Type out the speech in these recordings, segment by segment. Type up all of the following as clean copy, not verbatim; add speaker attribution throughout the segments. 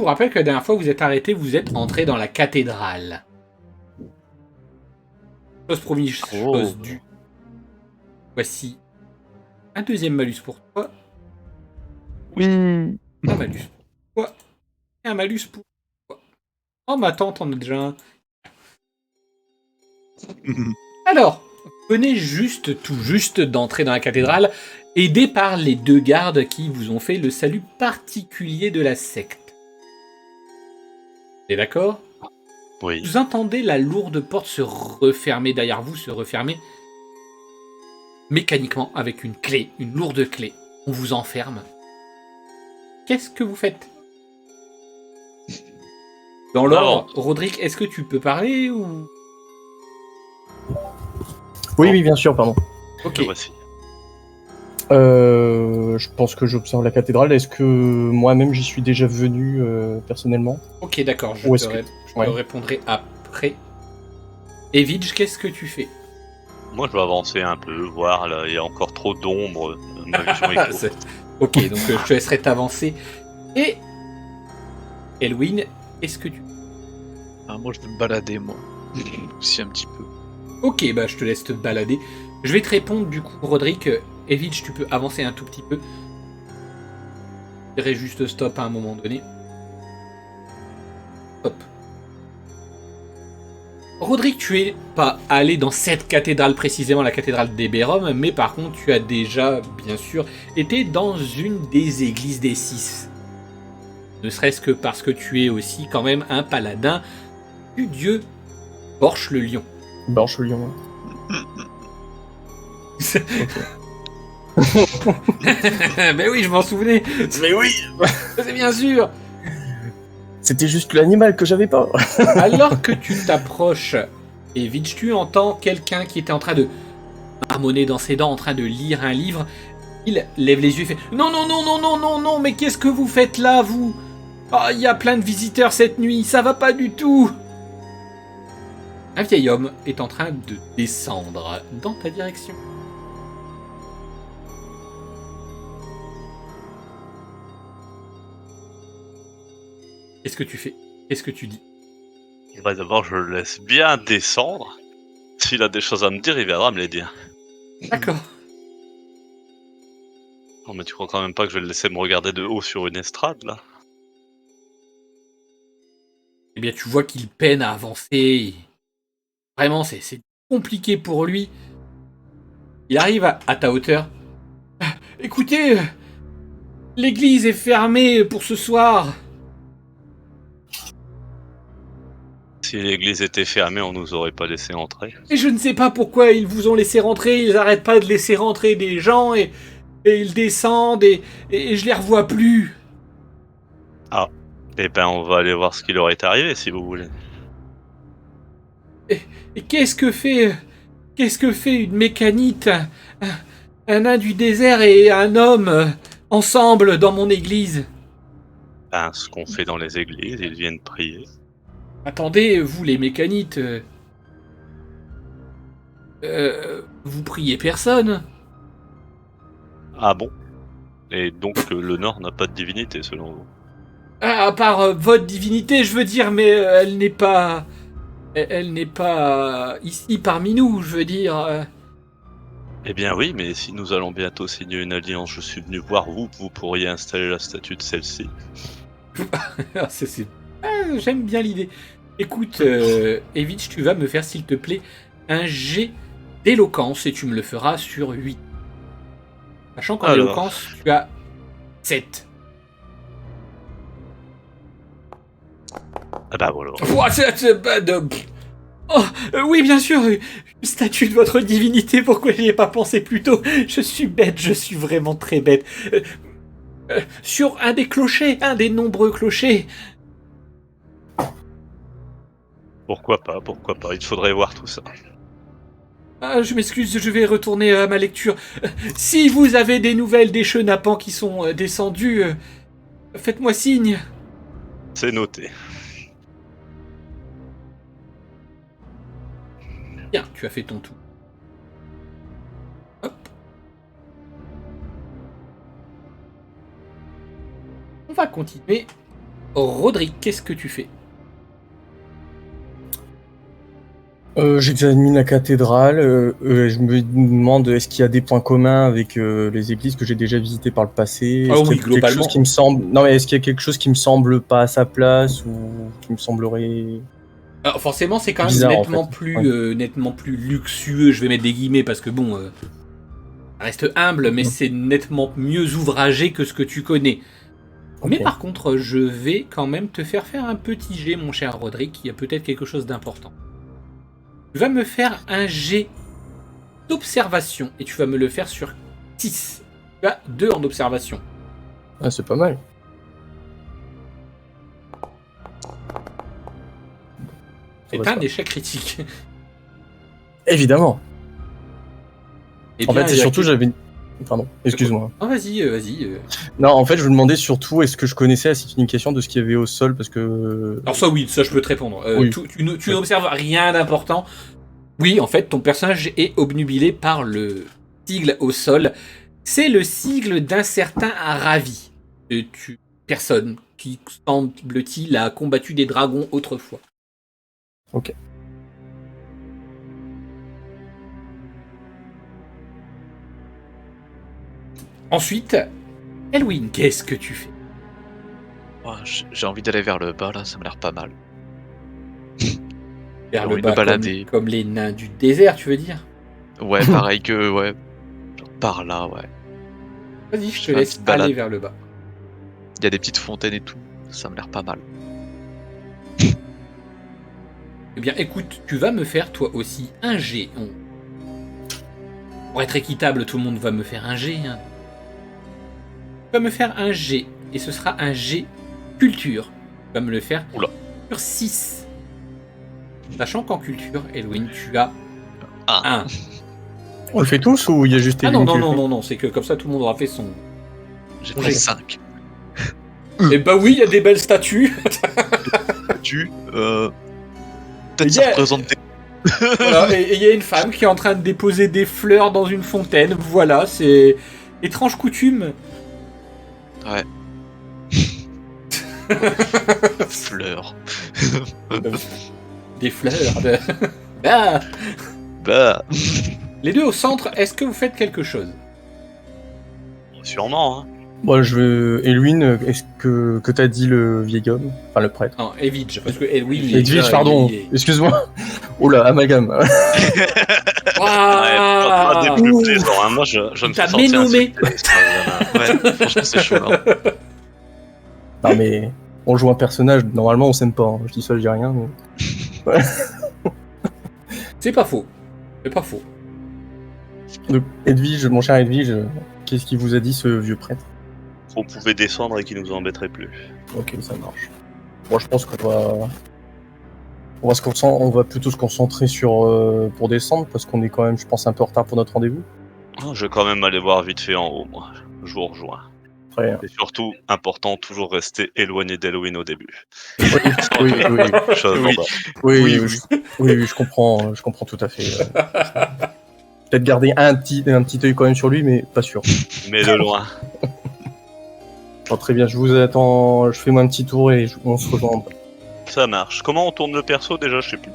Speaker 1: rappelle que la dernière fois vous êtes arrêté, vous êtes entré dans la cathédrale. Chose promise, chose due. Voici un deuxième malus pour toi.
Speaker 2: Oui.
Speaker 1: Un malus pour toi. Et un malus pour toi. Oh, ma tante en a déjà un. Alors, vous venez tout juste d'entrer dans la cathédrale, aidé par les 2 gardes qui vous ont fait le salut particulier de la secte. Vous êtes d'accord ?
Speaker 3: Oui.
Speaker 1: Vous entendez la lourde porte se refermer derrière vous, se refermer mécaniquement avec une clé, une lourde clé. On vous enferme. Qu'est-ce que vous faites ? Dans l'ordre, Roderick, est-ce que tu peux parler ou...
Speaker 2: Oui, bien sûr, pardon.
Speaker 1: Ok.
Speaker 3: Voici.
Speaker 2: Je pense que j'observe la cathédrale. Est-ce que moi-même j'y suis déjà venu personnellement ?
Speaker 1: Ok, d'accord, je te répondrai après. Evidge, qu'est-ce que tu fais ?
Speaker 3: Moi, je vais avancer un peu, voir, là, il y a encore trop d'ombre. Ma vision est courte.
Speaker 1: Ok, donc je te laisserai t'avancer. Et... Elwyn, qu'est-ce que tu...
Speaker 4: Moi, je vais me balader, moi. Aussi un petit peu.
Speaker 1: Ok, bah je te laisse te balader. Je vais te répondre du coup, Roderick. Evidge, tu peux avancer un tout petit peu. Je dirais juste stop à un moment donné. Hop. Roderick, tu es pas allé dans cette cathédrale précisément, la cathédrale d'Eberron, mais par contre, tu as déjà, bien sûr, été dans une des églises des 6. Ne serait-ce que parce que tu es aussi quand même un paladin du dieu Borch le lion.
Speaker 2: Borch le lion.
Speaker 1: Mais oui, je m'en souvenais.
Speaker 2: Mais oui.
Speaker 1: C'est bien sûr.
Speaker 2: C'était juste l'animal que j'avais pas.
Speaker 1: Alors que tu t'approches, et vite tu entends quelqu'un qui était en train de marmonner dans ses dents, en train de lire un livre. Il lève les yeux et fait « Non, non, non, non, non, non, non, mais qu'est-ce que vous faites là, vous ? Ah, il y a plein de visiteurs cette nuit, ça va pas du tout !» Un vieil homme est en train de descendre dans ta direction. Qu'est-ce que tu fais ? Qu'est-ce que tu dis ?
Speaker 3: D'abord, je le laisse bien descendre. S'il a des choses à me dire, il viendra me les dire.
Speaker 1: D'accord.
Speaker 3: Non, mais tu crois quand même pas que je vais le laisser me regarder de haut sur une estrade, là ?
Speaker 1: Eh bien, tu vois qu'il peine à avancer. Vraiment, c'est compliqué pour lui. Il arrive à ta hauteur. Écoutez, l'église est fermée pour ce soir.
Speaker 3: Si l'église était fermée, on nous aurait pas laissé entrer.
Speaker 1: Et je ne sais pas pourquoi ils vous ont laissé rentrer. Ils arrêtent pas de laisser rentrer des gens et ils descendent et je les revois plus.
Speaker 3: Ah, eh ben on va aller voir ce qui leur est arrivé, si vous voulez.
Speaker 1: Et qu'est-ce que fait une mécanite, un nain du désert et un homme ensemble dans mon église?
Speaker 3: Ben, ce qu'on fait dans les églises, ils viennent prier.
Speaker 1: Attendez, vous les mécanites, vous priez personne?
Speaker 3: Ah bon ? Et donc le Nord n'a pas de divinité, selon vous ?
Speaker 1: Ah, à part votre divinité, je veux dire, mais elle n'est pas ici parmi nous, je veux dire.
Speaker 3: Eh bien oui, mais si nous allons bientôt signer une alliance, je suis venu voir vous pourriez installer la statue de celle-ci.
Speaker 1: J'aime bien l'idée. Écoute, Evitch, tu vas me faire, s'il te plaît, un jet d'éloquence et tu me le feras sur 8. Sachant qu'en éloquence, tu as 7.
Speaker 3: Ah bah voilà.
Speaker 1: Oui, bien sûr, une statue de votre divinité, pourquoi j'y ai pas pensé plus tôt? Je suis bête, je suis vraiment très bête. Sur un des clochers, un des nombreux clochers.
Speaker 3: Pourquoi pas, il faudrait voir tout ça.
Speaker 1: Ah, je m'excuse, je vais retourner à ma lecture. Si vous avez des nouvelles des chenapans qui sont descendus, faites-moi signe.
Speaker 3: C'est noté.
Speaker 1: Bien, tu as fait ton tour. Hop. On va continuer Roderick, qu'est-ce que tu fais?
Speaker 2: J'examine la cathédrale. Je me demande est-ce qu'il y a des points communs avec les églises que j'ai déjà visitées par le passé.
Speaker 1: Ah
Speaker 2: Est-ce qu'il
Speaker 1: oui,
Speaker 2: y a quelque
Speaker 1: globalement.
Speaker 2: chose qui me semble. Non, mais est-ce qu'il y a quelque chose qui me semble pas à sa place ou qui me semblerait.
Speaker 1: Alors, forcément, c'est quand même
Speaker 2: Bizarre, en
Speaker 1: nettement,
Speaker 2: fait.
Speaker 1: nettement plus luxueux, je vais mettre des guillemets parce que bon, ça reste humble, mais c'est nettement mieux ouvragé que ce que tu connais.
Speaker 2: Ok.
Speaker 1: Mais par contre, je vais quand même te faire un petit jet, mon cher Roderick, il y a peut-être quelque chose d'important. Tu vas me faire un jet d'observation, et tu vas me le faire sur 6. Tu as 2 en observation.
Speaker 2: Ah, c'est pas mal.
Speaker 1: C'est
Speaker 2: va,
Speaker 1: un
Speaker 2: ça.
Speaker 1: échec critique.
Speaker 2: Évidemment.
Speaker 1: Eh
Speaker 2: En
Speaker 1: bien,
Speaker 2: fait, c'est
Speaker 1: il y a
Speaker 2: surtout
Speaker 1: que-
Speaker 2: j'avais. Pardon, excuse-moi.
Speaker 1: Ah, vas-y.
Speaker 2: Non, en fait, je me demandais surtout est-ce que je connaissais la signification de ce qu'il y avait au sol parce que.
Speaker 1: Alors ça oui, ça je peux te répondre.
Speaker 2: Oui.
Speaker 1: Tu n'observes rien d'important. Oui, en fait, ton personnage est obnubilé par le sigle au sol. C'est le sigle d'un certain Ravi. Personne qui, semble-t-il, a combattu des dragons autrefois.
Speaker 2: Ok.
Speaker 1: Ensuite, Elwyn, qu'est-ce que tu fais?
Speaker 4: Oh, j'ai envie d'aller vers le bas là, ça m'a l'air pas mal.
Speaker 1: Vers
Speaker 4: J'ai
Speaker 1: le
Speaker 4: envie de
Speaker 1: bas,
Speaker 4: me balader.
Speaker 1: comme les nains du désert, tu veux dire?
Speaker 4: Ouais, pareil que ouais. Genre par là, ouais.
Speaker 1: Vas-y, je
Speaker 4: Je
Speaker 1: te
Speaker 4: fais un
Speaker 1: laisse
Speaker 4: petit balade.
Speaker 1: aller vers le bas.
Speaker 4: Il y a des petites fontaines et tout, ça m'a l'air pas mal.
Speaker 1: Eh bien, écoute, tu vas me faire toi aussi un G. Pour être équitable, tout le monde va me faire un G. Hein. Tu vas me faire un G, et ce sera un G culture. Tu vas me le faire
Speaker 3: Oula.
Speaker 1: sur 6. Sachant qu'en culture, Elwyn, tu as
Speaker 4: Ah.
Speaker 1: 1.
Speaker 2: On le fait tous ou il y a juste
Speaker 1: Ah non,
Speaker 2: Elwyn
Speaker 1: non,
Speaker 2: qui le
Speaker 1: non,
Speaker 2: fait
Speaker 1: non, non, c'est que comme ça, tout le monde aura fait son...
Speaker 4: J'ai
Speaker 1: J'ai
Speaker 4: pris 5.
Speaker 1: Eh bah oui, il y a des belles statues.
Speaker 4: Tu
Speaker 1: Il
Speaker 4: peut-être
Speaker 1: y
Speaker 4: ça
Speaker 1: a-
Speaker 4: représente des...
Speaker 1: Voilà, et il y a une femme qui est en train de déposer des fleurs dans une fontaine. Voilà, c'est étrange coutume.
Speaker 4: Ouais. Fleurs.
Speaker 1: Des fleurs. de- Ah.
Speaker 4: Bah.
Speaker 1: Les deux au centre, est-ce que vous faites quelque chose?
Speaker 3: Sûrement, hein.
Speaker 2: Moi, je veux. Elwyn, est-ce que t'as dit le vieil homme? Enfin, le prêtre.
Speaker 1: Non, Edwidge, parce que Elwyn, il est
Speaker 2: Edwige,
Speaker 1: déjà-
Speaker 2: pardon.
Speaker 1: il est-
Speaker 2: Excuse-moi. Oula, amalgame.
Speaker 3: Ouais, pas des
Speaker 1: Waouh.
Speaker 3: plus plaisants, hein. Moi, je me
Speaker 1: T'as
Speaker 3: fais sortir un
Speaker 1: ménommé.
Speaker 3: subtiliste,
Speaker 4: Ouais, franchement c'est chaud là.
Speaker 2: Non, mais on joue un personnage, normalement, on s'aime pas. Hein. Je dis ça, je dis rien. Mais...
Speaker 1: C'est pas faux. C'est pas faux.
Speaker 2: Donc, Edwige, mon cher Edwige, qu'est-ce qu'il vous a dit, ce vieux prêtre?
Speaker 3: On pouvait descendre et qu'il nous embêterait plus.
Speaker 2: Ok, ça marche. Moi, je pense qu'on va. On va plutôt se concentrer sur pour descendre parce qu'on est quand même, je pense, un peu en retard pour notre rendez-vous.
Speaker 3: Oh, je vais quand même aller voir vite fait en haut, moi. Je vous rejoins.
Speaker 2: Très bien.
Speaker 3: Et surtout, important, toujours rester éloigné d'Halloween au début.
Speaker 2: Oui,
Speaker 3: Chose
Speaker 4: Oui.
Speaker 3: en bas.
Speaker 2: oui, oui, je comprends tout à fait. Peut-être garder un petit œil quand même sur lui, mais pas sûr.
Speaker 3: Mais de loin.
Speaker 2: Bon, très bien, je vous attends, je fais moi un petit tour et on se rejoint.
Speaker 3: Ça marche. Comment on tourne le perso déjà? Je sais plus.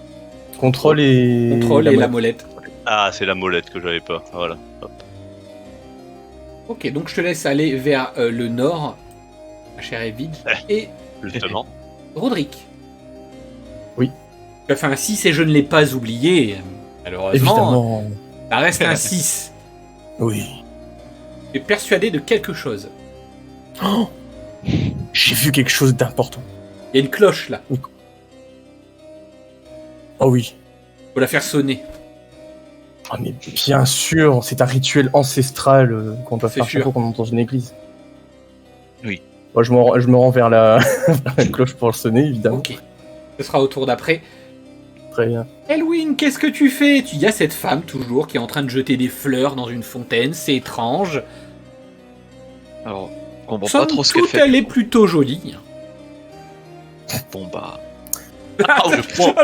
Speaker 2: Contrôle et.
Speaker 1: Contrôle et la
Speaker 2: molette.
Speaker 1: molette.
Speaker 3: Ah, c'est la molette que j'avais pas. Voilà. Hop.
Speaker 1: Ok, donc je te laisse aller vers le nord, ma chère Edwidge. Et
Speaker 3: Justement.
Speaker 1: Roderick.
Speaker 2: Oui.
Speaker 1: Enfin, un 6 et je ne l'ai pas oublié. Malheureusement,
Speaker 2: Évidemment.
Speaker 1: ça reste un 6.
Speaker 2: Oui.
Speaker 1: Tu es persuadé de quelque chose.
Speaker 2: Oh, j'ai vu quelque chose d'important.
Speaker 1: Il y a une cloche là.
Speaker 2: Oh oui.
Speaker 1: Faut la faire sonner.
Speaker 2: Ah mais bien sûr, c'est un rituel ancestral qu'on doit
Speaker 1: C'est
Speaker 2: faire chaque
Speaker 1: sûr.
Speaker 2: fois qu'on entre dans une église.
Speaker 4: Oui.
Speaker 2: Moi, je me rends vers la... vers la cloche pour le sonner, évidemment.
Speaker 1: Ok. Ce sera au tour d'après.
Speaker 2: Très bien.
Speaker 1: Elwyn, qu'est-ce que tu fais? Il y a cette femme toujours qui est en train de jeter des fleurs dans une fontaine. C'est étrange.
Speaker 4: Alors, je comprends
Speaker 1: Somme
Speaker 4: pas trop ce qu'elle
Speaker 1: toute,
Speaker 4: fait.
Speaker 1: elle est plutôt jolie.
Speaker 4: Bon bah.
Speaker 1: Ah,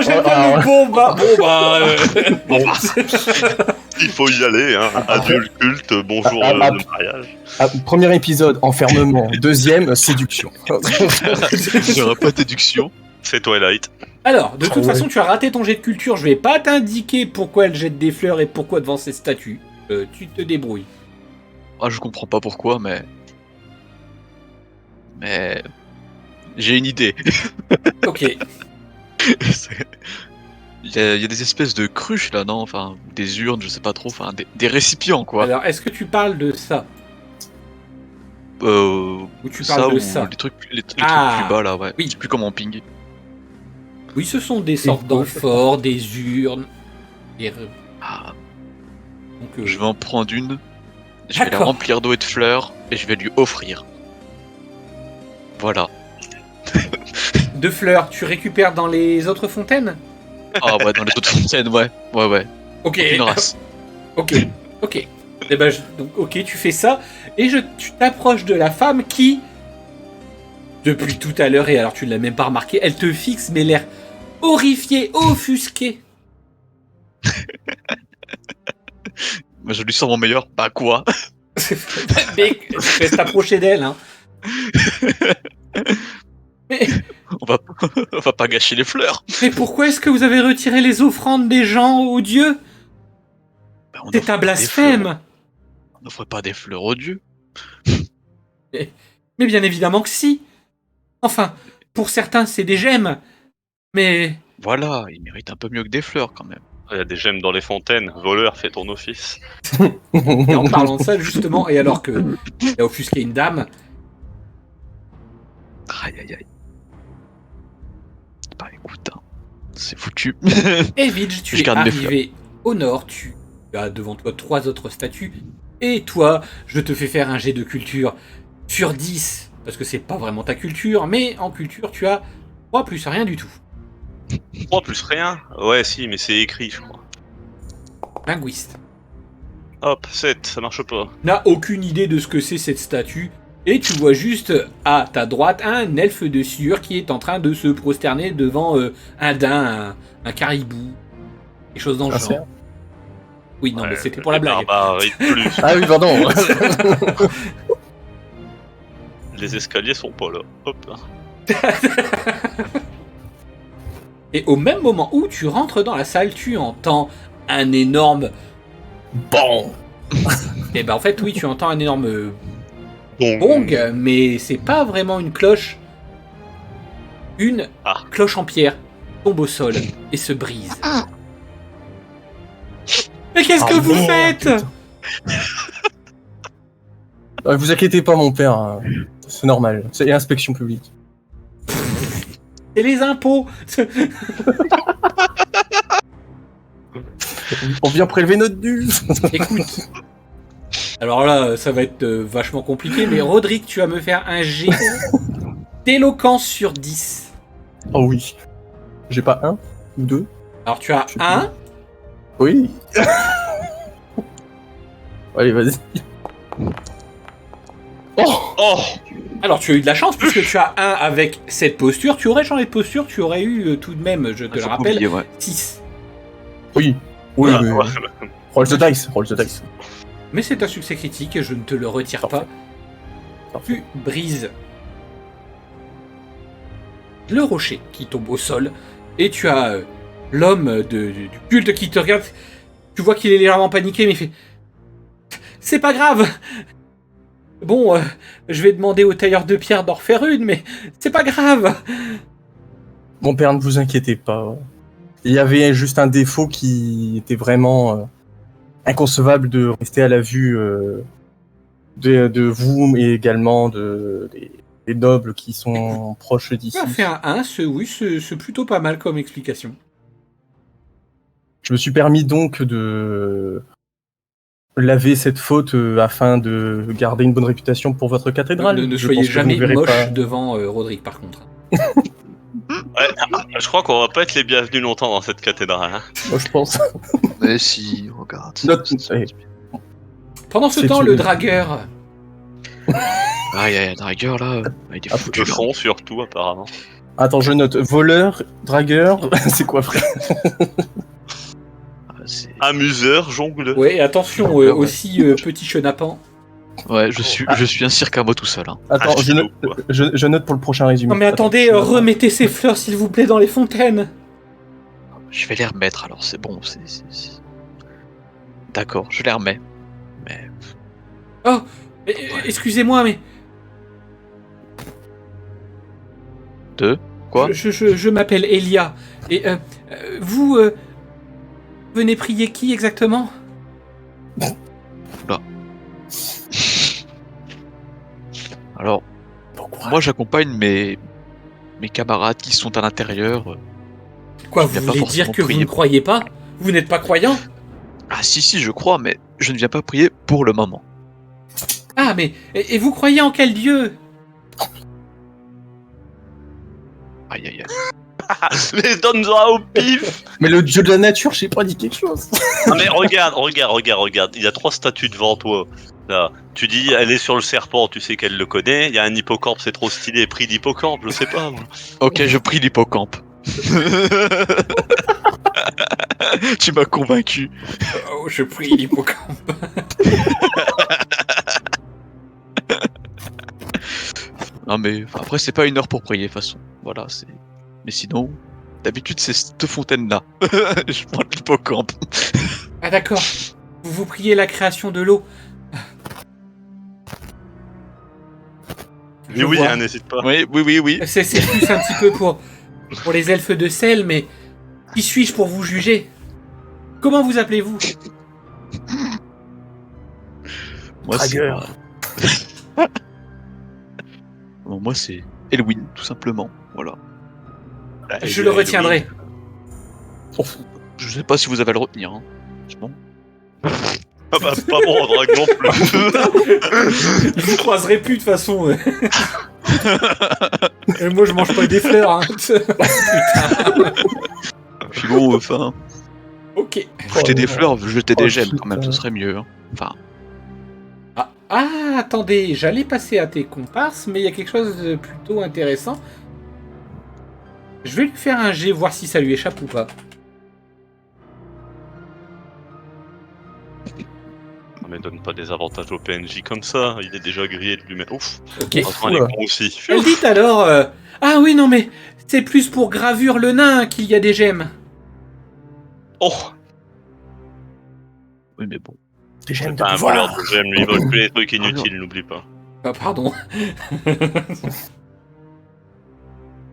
Speaker 1: j'aime bien le bon bah. Bon bah.
Speaker 3: Il faut y aller, hein. Adieu le culte, bonjour le mariage.
Speaker 2: Premier épisode, enfermement. Deuxième, séduction.
Speaker 4: Il n'y aura pas de déduction.
Speaker 3: C'est Twilight.
Speaker 1: Alors, de toute
Speaker 2: Ouais.
Speaker 1: façon, tu as raté ton jet de culture. Je vais pas t'indiquer pourquoi elle jette des fleurs et pourquoi devant ces statues. Tu te débrouilles.
Speaker 4: Ah, je comprends pas pourquoi, mais. Mais. J'ai une idée.
Speaker 1: Ok.
Speaker 4: C'est- il y a des espèces de cruches là, non? Enfin, des urnes, je sais pas trop. Enfin, des récipients, quoi.
Speaker 1: Alors, est-ce que tu parles de ça
Speaker 4: Ou
Speaker 1: ou tu parles de ça
Speaker 4: Les trucs, les trucs
Speaker 1: Ah,
Speaker 4: plus bas là, ouais.
Speaker 1: oui.
Speaker 4: C'est plus comme en ping.
Speaker 1: Oui, ce sont des sortes d'amphores, des urnes.
Speaker 4: Ah,
Speaker 1: Donc,
Speaker 4: je vais en prendre une. Je vais la
Speaker 1: D'accord.
Speaker 4: remplir d'eau et de fleurs et je vais lui offrir. Voilà.
Speaker 1: de fleurs, tu récupères dans les autres fontaines.
Speaker 4: Ah ouais, dans les autres fontaines, ouais. Ouais.
Speaker 1: Ok.
Speaker 4: Une race.
Speaker 1: Ok. Eh ben, donc, ok, tu fais ça et tu t'approches de la femme qui, depuis tout à l'heure, et alors tu ne l'as même pas remarqué, elle te fixe mais l'air horrifié, offusqué.
Speaker 4: Mais je lui sors mon meilleur. Bah quoi?
Speaker 1: Mais je vais t'approcher d'elle, hein. Mais,
Speaker 4: On va pas gâcher les fleurs.
Speaker 1: mais pourquoi est-ce que vous avez retiré les offrandes des gens aux dieux?
Speaker 4: Bah, on
Speaker 1: C'est
Speaker 4: offre
Speaker 1: un
Speaker 4: pas des
Speaker 1: blasphème.
Speaker 4: fleurs. On n'offre pas des fleurs aux dieux.
Speaker 1: Mais bien évidemment que si. Enfin, pour certains, c'est des gemmes. Mais
Speaker 4: Voilà, il mérite un peu mieux que des fleurs quand même.
Speaker 3: Il y a des gemmes dans les fontaines. Voleur, fais ton office.
Speaker 1: et en parlant de ça, justement, et alors que il a offusqué une dame,
Speaker 4: Aïe. Bah écoute, hein, c'est foutu.
Speaker 1: Evidge, tu
Speaker 4: Je
Speaker 1: es
Speaker 4: garde mes
Speaker 1: arrivé au nord, tu as devant toi 3 autres statues, et toi, je te fais faire un jet de culture sur 10, parce que c'est pas vraiment ta culture, mais en culture, tu as 3 plus rien du tout.
Speaker 3: 3 plus rien. Ouais, si, mais c'est écrit, je crois.
Speaker 1: Linguiste.
Speaker 3: Hop, 7, ça marche pas.
Speaker 1: N'a aucune idée de ce que c'est cette statue, et tu vois juste à ta droite un elfe de sueur qui est en train de se prosterner devant un daim, un caribou, quelque chose dans le
Speaker 2: Un
Speaker 1: genre.
Speaker 2: cerf.
Speaker 1: Oui, non, mais
Speaker 3: Ouais,
Speaker 1: c'était pour la
Speaker 3: les
Speaker 1: blague.
Speaker 3: barbares, ils plus.
Speaker 2: Ah oui, pardon.
Speaker 3: Les escaliers sont pas là. Hop.
Speaker 1: Et au même moment où tu rentres dans la salle, tu entends un énorme...
Speaker 2: Bon.
Speaker 1: Et ben en fait, oui, tu entends un énorme
Speaker 3: Bon.
Speaker 1: bong, mais c'est pas vraiment une cloche. Une
Speaker 3: Ah.
Speaker 1: cloche en pierre tombe au sol et se brise. Mais qu'est-ce que vous faites?
Speaker 2: Vous inquiétez pas, mon père. Hein. C'est normal. C'est inspection publique.
Speaker 1: C'est les impôts.
Speaker 2: On vient prélever notre dû.
Speaker 1: Écoute. Alors là, ça va être vachement compliqué, mais Roderick, tu vas me faire un jet d'éloquence sur 10.
Speaker 2: Oh oui. J'ai pas un ou deux.
Speaker 1: Alors tu as
Speaker 2: Je sais
Speaker 1: 1,
Speaker 2: Oui. Allez, vas-y. Oh.
Speaker 3: Oh.
Speaker 1: alors tu as eu de la chance puisque tu as 1 avec cette posture. Tu aurais changé de posture, tu aurais eu tout de même, je te le
Speaker 4: Faut pas
Speaker 1: rappelle,
Speaker 4: oublier, ouais.
Speaker 1: 6.
Speaker 2: Oui. Oui,
Speaker 3: Ah,
Speaker 2: mais...
Speaker 3: ouais.
Speaker 2: Roll the dice. Roll the dice.
Speaker 1: Mais c'est un succès critique et je ne te le retire
Speaker 2: Parfait.
Speaker 1: pas.
Speaker 2: Parfait.
Speaker 1: Tu brises le rocher qui tombe au sol et tu as l'homme du culte qui te regarde. Tu vois qu'il est légèrement paniqué mais il fait c'est pas grave. Bon, je vais demander au tailleur de pierre d'en refaire une mais c'est pas grave.
Speaker 2: Mon père, ne vous inquiétez pas. Il y avait juste un défaut qui était vraiment inconcevable de rester à la vue de vous, mais également des nobles qui sont proches d'ici.
Speaker 1: Tu as fait un 1, oui, c'est plutôt pas mal comme explication.
Speaker 2: Je me suis permis donc de laver cette faute afin de garder une bonne réputation pour votre cathédrale.
Speaker 1: Ne
Speaker 2: Je
Speaker 1: soyez
Speaker 2: pense que vous
Speaker 1: jamais
Speaker 2: ne verrez
Speaker 1: moche
Speaker 2: pas-
Speaker 1: devant Roderick par contre.
Speaker 3: Ouais, je crois qu'on va pas être les bienvenus longtemps dans cette cathédrale. Hein.
Speaker 2: Moi, je pense.
Speaker 4: Mais si, regarde.
Speaker 1: Pendant ce
Speaker 2: C'est
Speaker 1: temps,
Speaker 2: une-
Speaker 1: le dragueur...
Speaker 4: Ah, il y a un dragueur là. Il est
Speaker 2: Ah,
Speaker 4: foutu.
Speaker 3: Le
Speaker 4: là.
Speaker 3: fond surtout, apparemment.
Speaker 2: Attends, je note. Voleur, dragueur, c'est quoi, frère?
Speaker 4: c'est...
Speaker 3: Amuseur, jongleur.
Speaker 1: Ouais, et attention,
Speaker 2: Ouais.
Speaker 1: aussi petit chenapan.
Speaker 4: Ouais, je suis un cirque à moi tout seul. Hein.
Speaker 2: Attends,
Speaker 3: Ah,
Speaker 2: je,
Speaker 3: chaud,
Speaker 2: note,
Speaker 3: quoi.
Speaker 2: je note pour le prochain résumé.
Speaker 1: Non mais attendez,
Speaker 2: Attends,
Speaker 1: remettez ces fleurs s'il vous plaît dans les fontaines.
Speaker 4: Je vais les remettre alors, c'est bon. D'accord, je les remets. Mais
Speaker 1: Oh, excusez-moi, mais
Speaker 4: deux. Quoi?
Speaker 1: je m'appelle Elia. Et vous venez prier qui exactement?
Speaker 4: Alors,
Speaker 2: Pourquoi?
Speaker 4: moi j'accompagne mes camarades qui sont à l'intérieur.
Speaker 1: Quoi,
Speaker 4: Je
Speaker 1: vous
Speaker 4: viens pas
Speaker 1: voulez dire
Speaker 4: forcément
Speaker 1: que vous
Speaker 4: prier.
Speaker 1: ne croyez pas? Vous n'êtes pas croyant?
Speaker 4: Ah si, je crois, mais je ne viens pas prier pour le moment.
Speaker 1: Ah, mais et vous croyez en quel dieu?
Speaker 4: Aïe aïe aïe.
Speaker 3: Mais donne-moi au pif.
Speaker 2: Mais le dieu de la nature, j'ai pas dit quelque chose.
Speaker 3: Ah, mais regarde. Il y a 3 statues devant toi. Là, tu dis, elle est sur le serpent, tu sais qu'elle le connaît. Il y a un hippocampe, c'est trop stylé. Prix d'hippocampe, je sais pas. Moi.
Speaker 4: Ok, je prie l'hippocampe. Tu m'as convaincu.
Speaker 1: Oh, je prie l'hippocampe.
Speaker 4: Non mais après c'est pas une heure pour prier de toute façon. Voilà, c'est. Mais sinon, d'habitude c'est cette fontaine-là. Je prends l'hippocampe.
Speaker 1: Ah d'accord. Vous priez la création de l'eau.
Speaker 3: Mais oui,
Speaker 1: vois.
Speaker 3: hein, n'hésite pas.
Speaker 4: Oui.
Speaker 1: C'est plus un petit peu pour les elfes de sel, mais qui suis-je pour vous juger? Comment vous appelez-vous?
Speaker 4: Moi c'est.
Speaker 2: Dragueur.
Speaker 4: Bon, moi c'est Elwin, tout simplement. Voilà.
Speaker 1: Je le retiendrai.
Speaker 4: Je sais pas si vous avez à le retenir. Hein. Franchement.
Speaker 3: Ah bah, pas bon, drague non plus.
Speaker 1: Vous croiserez plus de toute façon. Et moi je mange pas des fleurs. Hein. Putain.
Speaker 4: Puis bon, enfin,
Speaker 1: Ok.
Speaker 4: jeter des fleurs, jeter
Speaker 2: Oh,
Speaker 4: des gemmes quand même,
Speaker 2: putain.
Speaker 4: ce serait mieux. Hein. Enfin,
Speaker 1: Ah, attendez, j'allais passer à tes comparses, mais il y a quelque chose de plutôt intéressant. Je vais lui faire un jet, voir si ça lui échappe ou pas.
Speaker 3: Non, mais donne pas des avantages au PNJ comme ça. Il est déjà grillé de lui-même. Ouf.
Speaker 1: Ok.
Speaker 3: Franchement, les
Speaker 2: Oula.
Speaker 3: cons aussi.
Speaker 1: Elle dit alors... Ah oui, non mais... C'est plus pour gravure le nain qu'il y a des gemmes.
Speaker 3: Oh.
Speaker 4: oui, mais bon.
Speaker 2: Des gemmes
Speaker 3: C'est
Speaker 2: de
Speaker 3: pas un voleur
Speaker 2: pouvoir.
Speaker 3: de gemmes, lui il vole que les trucs inutiles, n'oublie pas.
Speaker 1: Ah, pardon.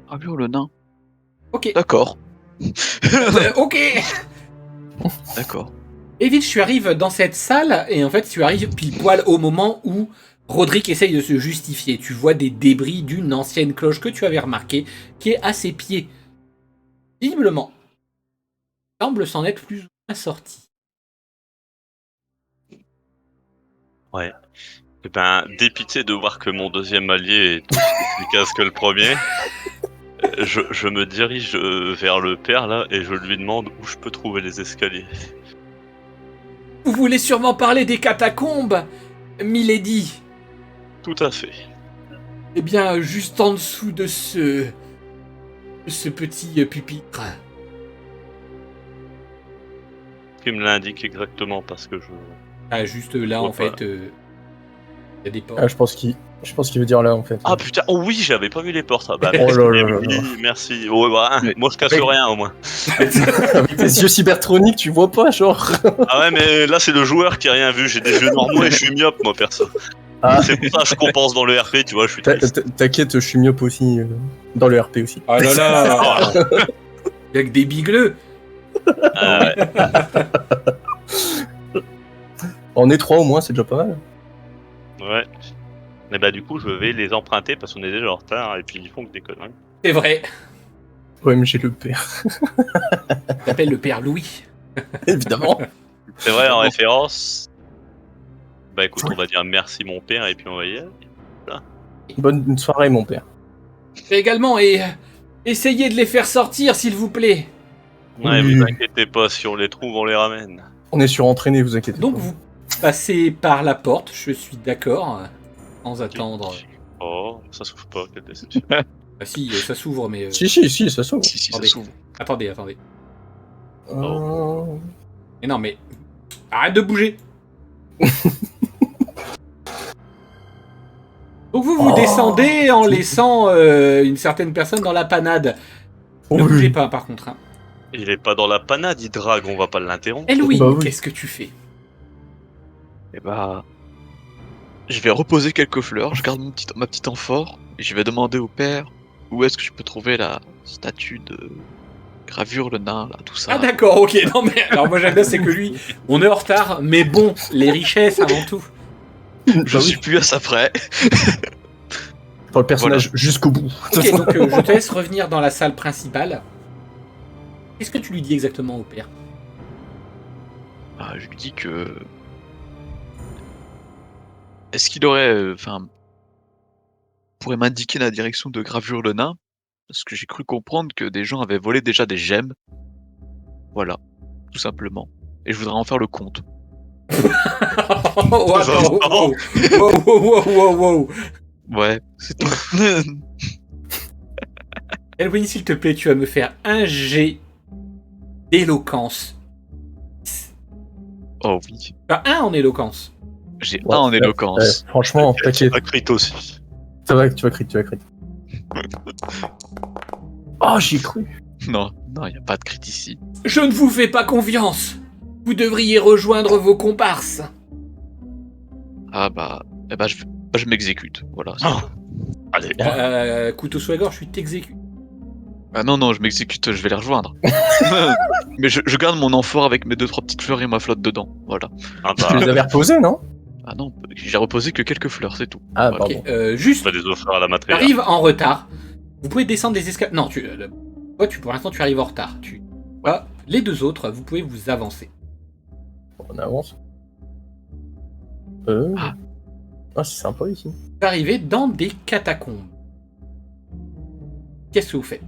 Speaker 4: Ah oui, oh, le nain.
Speaker 1: Ok.
Speaker 4: D'accord,
Speaker 1: Ok.
Speaker 4: d'accord.
Speaker 1: Et vite, tu arrives dans cette salle, et en fait, tu arrives pile poil au moment où Roderick essaye de se justifier. Tu vois des débris d'une ancienne cloche que tu avais remarquée, qui est à ses pieds. Visiblement, semble s'en être plus ou moins sorti.
Speaker 3: Ouais. Et ben, dépité de voir que mon deuxième allié est aussi efficace que le premier, je me dirige vers le père là et je lui demande où je peux trouver les escaliers.
Speaker 1: Vous voulez sûrement parler des catacombes, Milady?
Speaker 3: Tout à fait.
Speaker 1: Eh bien, juste en dessous de ce petit pupitre.
Speaker 3: Qui me l'indique exactement parce que je.
Speaker 1: Ah, juste là,
Speaker 3: Ouais,
Speaker 1: en fait, il y a des portes.
Speaker 2: Ah, je pense qu'il veut dire là en fait.
Speaker 3: Ah putain, oh oui, j'avais pas vu les portes. Ah, bah,
Speaker 2: Oh
Speaker 3: merci,
Speaker 2: là là là
Speaker 3: Emily,
Speaker 2: là.
Speaker 3: merci. Ouais, bah,
Speaker 4: Mais-
Speaker 3: moi je casse
Speaker 2: Mais-
Speaker 3: rien au moins.
Speaker 2: Avec tes yeux cybertroniques, tu vois pas, genre.
Speaker 3: Ah ouais, mais là c'est le joueur qui a rien vu. J'ai des yeux normaux et je suis myope, moi perso.
Speaker 2: Ah,
Speaker 3: C'est pour ça que je compense dans le RP, tu vois, je suis triste.
Speaker 2: t'inquiète, je suis myope aussi dans le RP aussi.
Speaker 1: Ah là là.
Speaker 3: Oh,
Speaker 1: Il y a que des bigleux.
Speaker 3: ouais.
Speaker 2: En étroit au moins, c'est déjà pas mal.
Speaker 3: Ouais. Et bah du coup je vais les emprunter parce qu'on est déjà en retard et puis ils font que des conneries.
Speaker 1: C'est vrai.
Speaker 2: Ouais, mais j'ai le père.
Speaker 1: Il s'appelle le père Louis.
Speaker 2: Évidemment.
Speaker 3: C'est vrai en référence. Bah écoute, on va dire merci mon père et puis on va y aller.
Speaker 2: Bonne soirée, mon père.
Speaker 1: Et également, et essayez de les faire sortir, s'il vous plaît.
Speaker 3: Ouais,
Speaker 2: Oui.
Speaker 3: vous inquiétez pas, si on les trouve, on les ramène.
Speaker 2: On est surentraîné, vous inquiétez
Speaker 1: Donc
Speaker 2: pas.
Speaker 1: vous passez par la porte, je suis d'accord, sans attendre.
Speaker 3: Oh, ça s'ouvre pas, quelle déception.
Speaker 1: Ah si, ça s'ouvre, mais...
Speaker 2: Si, ça s'ouvre.
Speaker 4: Si, ça
Speaker 1: Attendez.
Speaker 4: s'ouvre.
Speaker 1: Attendez. Mais non, mais... Arrête de bouger. Donc vous descendez en laissant une certaine personne dans la panade. Ne
Speaker 2: Oui.
Speaker 1: bougez pas, par contre. Hein.
Speaker 3: Il est pas dans la panade, il drague, on va pas l'interrompre.
Speaker 1: Elwin,
Speaker 2: Bah oui.
Speaker 1: qu'est-ce que tu fais?
Speaker 4: Et bah. Je vais reposer quelques fleurs, je garde ma petite amphore, et je vais demander au père où est-ce que je peux trouver la statue de gravure le nain, là, tout ça.
Speaker 1: Ah d'accord, ok. Non mais alors moi j'aime bien, c'est que lui, on est en retard, mais bon, les richesses avant tout.
Speaker 4: Je suis plus à ça près.
Speaker 2: Pour le personnage jusqu'au bout.
Speaker 1: Ok, donc je te laisse revenir dans la salle principale. Qu'est-ce que tu lui dis exactement au père?
Speaker 4: Ah, je lui dis que. Est-ce qu'il aurait. Enfin. pourrait m'indiquer la direction de gravure le nain? Parce que j'ai cru comprendre que des gens avaient volé déjà des gemmes. Voilà, tout simplement. Et je voudrais en faire le compte.
Speaker 1: Oh, attends, wow.
Speaker 4: Ouais, c'est tout.
Speaker 1: Elwin, s'il te plaît, tu vas me faire un jet d'éloquence.
Speaker 4: Oh oui.
Speaker 1: Enfin, un en éloquence.
Speaker 4: J'ai
Speaker 2: Ouais,
Speaker 4: un en
Speaker 2: ouais,
Speaker 4: éloquence.
Speaker 2: Franchement, t'inquiète.
Speaker 3: Pas crit aussi.
Speaker 2: Ça va, tu vas crit. Oh, j'y ai cru.
Speaker 4: Non, il n'y a pas de crit ici.
Speaker 1: Je ne vous fais pas confiance. Vous devriez rejoindre vos comparses.
Speaker 4: Ah bah, je m'exécute. Voilà.
Speaker 3: Ah. Allez,
Speaker 1: Couteau sous la gorge, je t'exécute.
Speaker 4: Ah non, je m'exécute, je vais les rejoindre. Mais je garde mon amphore avec mes 2-3 petites fleurs et ma flotte dedans. Voilà.
Speaker 3: ah
Speaker 2: Tu
Speaker 3: bah,
Speaker 2: les avais reposés, non?
Speaker 4: Ah non, j'ai reposé que quelques fleurs, c'est tout.
Speaker 2: Ah,
Speaker 4: Voilà.
Speaker 2: pardon.
Speaker 1: Ok, juste,
Speaker 3: on va les offrir à la matriarche.
Speaker 1: t'arrives en retard. Vous pouvez descendre des escaliers. Non, pour l'instant, tu arrives en retard. Les deux autres, vous pouvez vous avancer.
Speaker 2: On avance.
Speaker 4: Ah.
Speaker 2: Ah, c'est sympa ici.
Speaker 1: Vous arrivez dans des catacombes. Qu'est-ce que vous faites?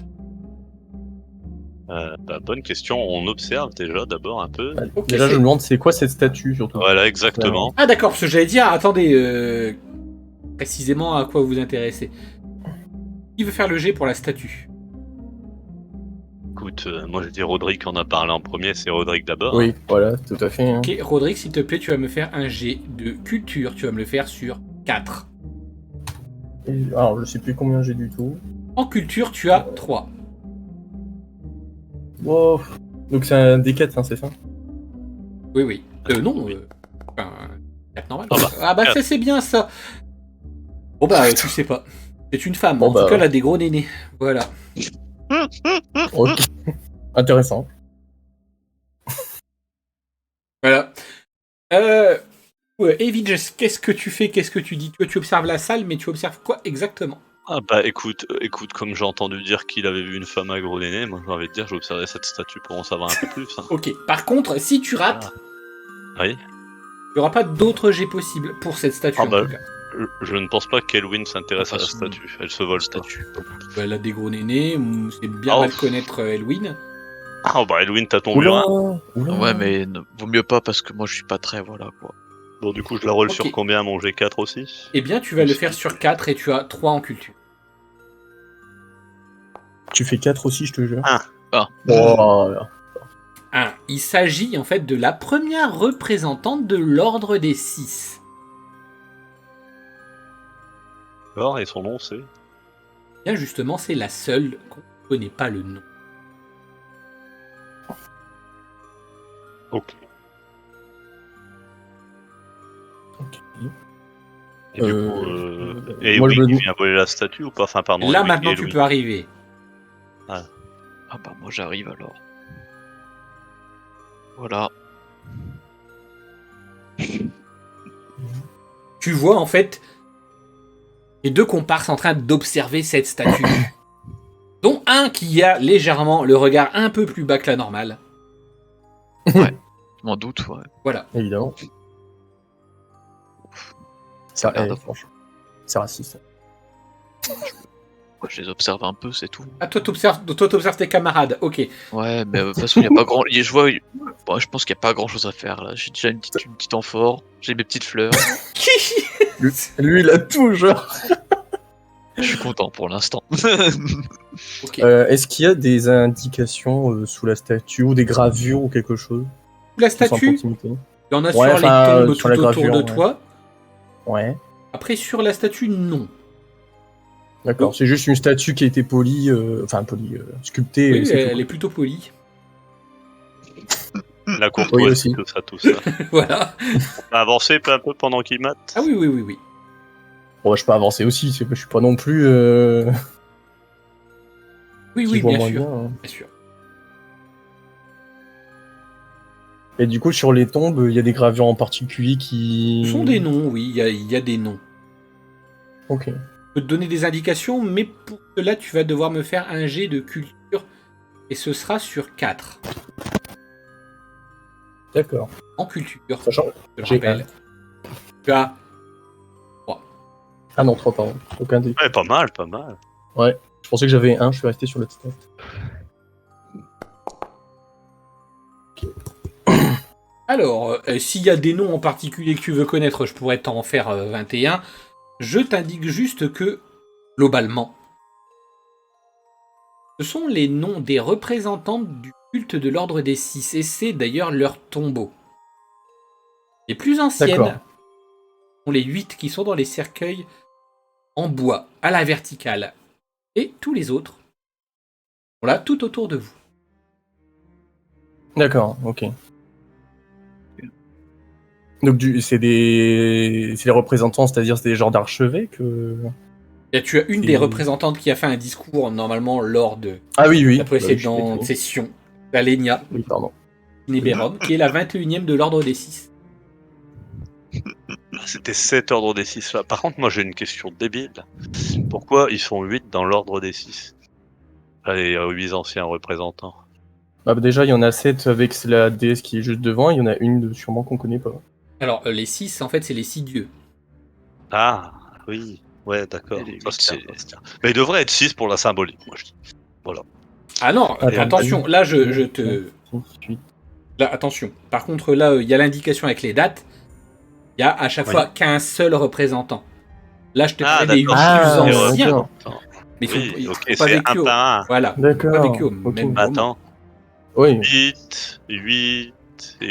Speaker 3: Bonne question, on observe déjà d'abord un peu.
Speaker 2: Allez,
Speaker 1: Ok,
Speaker 2: déjà,
Speaker 1: c'est-
Speaker 2: je me demande c'est quoi cette statue surtout.
Speaker 3: Voilà, exactement.
Speaker 1: Ah d'accord, parce que j'allais dire, attendez, précisément à quoi vous vous intéressez. Qui veut faire le jet pour la statue?
Speaker 3: Écoute, moi j'ai dit Roderick en a parlé en premier, c'est Roderick d'abord.
Speaker 2: Oui, voilà, tout à fait. Hein.
Speaker 1: Ok, Roderick, s'il te plaît, tu vas me faire un jet de culture. Tu vas me le faire sur 4.
Speaker 2: Alors, je sais plus combien j'ai du tout.
Speaker 1: En culture, tu as 3.
Speaker 2: Wow. Donc c'est un D4, hein, c'est ça?
Speaker 1: Oui. Non. Enfin, 4 normal.
Speaker 3: Ah bah,
Speaker 1: ça c'est bien ça. Bon bah, tu sais pas. C'est une femme.
Speaker 2: Bon,
Speaker 1: En tout cas, elle a des gros nénés. Voilà.
Speaker 2: Ok. Intéressant.
Speaker 1: Voilà. Evidge, qu'est-ce que tu fais? Qu'est-ce que tu dis? Tu observes la salle, mais tu observes quoi exactement?
Speaker 3: Ah bah écoute, comme j'ai entendu dire qu'il avait vu une femme à gros néné, moi j'ai envie de dire j'observerai cette statue pour en savoir un peu plus. Hein.
Speaker 1: Ok. Par contre, si tu rates,
Speaker 3: Oui.
Speaker 1: il n'y aura pas d'autres jets possibles pour cette statue.
Speaker 3: Ah
Speaker 1: en
Speaker 3: bah,
Speaker 1: tout cas.
Speaker 3: Je ne pense pas qu'Elwin s'intéresse à la statue, elle se vole pas.
Speaker 1: Elle a des gros nénés, c'est bien
Speaker 3: Oh.
Speaker 1: mal connaître Elwin.
Speaker 3: Ah bah Elwin t'as ton
Speaker 2: Oula,
Speaker 3: burin.
Speaker 2: oula.
Speaker 4: Ouais, mais vaut mieux pas parce que moi je suis pas très, voilà quoi.
Speaker 3: Bon du coup je la roule
Speaker 1: Ok.
Speaker 3: sur combien mon G4 aussi?
Speaker 1: Eh bien, tu vas le faire sur 4 et tu as 3 en culture.
Speaker 2: Tu fais 4 aussi, je te jure.
Speaker 3: Ah.
Speaker 4: Ah.
Speaker 2: Oh, là.
Speaker 1: 1. Il s'agit en fait de la première représentante de l'ordre des 6.
Speaker 3: Alors, et son nom c'est?
Speaker 1: Bien justement, c'est la seule qu'on ne connaît pas le nom.
Speaker 3: Ok.
Speaker 2: Ok.
Speaker 3: Et du
Speaker 2: Euh,
Speaker 3: coup, et
Speaker 2: moi,
Speaker 3: oui,
Speaker 2: je me-
Speaker 3: il vient voler la statue ou pas? Enfin pardon.
Speaker 1: Là
Speaker 3: Elwin,
Speaker 1: maintenant,
Speaker 3: et
Speaker 1: tu
Speaker 3: Elwin.
Speaker 1: peux arriver.
Speaker 4: Ah bah moi j'arrive alors. Voilà.
Speaker 1: Tu vois en fait les deux comparses en train d'observer cette statue. Dont un qui a légèrement le regard un peu plus bas que la normale.
Speaker 4: Je m'en doute, ouais.
Speaker 1: Voilà.
Speaker 2: Évidemment.
Speaker 4: Ça a l'air de-
Speaker 2: franchement. C'est raciste.
Speaker 4: Moi, je les observe un peu, c'est tout.
Speaker 1: Ah, toi t'observes tes camarades, ok.
Speaker 4: Ouais, mais de toute façon, il y a pas grand. Je vois. Bon, je pense qu'il y a pas grand chose à faire là. J'ai déjà une petite amphore, j'ai mes petites fleurs.
Speaker 2: Lui, il a tout, genre.
Speaker 4: Je suis content pour l'instant.
Speaker 1: Ok.
Speaker 2: Est-ce qu'il y a des indications sous la statue ou des gravures ou quelque chose?
Speaker 1: La
Speaker 2: qui sont à
Speaker 1: statue,
Speaker 2: proximité.
Speaker 1: il y en a
Speaker 2: Ouais,
Speaker 1: sur les
Speaker 2: enfin,
Speaker 1: tombes
Speaker 2: sur
Speaker 1: tout
Speaker 2: la
Speaker 1: autour
Speaker 2: gravure,
Speaker 1: de
Speaker 2: ouais.
Speaker 1: toi.
Speaker 2: Ouais,
Speaker 1: Après, sur la statue, non.
Speaker 2: d'accord.
Speaker 1: Oh.
Speaker 2: C'est juste une statue qui a été polie, sculptée,
Speaker 1: Oui,
Speaker 2: c'est tout.
Speaker 1: elle
Speaker 2: Quoi.
Speaker 1: est plutôt polie.
Speaker 3: La
Speaker 2: Oui,
Speaker 3: courtoisie,
Speaker 2: aussi.
Speaker 3: tout ça, tout ça.
Speaker 1: Voilà.
Speaker 3: On peut avancer peu à peu pendant qu'il mate.
Speaker 1: Ah oui, oui, oui, oui.
Speaker 2: Bon, je peux avancer aussi, je suis pas non plus
Speaker 1: Oui,
Speaker 2: qui
Speaker 1: oui,
Speaker 2: voit
Speaker 1: bien
Speaker 2: moins
Speaker 1: sûr.
Speaker 2: bien. Hein.
Speaker 1: Bien sûr.
Speaker 2: Et du coup, sur les tombes, il y a des gravures en particulier qui...
Speaker 1: Ce sont des noms, oui, il y a des noms.
Speaker 2: Ok,
Speaker 1: Je peux te donner des indications, mais pour cela, tu vas devoir me faire un jet de culture. Et ce sera sur 4.
Speaker 2: d'accord.
Speaker 1: En culture,
Speaker 2: Sachant...
Speaker 1: je le
Speaker 2: j'ai
Speaker 1: rappelle. Tu as...
Speaker 2: Ah non, 3, pardon. Aucun des...
Speaker 3: Ouais, pas mal, pas mal.
Speaker 2: Ouais, je pensais que j'avais 1, je suis resté sur le stat.
Speaker 1: Alors, s'il y a des noms en particulier que tu veux connaître, je pourrais t'en faire 21. Je t'indique juste que, globalement, ce sont les noms des représentantes du culte de l'ordre des 6, et c'est d'ailleurs leur tombeau. Les plus anciennes
Speaker 2: D'accord.
Speaker 1: sont les 8 qui sont dans les cercueils en bois, à la verticale. Et tous les autres sont là tout autour de vous.
Speaker 2: D'accord, ok. Donc c'est des représentants, c'est-à-dire c'est des genres d'archevêques
Speaker 1: Et tu as une
Speaker 2: Et-
Speaker 1: des représentantes qui a fait un discours normalement lors de
Speaker 2: Ah oui, oui.
Speaker 1: la
Speaker 2: Bah oui, je suis
Speaker 1: précédente
Speaker 2: bête,
Speaker 1: session, Alenia
Speaker 2: oui, pardon.
Speaker 1: Néberum, qui est la 21e de l'ordre des 6.
Speaker 3: C'était 7 ordres des 6 là. Par contre, moi j'ai une question débile. Pourquoi ils sont 8 dans l'ordre des 6? Les 8 anciens représentants.
Speaker 2: Bah, déjà, il y en a 7 avec la déesse qui est juste devant, il y en a une sûrement qu'on connaît pas.
Speaker 1: Alors, les 6, en fait, c'est les 6 dieux.
Speaker 3: Ah, oui. Ouais, d'accord.
Speaker 4: Et les
Speaker 3: Ça
Speaker 4: huit,
Speaker 3: se tient,
Speaker 4: c'est-
Speaker 3: ça se tient. Mais il devrait être 6 pour la symbolique, moi je dis.
Speaker 1: Ah non,
Speaker 2: Attends,
Speaker 1: attention, là, je te...
Speaker 2: 8.
Speaker 1: Là, attention. Par contre, là, il y a l'indication avec les dates. Il y a à chaque
Speaker 3: Oui.
Speaker 1: fois qu'un seul représentant. Là, je te
Speaker 3: Ah,
Speaker 1: parlais des 8
Speaker 3: d'accord.
Speaker 2: Ah,
Speaker 1: plus anciens.
Speaker 2: d'accord.
Speaker 1: Mais il
Speaker 3: Oui,
Speaker 1: faut
Speaker 3: ok,
Speaker 1: pas
Speaker 3: c'est
Speaker 1: vécu
Speaker 3: un
Speaker 1: au...
Speaker 3: par un.
Speaker 1: Voilà.
Speaker 2: D'accord.
Speaker 1: Pas vécu au
Speaker 2: ok.
Speaker 1: même moment.
Speaker 3: Attends.
Speaker 2: Oui,
Speaker 3: 8 et 8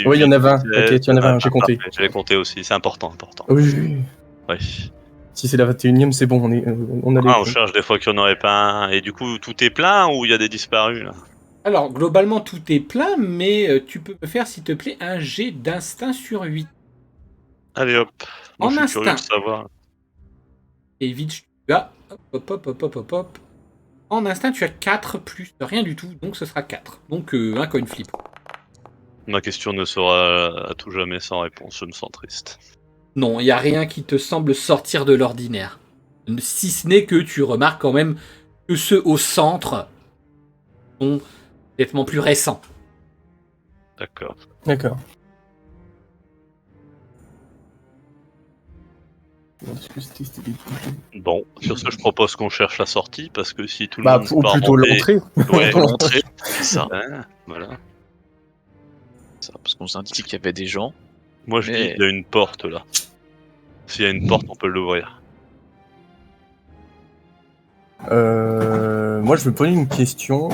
Speaker 2: oui, il y en avait un.
Speaker 3: 7.
Speaker 2: T'inquiète, il y en avait un, j'ai compté.
Speaker 3: Parfait, je l'ai compté aussi, c'est important, important.
Speaker 2: Oui, oui.
Speaker 3: Oui.
Speaker 2: Si c'est la 21ème, c'est bon, on a les
Speaker 3: Ah, on
Speaker 2: points.
Speaker 3: cherche des fois qu'il n'y en aurait pas un. Et du coup, tout est plein ou il y a des disparus là?
Speaker 1: Alors, globalement, tout est plein, mais tu peux me faire, s'il te plaît, un jet d'instinct sur 8.
Speaker 3: Allez hop. Moi,
Speaker 1: En
Speaker 3: je suis curieux de
Speaker 1: instinct.
Speaker 3: savoir.
Speaker 1: Et vite, tu as... Hop, hop, hop, hop, hop, hop. En instinct, tu as 4 plus rien du tout, donc ce sera 4. Donc, un coin flip.
Speaker 3: Ma question ne sera à tout jamais sans réponse, je me sens triste.
Speaker 1: Non, il n'y a rien qui te semble sortir de l'ordinaire. Si ce n'est que tu remarques quand même que ceux au centre sont nettement plus récents.
Speaker 3: D'accord.
Speaker 2: D'accord.
Speaker 3: Bon, sur ce, je propose qu'on cherche la sortie parce que si tout le
Speaker 2: Bah,
Speaker 3: monde
Speaker 2: ou
Speaker 3: part
Speaker 2: plutôt
Speaker 3: monter-
Speaker 2: l'entrée.
Speaker 3: Ouais,
Speaker 4: Pour l'entrée, c'est ça.
Speaker 3: hein, voilà.
Speaker 4: Ça, parce qu'on s'est indiqué qu'il y avait des gens.
Speaker 3: Moi, je dis,
Speaker 4: Mais-
Speaker 3: il y a une porte là. S'il y a une porte, on peut l'ouvrir.
Speaker 2: Moi, je me poser une question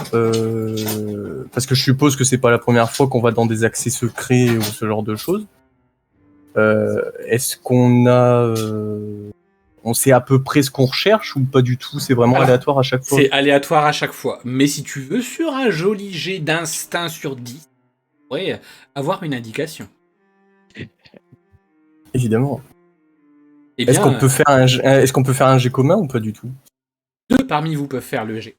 Speaker 2: parce que je suppose que c'est pas la première fois qu'on va dans des accès secrets ou ce genre de choses. Est-ce qu'on a, on sait à peu près ce qu'on recherche ou pas du tout? C'est vraiment
Speaker 1: Alors,
Speaker 2: aléatoire à chaque fois.
Speaker 1: C'est aléatoire à chaque fois. Mais si tu veux, sur un joli jet d'instinct sur 10, tu pourrais avoir une indication.
Speaker 2: Évidemment.
Speaker 1: Eh
Speaker 2: Est-ce
Speaker 1: bien,
Speaker 2: qu'on peut faire est-ce qu'on peut faire un jet commun ou pas du tout?
Speaker 1: 2 parmi vous peuvent faire le jet.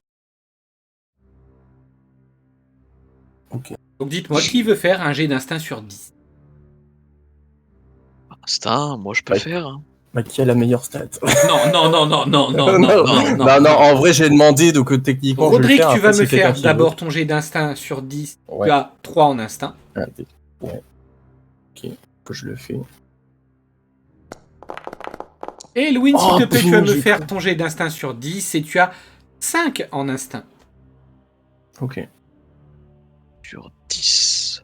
Speaker 2: Ok.
Speaker 1: Donc dites-moi, qui veut faire un jet d'instinct sur 10?
Speaker 4: Instinct, moi je peux
Speaker 2: Ouais.
Speaker 4: faire. Hein.
Speaker 2: Bah, qui a la meilleure stat?
Speaker 1: Non, non, non, non, non, non, non, non,
Speaker 2: non, en vrai, j'ai demandé, donc techniquement,
Speaker 1: Rodrigue,
Speaker 2: je vais le faire.
Speaker 1: tu vas
Speaker 2: Après,
Speaker 1: me
Speaker 2: c'est quelqu'un
Speaker 1: faire
Speaker 2: qui
Speaker 1: d'abord
Speaker 2: veut.
Speaker 1: ton jet d'instinct sur 10.
Speaker 2: Ouais.
Speaker 1: Tu as 3 en instinct.
Speaker 2: Ouais. Ok, que je le fais.
Speaker 1: Et Louis,
Speaker 2: Oh,
Speaker 1: s'il te plaît, tu vas me
Speaker 2: punaise,
Speaker 1: faire ton jet d'instinct sur 10 et tu as 5 en instinct.
Speaker 2: Ok.
Speaker 4: Sur 10.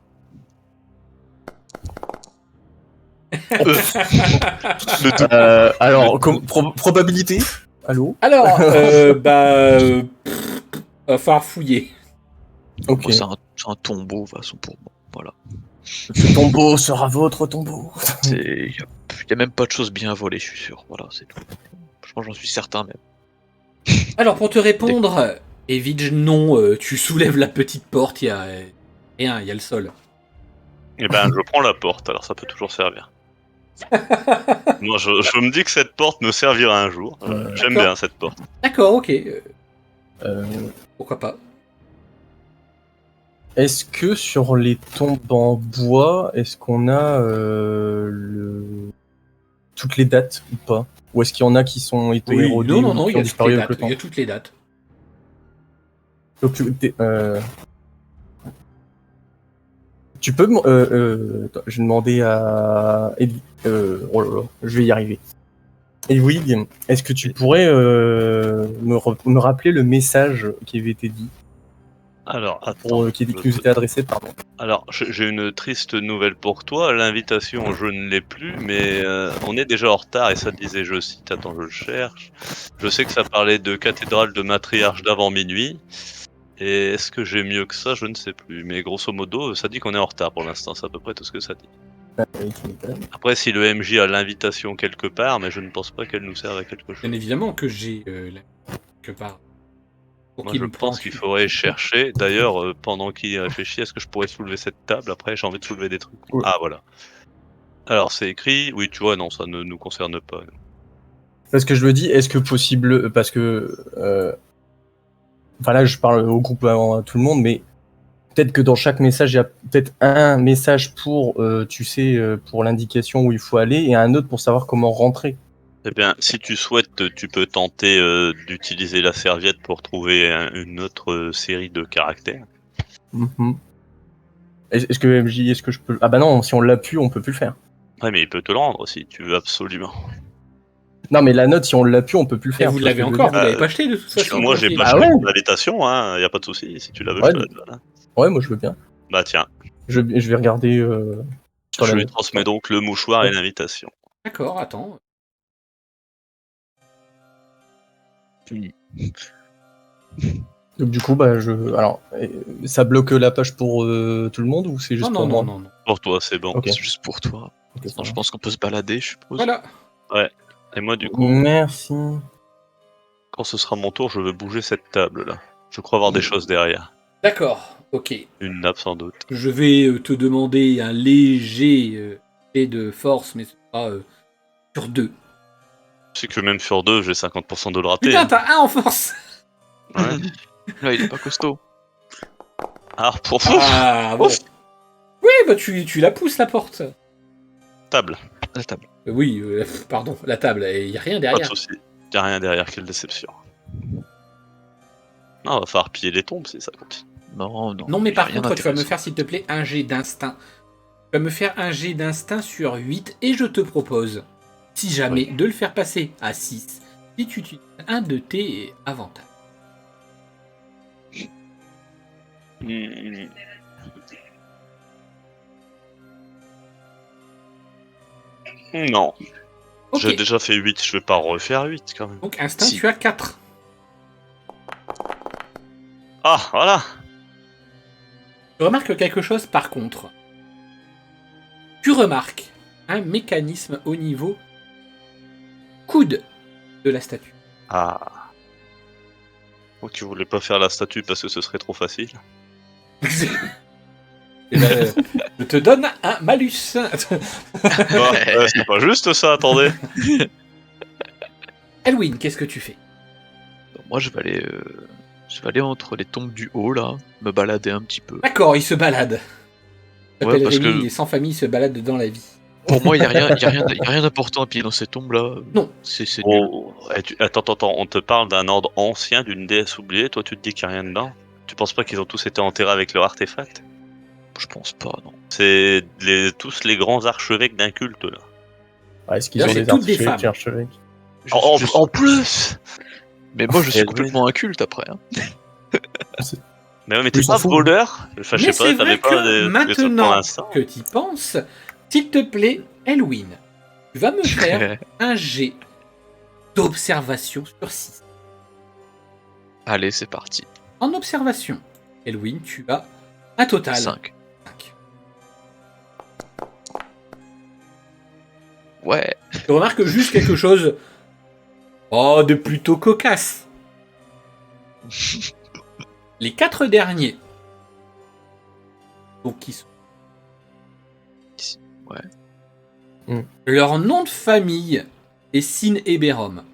Speaker 2: Alors, probabilité? Allô?
Speaker 1: Alors, va falloir fouiller.
Speaker 2: Ok.
Speaker 4: Moi, c'est un tombeau, de toute façon, pour moi. Voilà.
Speaker 2: Ce tombeau sera votre tombeau.
Speaker 4: Il y a même pas de choses bien volées, je suis sûr. Voilà, c'est tout. Je pense, j'en suis certain même.
Speaker 1: Alors, pour te répondre, Evige, non, tu soulèves la petite porte, il y a rien, il y a le sol.
Speaker 3: Eh ben, je prends la porte, alors ça peut toujours servir. Moi, je me dis que cette porte me servira un jour. J'aime
Speaker 1: D'accord.
Speaker 3: bien cette porte.
Speaker 1: D'accord, ok.
Speaker 2: Euh,
Speaker 1: Pourquoi pas.
Speaker 2: Est-ce que sur les tombes en bois, est-ce qu'on a toutes les dates ou pas? Ou est-ce qu'il y en a qui sont été
Speaker 1: Oui,
Speaker 2: érodées
Speaker 1: non,
Speaker 2: ou
Speaker 1: il
Speaker 2: qui
Speaker 1: y
Speaker 2: ont
Speaker 1: a toutes les
Speaker 2: disparu avec
Speaker 1: dates.
Speaker 2: le temps?
Speaker 1: Il y a toutes les dates.
Speaker 2: Donc, tu peux... attends, je vais demander à... oh là là, je vais y arriver. Edwig, est-ce que tu pourrais me rappeler le message qui avait été dit,
Speaker 3: Alors, attends.
Speaker 2: qui nous était adressé, pardon.
Speaker 3: Alors, j'ai une triste nouvelle pour toi. L'invitation, je ne l'ai plus, mais on est déjà en retard et ça disait, je cite, attends, je le cherche. Je sais que ça parlait de cathédrale de matriarche d'avant minuit. Et est-ce que j'ai mieux que ça? Je ne sais plus. Mais grosso modo, ça dit qu'on est en retard pour l'instant. C'est à peu près tout ce que ça dit.
Speaker 2: Tu m'étonnes.
Speaker 3: Après, si le MJ a l'invitation quelque part, mais je ne pense pas qu'elle nous serve à quelque chose.
Speaker 1: Bien évidemment que j'ai quelque part. Pour
Speaker 3: Moi,
Speaker 1: qu'il
Speaker 3: je
Speaker 1: me
Speaker 3: pense
Speaker 1: prenne.
Speaker 3: qu'il faudrait chercher. D'ailleurs, pendant qu'il réfléchit, est-ce que je pourrais soulever cette table? Après, j'ai envie de soulever des trucs.
Speaker 2: Ouais.
Speaker 3: Ah, voilà. Alors, c'est écrit. Oui, tu vois, non, ça ne nous concerne pas.
Speaker 2: Parce que je me dis, est-ce que possible... Parce que... Enfin là, je parle au groupe, à tout le monde, mais peut-être que dans chaque message, il y a peut-être un message pour, tu sais, pour l'indication où il faut aller, et un autre pour savoir comment rentrer.
Speaker 3: Eh bien, si tu souhaites, tu peux tenter d'utiliser la serviette pour trouver une autre série de caractères.
Speaker 2: Mhm. Est-ce que MJ, est-ce que je peux... Ah bah non, si on l'a pu, on peut plus le faire.
Speaker 3: Ouais, mais il peut te le rendre si tu veux absolument.
Speaker 2: Non, mais la note, si on l'a pu, on peut plus le
Speaker 1: Et
Speaker 2: faire.
Speaker 1: vous
Speaker 2: tu vois ce
Speaker 1: l'avez
Speaker 2: que je veux
Speaker 1: encore,
Speaker 2: dire.
Speaker 1: vous l'avez pas acheté de toute façon.
Speaker 3: Moi, j'ai
Speaker 1: tranquille.
Speaker 3: pas
Speaker 2: Ah
Speaker 3: acheté
Speaker 2: ouais
Speaker 3: ton invitation, hein. Y a pas de souci. Si tu la veux,
Speaker 2: Ouais,
Speaker 3: je te la donne. Hein.
Speaker 2: Ouais, moi je veux bien.
Speaker 3: Bah tiens,
Speaker 2: Je vais regarder sur
Speaker 3: je
Speaker 2: la
Speaker 3: lui
Speaker 2: note.
Speaker 3: transmets donc le mouchoir et l'invitation.
Speaker 1: D'accord, attends.
Speaker 2: Donc du coup, bah alors, ça bloque la page pour tout le monde ou c'est juste
Speaker 1: Non,
Speaker 2: pour
Speaker 1: non,
Speaker 2: moi?
Speaker 1: non.
Speaker 3: Pour toi, c'est bon.
Speaker 2: Ok.
Speaker 4: C'est juste pour toi.
Speaker 2: Ok, ça
Speaker 4: Enfin, je
Speaker 2: va.
Speaker 4: pense qu'on peut se balader, je suppose.
Speaker 1: Voilà.
Speaker 3: Et moi, du coup,
Speaker 2: Merci.
Speaker 3: quand ce sera mon tour, je veux bouger cette table-là. Je crois avoir des choses derrière.
Speaker 1: D'accord, ok.
Speaker 3: Une nappe, sans doute.
Speaker 1: Je vais te demander un léger jet de force, mais ce sera sur 2.
Speaker 3: Tu sais que même sur 2, j'ai 50% de le rater.
Speaker 1: Putain,
Speaker 3: Hein.
Speaker 1: t'as 1 en force.
Speaker 3: Ouais.
Speaker 4: Là, il est pas costaud.
Speaker 3: Ah, pour
Speaker 1: Ah, bon.
Speaker 3: Ouf.
Speaker 1: Oui, bah tu la pousses, la porte.
Speaker 3: table.
Speaker 4: La table.
Speaker 1: Oui, pardon, la table, il n'y a rien
Speaker 3: Pas de
Speaker 1: derrière.
Speaker 3: soucis. Y a rien derrière, quelle déception. Non, va falloir piller les tombes si ça continue.
Speaker 4: Non, non.
Speaker 1: Non, mais
Speaker 4: y a
Speaker 1: par
Speaker 4: rien
Speaker 1: contre, tu vas me
Speaker 4: d'intéressant.
Speaker 1: faire, s'il te plaît, un jet d'instinct. Tu vas me faire un jet d'instinct sur 8 et je te propose, si jamais, de le faire passer à 6 si tu utilises un de tes avantages.
Speaker 3: Hmm. Non,
Speaker 1: Ok,
Speaker 3: j'ai déjà fait 8, je vais pas refaire 8 quand même.
Speaker 1: donc instinct,
Speaker 4: Si.
Speaker 1: tu as 4.
Speaker 3: Ah, voilà.
Speaker 1: Tu remarques quelque chose par contre. Tu remarques un mécanisme au niveau coude de la statue.
Speaker 3: Ah. Oh, tu voulais pas faire la statue parce que ce serait trop facile.
Speaker 1: Eh ben, je te donne un malus.
Speaker 3: Ouais, c'est pas juste ça, attendez.
Speaker 1: Elwin, qu'est-ce que tu fais?
Speaker 4: Donc, moi, je vais aller entre les tombes du haut, là, me balader un petit peu.
Speaker 1: D'accord, il se balade. Il
Speaker 4: Ouais,
Speaker 1: s'appelle
Speaker 4: parce
Speaker 1: Rémi,
Speaker 4: que-
Speaker 1: il est sans famille, il se balade dans la vie.
Speaker 4: Pour moi, il y a rien d'important à piller dans ces tombes-là.
Speaker 1: Non.
Speaker 4: C'est nul.
Speaker 3: Oh, attends, on te parle d'un ordre ancien, d'une déesse oubliée, toi tu te dis qu'il n'y a rien dedans? Tu penses pas qu'ils ont tous été enterrés avec leur artefact?
Speaker 4: Je pense pas, non.
Speaker 3: C'est tous les grands archevêques d'un culte là.
Speaker 2: Ah, est-ce qu'ils
Speaker 1: Là,
Speaker 2: ont
Speaker 1: c'est
Speaker 2: des
Speaker 1: toutes des
Speaker 2: archevêques?
Speaker 3: En plus!
Speaker 4: Mais moi, je suis
Speaker 3: Et
Speaker 4: complètement inculte après. Hein.
Speaker 3: Mais ouais, mais t'es
Speaker 2: Ils s'en
Speaker 3: pas
Speaker 2: foutent.
Speaker 3: voleur? Enfin, je
Speaker 1: Mais
Speaker 3: sais
Speaker 1: c'est
Speaker 3: pas, t'avais
Speaker 1: vrai
Speaker 3: pas
Speaker 1: que
Speaker 3: des trucs pour
Speaker 1: maintenant
Speaker 3: l'instant.
Speaker 1: que tu y penses, s'il te plaît, Elwin, tu vas me faire un jet d'observation sur 6.
Speaker 4: Allez, c'est parti.
Speaker 1: En observation, Elwin, tu as un total
Speaker 4: 5.
Speaker 1: 5. Tu remarques juste quelque chose de plutôt cocasse. Les 4 derniers, donc qui sont...
Speaker 4: Ouais.
Speaker 1: Leur nom de famille est Sin Eberom.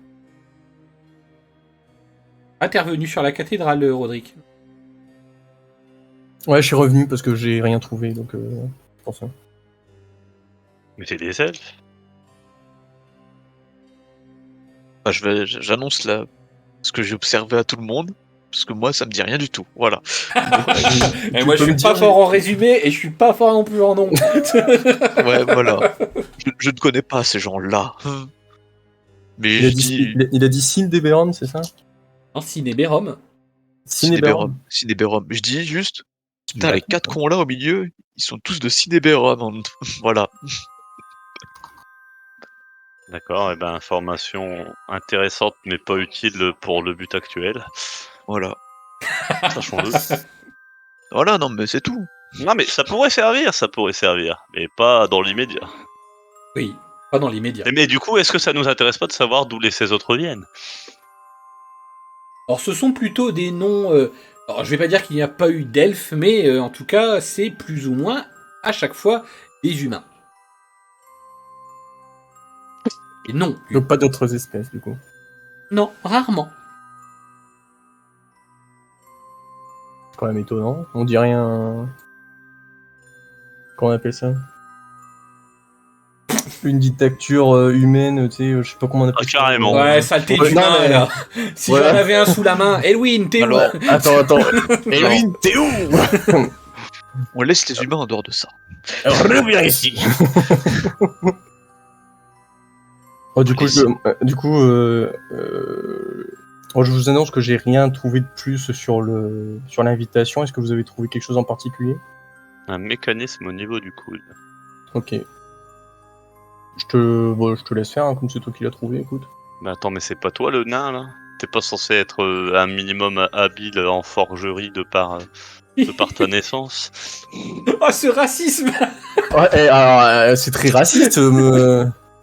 Speaker 1: Ah, t'es revenu sur la cathédrale, Roderick.
Speaker 2: Ouais, je suis revenu parce que j'ai rien trouvé, donc c'est pour ça.
Speaker 3: Mais t'es des elfes.
Speaker 4: Bah, j'annonce là ce que j'ai observé à tout le monde, parce que moi ça me dit rien du tout. Voilà.
Speaker 1: Et moi, je suis pas fort en résumé et je suis pas fort non plus en nom.
Speaker 4: Ouais, voilà. Je ne connais pas ces gens-là. Mais
Speaker 2: Il a dit Cindeberon, c'est ça?
Speaker 1: Non, Sin Eberom.
Speaker 2: Cinéberon.
Speaker 4: Cinéberum. Je dis juste, putain, les 4 cons là au milieu, ils sont tous de Cinéberum. Voilà.
Speaker 3: D'accord, et ben information intéressante mais pas utile pour le but actuel.
Speaker 4: Voilà.
Speaker 3: Sachons-le.
Speaker 4: Voilà, non, mais c'est tout.
Speaker 3: Non mais ça pourrait servir, mais pas dans l'immédiat.
Speaker 1: Oui, pas dans l'immédiat.
Speaker 3: Mais du coup, est-ce que ça nous intéresse pas de savoir d'où ces autres viennent?
Speaker 1: Alors, ce sont plutôt des noms... alors, je vais pas dire qu'il n'y a pas eu d'elfes, mais en tout cas, c'est plus ou moins, à chaque fois, des humains. Et non,
Speaker 2: Donc pas d'autres espèces, du coup.
Speaker 1: non, rarement.
Speaker 2: C'est quand même étonnant. On dirait un... Comment on appelle ça? Une dictature humaine, tu sais, je sais pas comment on appelle ça.
Speaker 3: Carrément.
Speaker 1: Ouais, saleté
Speaker 2: Ouais,
Speaker 1: d'humain,
Speaker 2: non, mais-
Speaker 1: là. Si
Speaker 2: Voilà.
Speaker 1: j'en avais un sous la main, Elwin, t'es où?
Speaker 4: Alors,
Speaker 2: Attends. Elwin, t'es où?
Speaker 4: on laisse les humains en dehors de ça.
Speaker 2: Reviens ici. Oh, du coup, je vous annonce que j'ai rien trouvé de plus sur l'invitation. Est-ce que vous avez trouvé quelque chose en particulier?
Speaker 3: Un mécanisme au niveau du coude.
Speaker 2: Ok. Je te laisse faire, hein, comme c'est toi qui l'as trouvé, écoute.
Speaker 3: Mais attends, mais c'est pas toi le nain là? T'es pas censé être un minimum habile en forgerie de par ta naissance?
Speaker 1: Oh, ce racisme!
Speaker 2: Ouais, alors, c'est très raciste,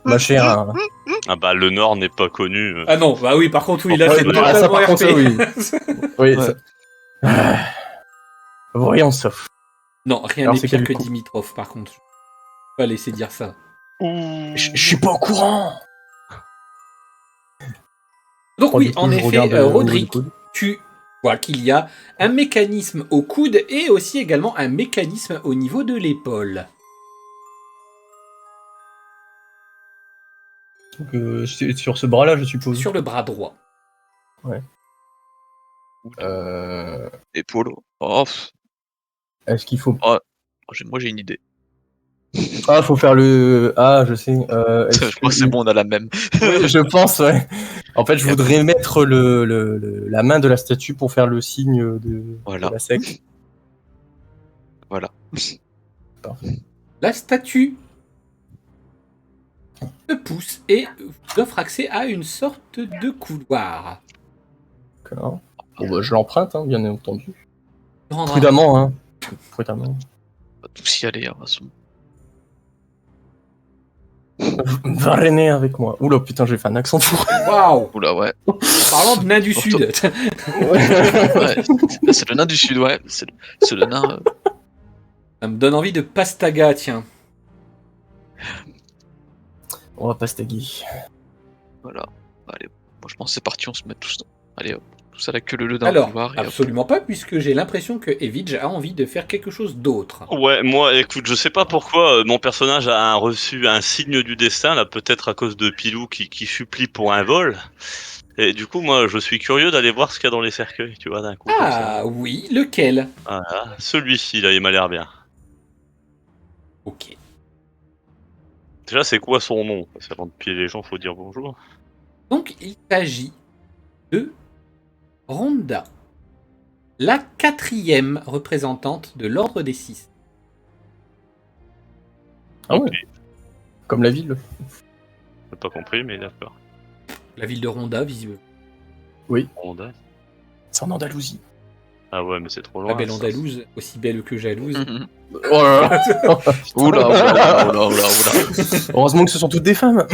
Speaker 2: ma chère. Hein.
Speaker 3: Ah bah le Nord n'est pas connu.
Speaker 1: Ah non, bah oui, par contre, oui, là,
Speaker 2: Ouais,
Speaker 1: c'est
Speaker 2: ça,
Speaker 1: totalement
Speaker 2: par contre,
Speaker 1: RP.
Speaker 2: ça, oui.
Speaker 4: Ouais.
Speaker 2: Voyons ça.
Speaker 1: Non, rien
Speaker 2: Alors,
Speaker 1: n'est
Speaker 2: c'est
Speaker 1: pire
Speaker 2: quel
Speaker 1: que
Speaker 2: coup
Speaker 1: Dimitrov, par contre. Je peux pas laisser dire ça.
Speaker 2: Je suis pas au courant.
Speaker 1: Donc
Speaker 2: Oh,
Speaker 1: oui,
Speaker 2: du coup,
Speaker 1: en
Speaker 2: je
Speaker 1: effet,
Speaker 2: regarde, au niveau du
Speaker 1: Roderick,
Speaker 2: coude.
Speaker 1: tu vois qu'il y a un mécanisme au coude et aussi également un mécanisme au niveau de l'épaule.
Speaker 2: Donc, c'est sur ce bras-là, je suppose.
Speaker 1: Sur le bras droit.
Speaker 4: Épaule. Oh, pff.
Speaker 2: Est-ce qu'il faut...
Speaker 4: Moi j'ai une idée.
Speaker 2: Ah, faut faire le... Ah, je sais. Est-ce
Speaker 4: Je crois que c'est bon, on a la même.
Speaker 2: Oui, je pense, ouais. En fait, je voudrais mettre la main de la statue pour faire le signe de
Speaker 4: Voilà.
Speaker 2: la secte.
Speaker 4: Voilà.
Speaker 1: La statue se pousse et vous offre accès à une sorte de couloir.
Speaker 2: D'accord. Bon, bah, je l'emprunte, hein, bien entendu.
Speaker 1: Tu rendras-
Speaker 2: Prudemment, hein. Prudemment.
Speaker 4: On va tous y aller, hein, de toute façon.
Speaker 2: Va René avec moi. Oula, putain, j'ai fait un accent fou.
Speaker 1: Waouh!
Speaker 4: Oula, ouais.
Speaker 1: Parlant de nain du sud.
Speaker 4: Ouais. C'est le nain du sud, ouais. C'est le nain.
Speaker 1: Ça me donne envie de pastaga, tiens.
Speaker 2: On va pas se taguer.
Speaker 4: Voilà. Allez, moi je pense que c'est parti, on se met tous. Allez hop. Tout à la queue leu dans le
Speaker 1: Alors,
Speaker 4: couloir. Et hop.
Speaker 1: absolument pas, puisque j'ai l'impression que Evidge a envie de faire quelque chose d'autre.
Speaker 3: Ouais, moi, écoute, je sais pas pourquoi mon personnage a reçu un signe du destin, là, peut-être à cause de Pilou qui supplie pour un vol. Et du coup, moi, je suis curieux d'aller voir ce qu'il y a dans les cercueils, tu vois, d'un coup. Comme ça.
Speaker 1: Ah oui, lequel?
Speaker 3: Voilà. Celui-ci, là, il m'a l'air bien.
Speaker 1: Ok.
Speaker 3: Déjà, c'est quoi son nom? Parce qu'avant de piller les gens, faut dire bonjour.
Speaker 1: Donc, il s'agit de Rhonda, la 4e représentante de l'Ordre des 6.
Speaker 2: Ah ouais. Comme la ville.
Speaker 3: J'ai pas compris, mais d'accord.
Speaker 1: La ville de Rhonda, visiblement.
Speaker 3: Honda.
Speaker 2: C'est en Andalousie.
Speaker 3: Ah ouais, mais c'est trop
Speaker 1: La
Speaker 3: loin.
Speaker 1: belle
Speaker 3: ça.
Speaker 1: Andalouse, aussi belle que jalouse.
Speaker 2: Oh là là.
Speaker 4: Oula, oula, oula, oula, oula.
Speaker 2: Heureusement que ce sont toutes des femmes.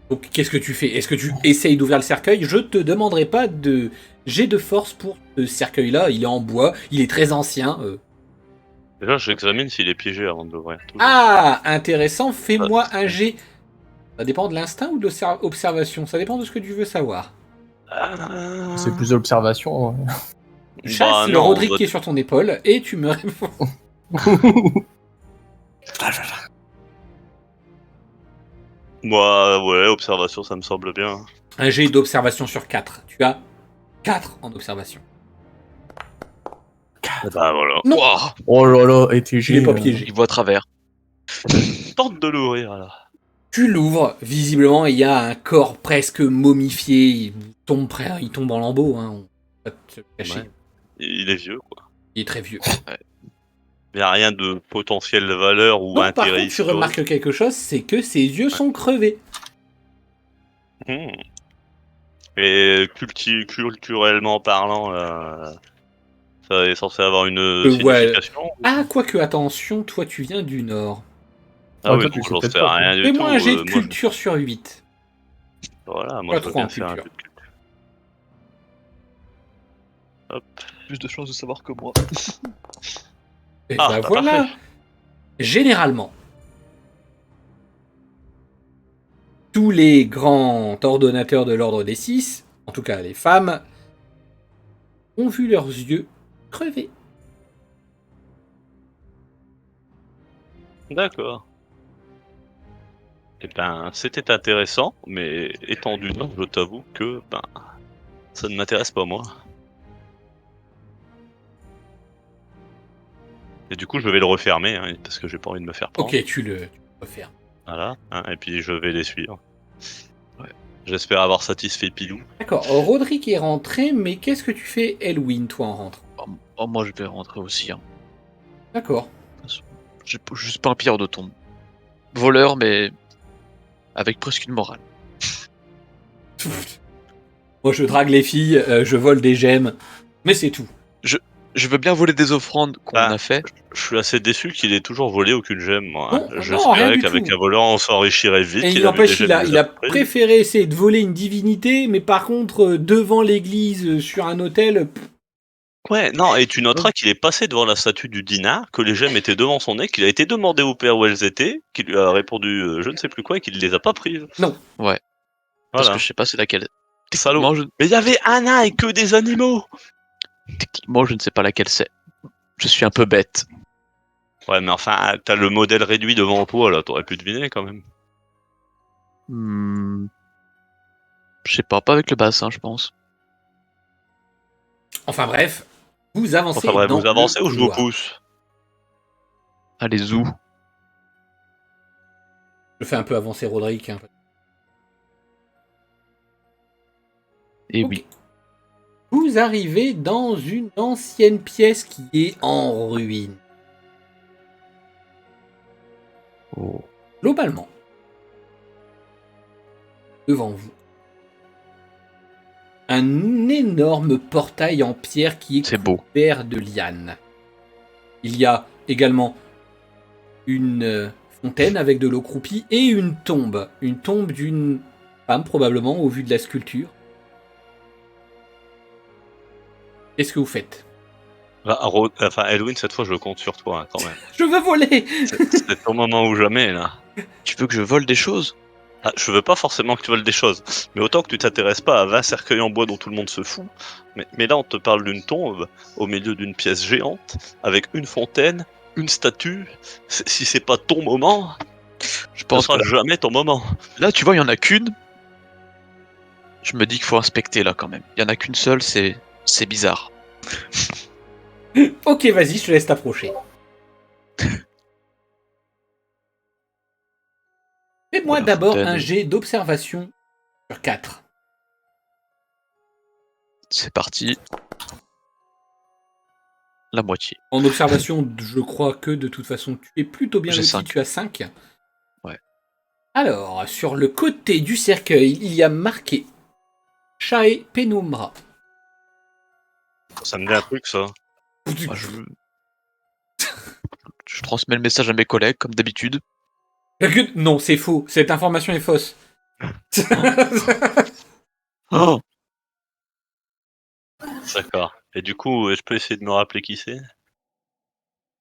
Speaker 1: Donc qu'est-ce que tu fais? Est-ce que tu essayes d'ouvrir le cercueil? Je te demanderai pas de jet de force pour ce cercueil-là. Il est en bois, il est très ancien.
Speaker 3: Déjà, j'examine s'il est piégé avant de l'ouvrir. toujours.
Speaker 1: Ah, intéressant. Fais-moi un jet. Ça dépend de l'instinct ou de l'observation. Ça dépend de ce que tu veux savoir.
Speaker 2: C'est plus d'observation.
Speaker 1: Tu chasses le
Speaker 3: non,
Speaker 1: Roderick
Speaker 3: bah,
Speaker 1: qui est sur ton épaule et tu me réponds.
Speaker 3: Moi, ouais, observation, ça me semble bien.
Speaker 1: Un jet d'observation sur 4. Tu as 4 en observation.
Speaker 3: Bah voilà.
Speaker 1: Non.
Speaker 4: Ouah,
Speaker 2: Oh là là, et TG.
Speaker 1: Il est pas piégé.
Speaker 4: il voit à travers.
Speaker 3: Tente de l'ouvrir là.
Speaker 1: Tu l'ouvres, visiblement il y a un corps presque momifié, il tombe en lambeaux, hein. On va pas te le cacher.
Speaker 3: Ouais. Il est vieux, quoi.
Speaker 1: Il est très vieux.
Speaker 3: Il n'y a rien de potentielle valeur ou
Speaker 1: Non, par
Speaker 3: intérêt
Speaker 1: contre tu
Speaker 3: historique.
Speaker 1: remarques quelque chose, c'est que ses yeux sont crevés.
Speaker 3: Hmm. Et culturellement parlant, ça est censé avoir une
Speaker 1: Ouais.
Speaker 3: signification.
Speaker 1: Ah, quoique, attention, toi tu viens du Nord.
Speaker 3: Ah
Speaker 2: Ouais,
Speaker 3: oui,
Speaker 2: toi, tu
Speaker 3: donc
Speaker 2: sais
Speaker 3: j'en
Speaker 2: peut-être
Speaker 3: sais
Speaker 2: pas,
Speaker 3: rien du tout.
Speaker 1: Fais-moi un jet de
Speaker 3: moi,
Speaker 1: culture sur 8.
Speaker 3: Voilà, moi
Speaker 1: Pas
Speaker 3: je veux
Speaker 1: trop en
Speaker 3: bien faire un peu
Speaker 1: culture.
Speaker 3: de culture. Hop.
Speaker 4: Plus de chances de savoir que moi.
Speaker 1: Et
Speaker 3: Ah,
Speaker 1: bah
Speaker 3: bah,
Speaker 1: voilà.
Speaker 3: parfait.
Speaker 1: Généralement, tous les grands ordonnateurs de l'ordre des 6, en tout cas les femmes, ont vu leurs yeux crever.
Speaker 3: D'accord. Eh ben, c'était intéressant, mais étant du Nord, je t'avoue que ben, ça ne m'intéresse pas moi. Et du coup, je vais le refermer, hein, parce que j'ai pas envie de me faire prendre.
Speaker 1: Ok, tu le refermes.
Speaker 3: Voilà, hein, et puis je vais les suivre. Ouais. J'espère avoir satisfait Pilou.
Speaker 1: D'accord, Roderick est rentré, mais qu'est-ce que tu fais, Elwin, toi, en rentrant?
Speaker 4: Oh, moi, je vais rentrer aussi. Hein.
Speaker 1: D'accord.
Speaker 4: Je suis pas un pire de tombe. Voleur, mais avec presque une morale.
Speaker 1: Moi, je drague les filles, je vole des gemmes, mais c'est tout.
Speaker 4: Je veux bien voler des offrandes qu'on
Speaker 3: Ah.
Speaker 4: a fait.
Speaker 3: Je suis assez déçu qu'il ait toujours volé aucune gemme, moi.
Speaker 1: Non, rien
Speaker 3: J'espérais
Speaker 1: du
Speaker 3: qu'avec
Speaker 1: tout.
Speaker 3: un voleur, on s'enrichirait vite.
Speaker 1: Et il
Speaker 3: qu'il a vu des
Speaker 1: n'empêche,
Speaker 3: gemmes,
Speaker 1: il
Speaker 3: les
Speaker 1: a
Speaker 3: pris.
Speaker 1: préféré essayer de voler une divinité, mais par contre, devant l'église, sur un hôtel,
Speaker 3: Ouais, non, et tu noteras qu'il est passé devant la statue du dinar, que les gemmes étaient devant son nez, qu'il a été demandé au père où elles étaient, qu'il lui a répondu je ne sais plus quoi et qu'il ne les a pas prises.
Speaker 4: Ouais. Parce
Speaker 3: Voilà.
Speaker 4: que je sais pas c'est laquelle.
Speaker 3: Salaud.
Speaker 4: Techniquement, je...
Speaker 3: Mais il y avait un nain et que des animaux.
Speaker 4: Techniquement, je ne sais pas laquelle c'est. Je suis un peu bête.
Speaker 3: Ouais, mais enfin, t'as le modèle réduit devant toi, là, t'aurais pu deviner quand même.
Speaker 4: Je sais pas avec le bassin, je pense.
Speaker 1: enfin bref, vous avancez
Speaker 3: Enfin bref,
Speaker 1: dans
Speaker 3: vous avancez
Speaker 1: le
Speaker 3: ou je vous
Speaker 1: couloir.
Speaker 3: pousse?
Speaker 4: Allez, où?
Speaker 1: Je fais un peu avancer Roderick. Hein.
Speaker 4: Et
Speaker 1: Ok.
Speaker 4: oui.
Speaker 1: Vous arrivez dans une ancienne pièce qui est en ruine.
Speaker 4: Oh.
Speaker 1: Globalement, devant vous, un énorme portail en pierre qui est
Speaker 4: C'est beau.
Speaker 1: couvert de lianes. Il y a également une fontaine avec de l'eau croupie et une tombe d'une femme probablement au vu de la sculpture. Qu'est-ce que vous faites?
Speaker 3: Enfin, Elwin, cette fois, je compte sur toi, hein, quand même.
Speaker 1: Je veux voler!
Speaker 3: C'est ton moment ou jamais, là.
Speaker 4: Tu veux que je vole des choses?
Speaker 3: Ah, je veux pas forcément que tu voles des choses, mais autant que tu t'intéresses pas à 20 cercueils en bois dont tout le monde se fout. Mais là, on te parle d'une tombe au milieu d'une pièce géante, avec une fontaine, une statue. Si c'est pas ton moment,
Speaker 4: Je
Speaker 3: ce
Speaker 4: pense
Speaker 3: sera
Speaker 4: que
Speaker 3: jamais ton moment.
Speaker 4: là, tu vois, il y en a qu'une. Je me dis qu'il faut inspecter là quand même. Il y en a qu'une seule, c'est bizarre.
Speaker 1: Ok, vas-y, je te laisse t'approcher. Fais-moi
Speaker 4: Voilà,
Speaker 1: d'abord
Speaker 4: fontaine.
Speaker 1: un jet d'observation sur 4.
Speaker 4: C'est parti. La moitié.
Speaker 1: En observation, je crois que de toute façon, tu es plutôt bien
Speaker 4: J'ai
Speaker 1: loti,
Speaker 4: 5.
Speaker 1: tu as 5.
Speaker 4: Ouais.
Speaker 1: Alors, sur le côté du cercueil, il y a marqué Shae Penumbra.
Speaker 3: Ça me dit un truc, ça.
Speaker 4: Moi, je transmets le message à mes collègues, comme d'habitude.
Speaker 1: Non, c'est faux. Cette information est fausse.
Speaker 4: Oh
Speaker 3: D'accord. Et du coup, je peux essayer de me rappeler qui c'est?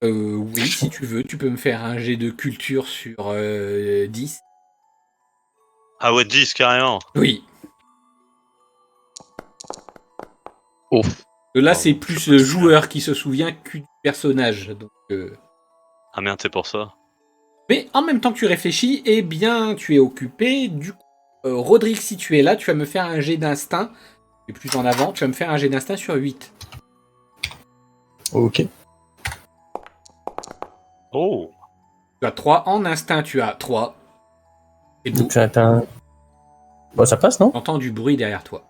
Speaker 1: Oui, si tu veux, tu peux me faire un jet de culture sur 10.
Speaker 3: Ah ouais, 10 carrément.
Speaker 1: Oui.
Speaker 4: Oh.
Speaker 1: Là,
Speaker 3: Oh,
Speaker 1: c'est
Speaker 3: je
Speaker 1: plus
Speaker 3: sais pas
Speaker 1: le
Speaker 3: si
Speaker 1: joueur qui se souvient que du personnage. Donc,
Speaker 3: Ah merde, c'est pour ça.
Speaker 1: Mais en même temps que tu réfléchis, eh bien, tu es occupé. Du coup, Rodrigue, si tu es là, tu vas me faire un jet d'instinct. Et plus en avant, tu vas me faire un jet d'instinct sur 8.
Speaker 2: Ok.
Speaker 3: Oh.
Speaker 1: Tu as 3. En instinct, tu as 3. C'est beau.
Speaker 2: Donc t'as un... Bon, ça passe, non?
Speaker 1: T'entends du bruit derrière toi.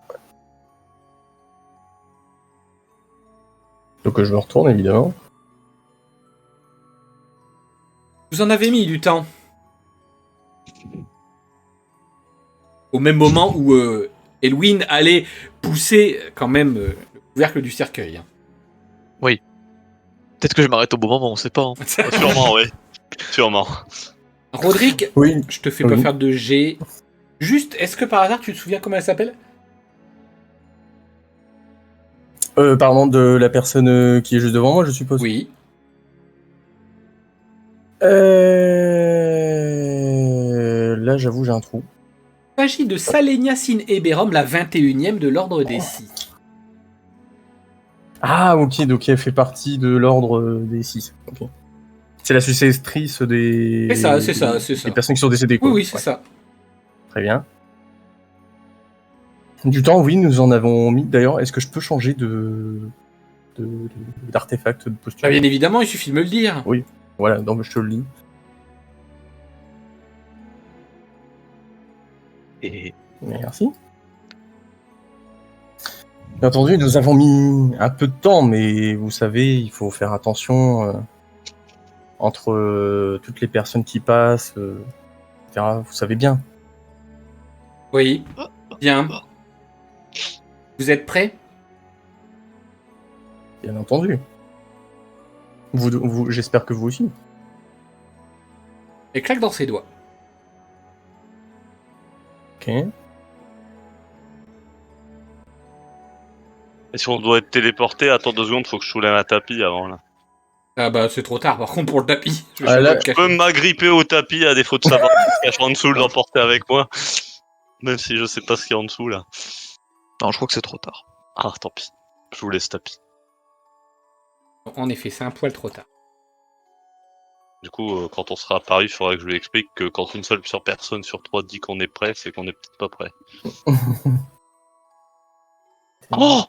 Speaker 2: Donc je me retourne, évidemment.
Speaker 1: Vous en avez mis du temps. Au même moment où Elwyn allait pousser quand même le couvercle du cercueil. Hein.
Speaker 4: Peut-être que je m'arrête au bon moment, on sait pas. Hein.
Speaker 3: Sûrement, oui. Sûrement.
Speaker 1: Rodrigue,
Speaker 2: Oui.
Speaker 1: je te fais
Speaker 2: Oui.
Speaker 1: pas faire de jet. Juste, est-ce que par hasard tu te souviens comment elle s'appelle?
Speaker 2: Pardon, de la personne qui est juste devant moi, je suppose.
Speaker 1: Oui.
Speaker 2: Là, j'avoue, j'ai un trou.
Speaker 1: Il s'agit de Salenia Sin Eberom, la 21e de l'ordre des 6.
Speaker 2: Ah, ok, donc elle fait partie de l'ordre des 6. Ok. C'est la successrice des...
Speaker 1: C'est ça, c'est ça, c'est ça.
Speaker 2: Des personnes qui sont décédées, quoi.
Speaker 1: Oui, oui, c'est
Speaker 2: Ouais.
Speaker 1: ça.
Speaker 2: Très bien. Du temps, oui, nous en avons mis. D'ailleurs, est-ce que je peux changer d'artefact de posture?
Speaker 1: Bah, bien évidemment, il suffit de me le dire.
Speaker 2: Oui. Voilà, donc je te le lis.
Speaker 4: Et
Speaker 2: Merci. Bien entendu, nous avons mis un peu de temps, mais vous savez, il faut faire attention entre toutes les personnes qui passent, etc. Vous savez bien.
Speaker 1: Oui. Bien. Vous êtes prêts?
Speaker 2: Bien entendu. J'espère que vous aussi.
Speaker 1: Elle claque dans ses doigts.
Speaker 2: Ok.
Speaker 3: Et si on doit être téléporté, attends 2 secondes, faut que je soulève un tapis avant là.
Speaker 1: Ah bah c'est trop tard par contre pour le tapis. Je vais
Speaker 2: Ah,
Speaker 1: jamais
Speaker 2: là,
Speaker 1: le
Speaker 3: Je
Speaker 1: cacher.
Speaker 3: peux m'agripper au tapis à défaut de savoir ce qui se cache en dessous, de l'emporter avec moi. Même si je sais pas ce qu'il y a en dessous là.
Speaker 4: non, je crois que c'est trop tard.
Speaker 3: Ah, tant pis. Je vous laisse tapis.
Speaker 1: En effet, c'est un poil trop tard.
Speaker 3: Du coup, quand on sera à Paris, il faudra que je lui explique que quand une seule personne sur 3 dit qu'on est prêt, c'est qu'on est peut-être pas prêt. Oh,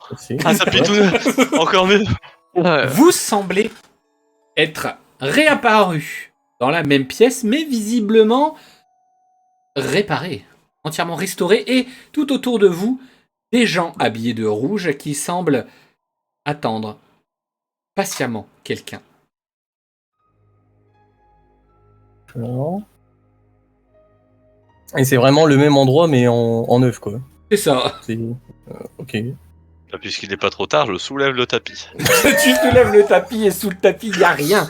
Speaker 3: un tapis tout neuf. Encore mieux.
Speaker 1: Vous semblez être réapparu dans la même pièce, mais visiblement réparé, entièrement restauré, et tout autour de vous, des gens habillés de rouge qui semblent attendre patiemment quelqu'un.
Speaker 2: Non. Et c'est vraiment le même endroit, mais en neuf, quoi.
Speaker 1: C'est ça.
Speaker 2: C'est... ok.
Speaker 3: Bah, puisqu'il n'est pas trop tard, je soulève le tapis.
Speaker 1: Tu soulèves le tapis et sous le tapis, il n'y a rien.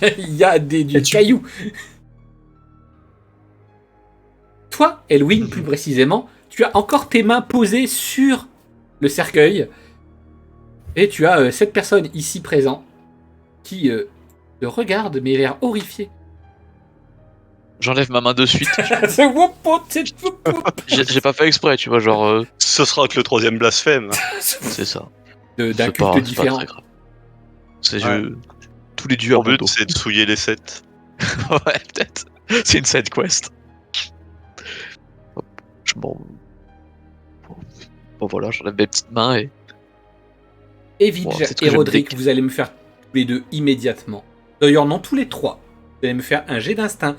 Speaker 1: Il y a du caillou. Toi, Elwyn, plus précisément, tu as encore tes mains posées sur le cercueil. Et tu as cette personne ici présente qui te regarde, mais l'air horrifié.
Speaker 4: J'enlève ma main de suite.
Speaker 1: C'est whoop, whoop, c'est whoop, whoop.
Speaker 4: J'ai pas fait exprès, tu vois, genre.
Speaker 3: Ce sera que le 3e blasphème.
Speaker 4: C'est ça.
Speaker 1: D'un
Speaker 4: C'est
Speaker 1: culte
Speaker 4: pas, c'est pas
Speaker 1: différent.
Speaker 4: très grave. C'est
Speaker 3: Ouais.
Speaker 4: tous les dieux à
Speaker 3: Mon
Speaker 4: mon
Speaker 3: but,
Speaker 4: dos.
Speaker 3: c'est de souiller les 7.
Speaker 4: Ouais, peut-être. C'est une side quest. Hop, je m'en. Bon, voilà, j'enlève mes petites mains et.
Speaker 1: Et Vidge
Speaker 4: Bon, peut-être que
Speaker 1: et
Speaker 4: je vais me
Speaker 1: Roderick,
Speaker 4: déc-
Speaker 1: vous allez me faire tous les deux immédiatement. D'ailleurs, non, tous les trois. Vous allez me faire un jet d'instinct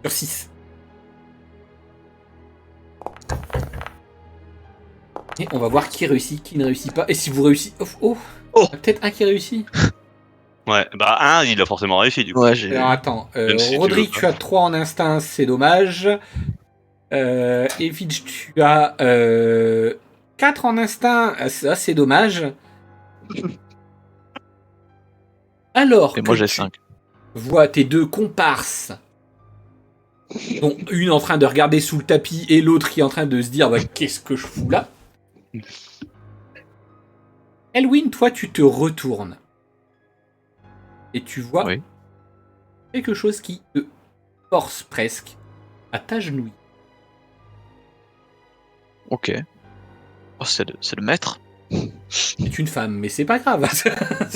Speaker 1: sur 6. Et on va voir qui réussit, qui ne réussit pas. Et si vous réussissez... Oh,
Speaker 3: Oh.
Speaker 1: Peut-être un qui réussit.
Speaker 3: Ouais, bah un, il a forcément réussi du coup.
Speaker 4: Ouais, j'ai.
Speaker 1: Alors attends,
Speaker 3: Même si tu
Speaker 1: Roderick,
Speaker 3: veux
Speaker 1: tu as 3 en instinct, c'est dommage. Et Vidge, tu as 4 en instinct, ça c'est dommage. Alors
Speaker 4: Et moi
Speaker 1: que
Speaker 4: j'ai
Speaker 1: tu
Speaker 4: 5.
Speaker 1: vois tes deux comparses, dont une en train de regarder sous le tapis et l'autre qui est en train de se dire bah, qu'est-ce que je fous là. Elwin, toi tu te retournes et tu vois
Speaker 4: Oui.
Speaker 1: quelque chose qui te force presque à t'agenouiller.
Speaker 4: Ok. Oh, c'est le maître.
Speaker 1: C'est une femme, mais c'est pas grave.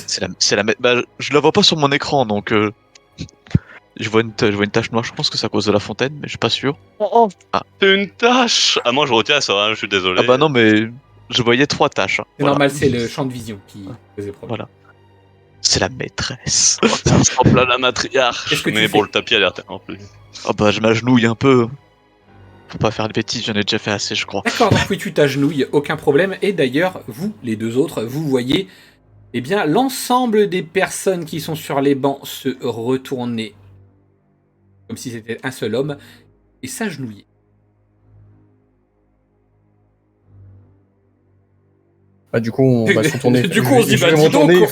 Speaker 4: C'est la maître. Bah, je la vois pas sur mon écran, donc je vois une tache noire. Je pense que c'est à cause de la fontaine, mais je suis pas sûr. Ah.
Speaker 3: C'est une tâche. Ah moi je retiens ça, hein, je suis désolé.
Speaker 4: Ah bah non, mais je voyais 3 taches. Hein.
Speaker 1: C'est
Speaker 4: Voilà.
Speaker 1: normal, c'est le champ de vision qui faisait problème.
Speaker 4: Voilà. C'est la maîtresse.
Speaker 3: Ça ressemble à la matriarche.
Speaker 1: Qu'est-ce que tu
Speaker 3: Mais
Speaker 1: fais
Speaker 3: bon, le tapis a l'air tellement plus.
Speaker 4: Ah bah je m'agenouille un peu. Faut pas faire de bêtises, j'en ai déjà fait assez, je crois.
Speaker 1: D'accord, donc oui, tu t'agenouilles, aucun problème. Et d'ailleurs, vous, les deux autres, vous voyez, eh bien, l'ensemble des personnes qui sont sur les bancs se retourner, comme si c'était un seul homme, et s'agenouiller.
Speaker 2: Bah, du coup, on va se retourner.
Speaker 1: Du coup, on se dit,
Speaker 2: Je
Speaker 1: bah,
Speaker 2: vais me
Speaker 1: dis donc,
Speaker 2: retourner.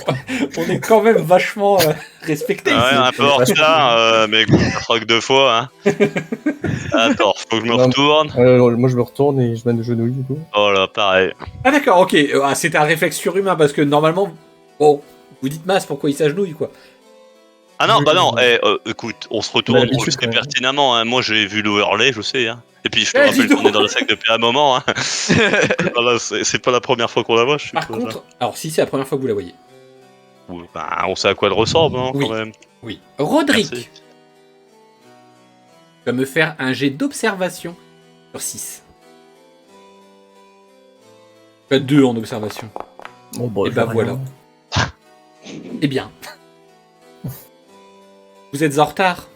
Speaker 1: on est quand même vachement respectés
Speaker 3: Ah ouais,
Speaker 1: ici.
Speaker 3: un peu en retard, mais écoute, ça fera que 2 fois. Hein. Attends, faut que je me
Speaker 2: Non,
Speaker 3: retourne.
Speaker 2: Moi, je me retourne et je m'agenouille, du coup.
Speaker 3: Oh là, pareil.
Speaker 1: Ah d'accord, ok. Ah, c'était un réflexe surhumain, parce que normalement, bon, vous dites masse, pourquoi il s'agenouille, quoi.
Speaker 3: Ah non,
Speaker 2: Je-
Speaker 3: bah non, écoute, on se
Speaker 2: On a
Speaker 3: retourne, on le
Speaker 2: l'habitude,
Speaker 3: sait
Speaker 2: quand même.
Speaker 3: pertinemment. Hein. Moi j'ai vu l'overlay, je sais. Hein. Et puis je te
Speaker 1: Eh, dis
Speaker 3: rappelle
Speaker 1: donc.
Speaker 3: qu'on est dans le sac depuis un moment. Hein. Voilà, c'est pas la première fois qu'on la voit, je
Speaker 1: Par
Speaker 3: suppose.
Speaker 1: contre, alors si c'est la première fois que vous la voyez.
Speaker 3: Hein. Ouais, bah, on sait à quoi elle ressemble, hein,
Speaker 1: Oui.
Speaker 3: quand même.
Speaker 1: Oui. Roderick,
Speaker 3: Merci.
Speaker 1: tu vas me faire un jet d'observation sur 6. Tu as 2 en observation.
Speaker 2: Bon, bah,
Speaker 1: Et
Speaker 2: je
Speaker 1: bah
Speaker 2: vais
Speaker 1: voilà.
Speaker 2: rien.
Speaker 1: Eh bien. Vous êtes en retard.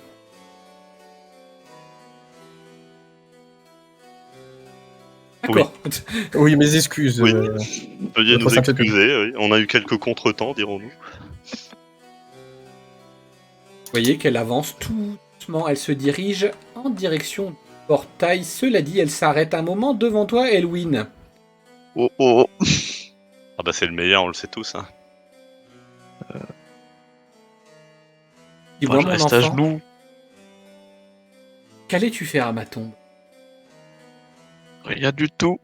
Speaker 1: D'accord.
Speaker 2: Oui, mes excuses.
Speaker 3: Oui. Veuillez
Speaker 2: Votre
Speaker 3: nous
Speaker 2: sympathie.
Speaker 3: excuser, oui. On a eu quelques contretemps, dirons-nous.
Speaker 1: Vous voyez qu'elle avance tout doucement. Elle se dirige en direction du portail. Cela dit, elle s'arrête un moment devant toi, Elwin.
Speaker 4: Oh oh.
Speaker 3: Ah bah c'est le meilleur, on le sait tous. Hein.
Speaker 1: Dis-moi,
Speaker 4: Moi, je
Speaker 1: mon
Speaker 4: reste à
Speaker 1: enfant,
Speaker 4: genoux.
Speaker 1: qu'allais-tu faire à ma tombe?
Speaker 4: Rien du tout.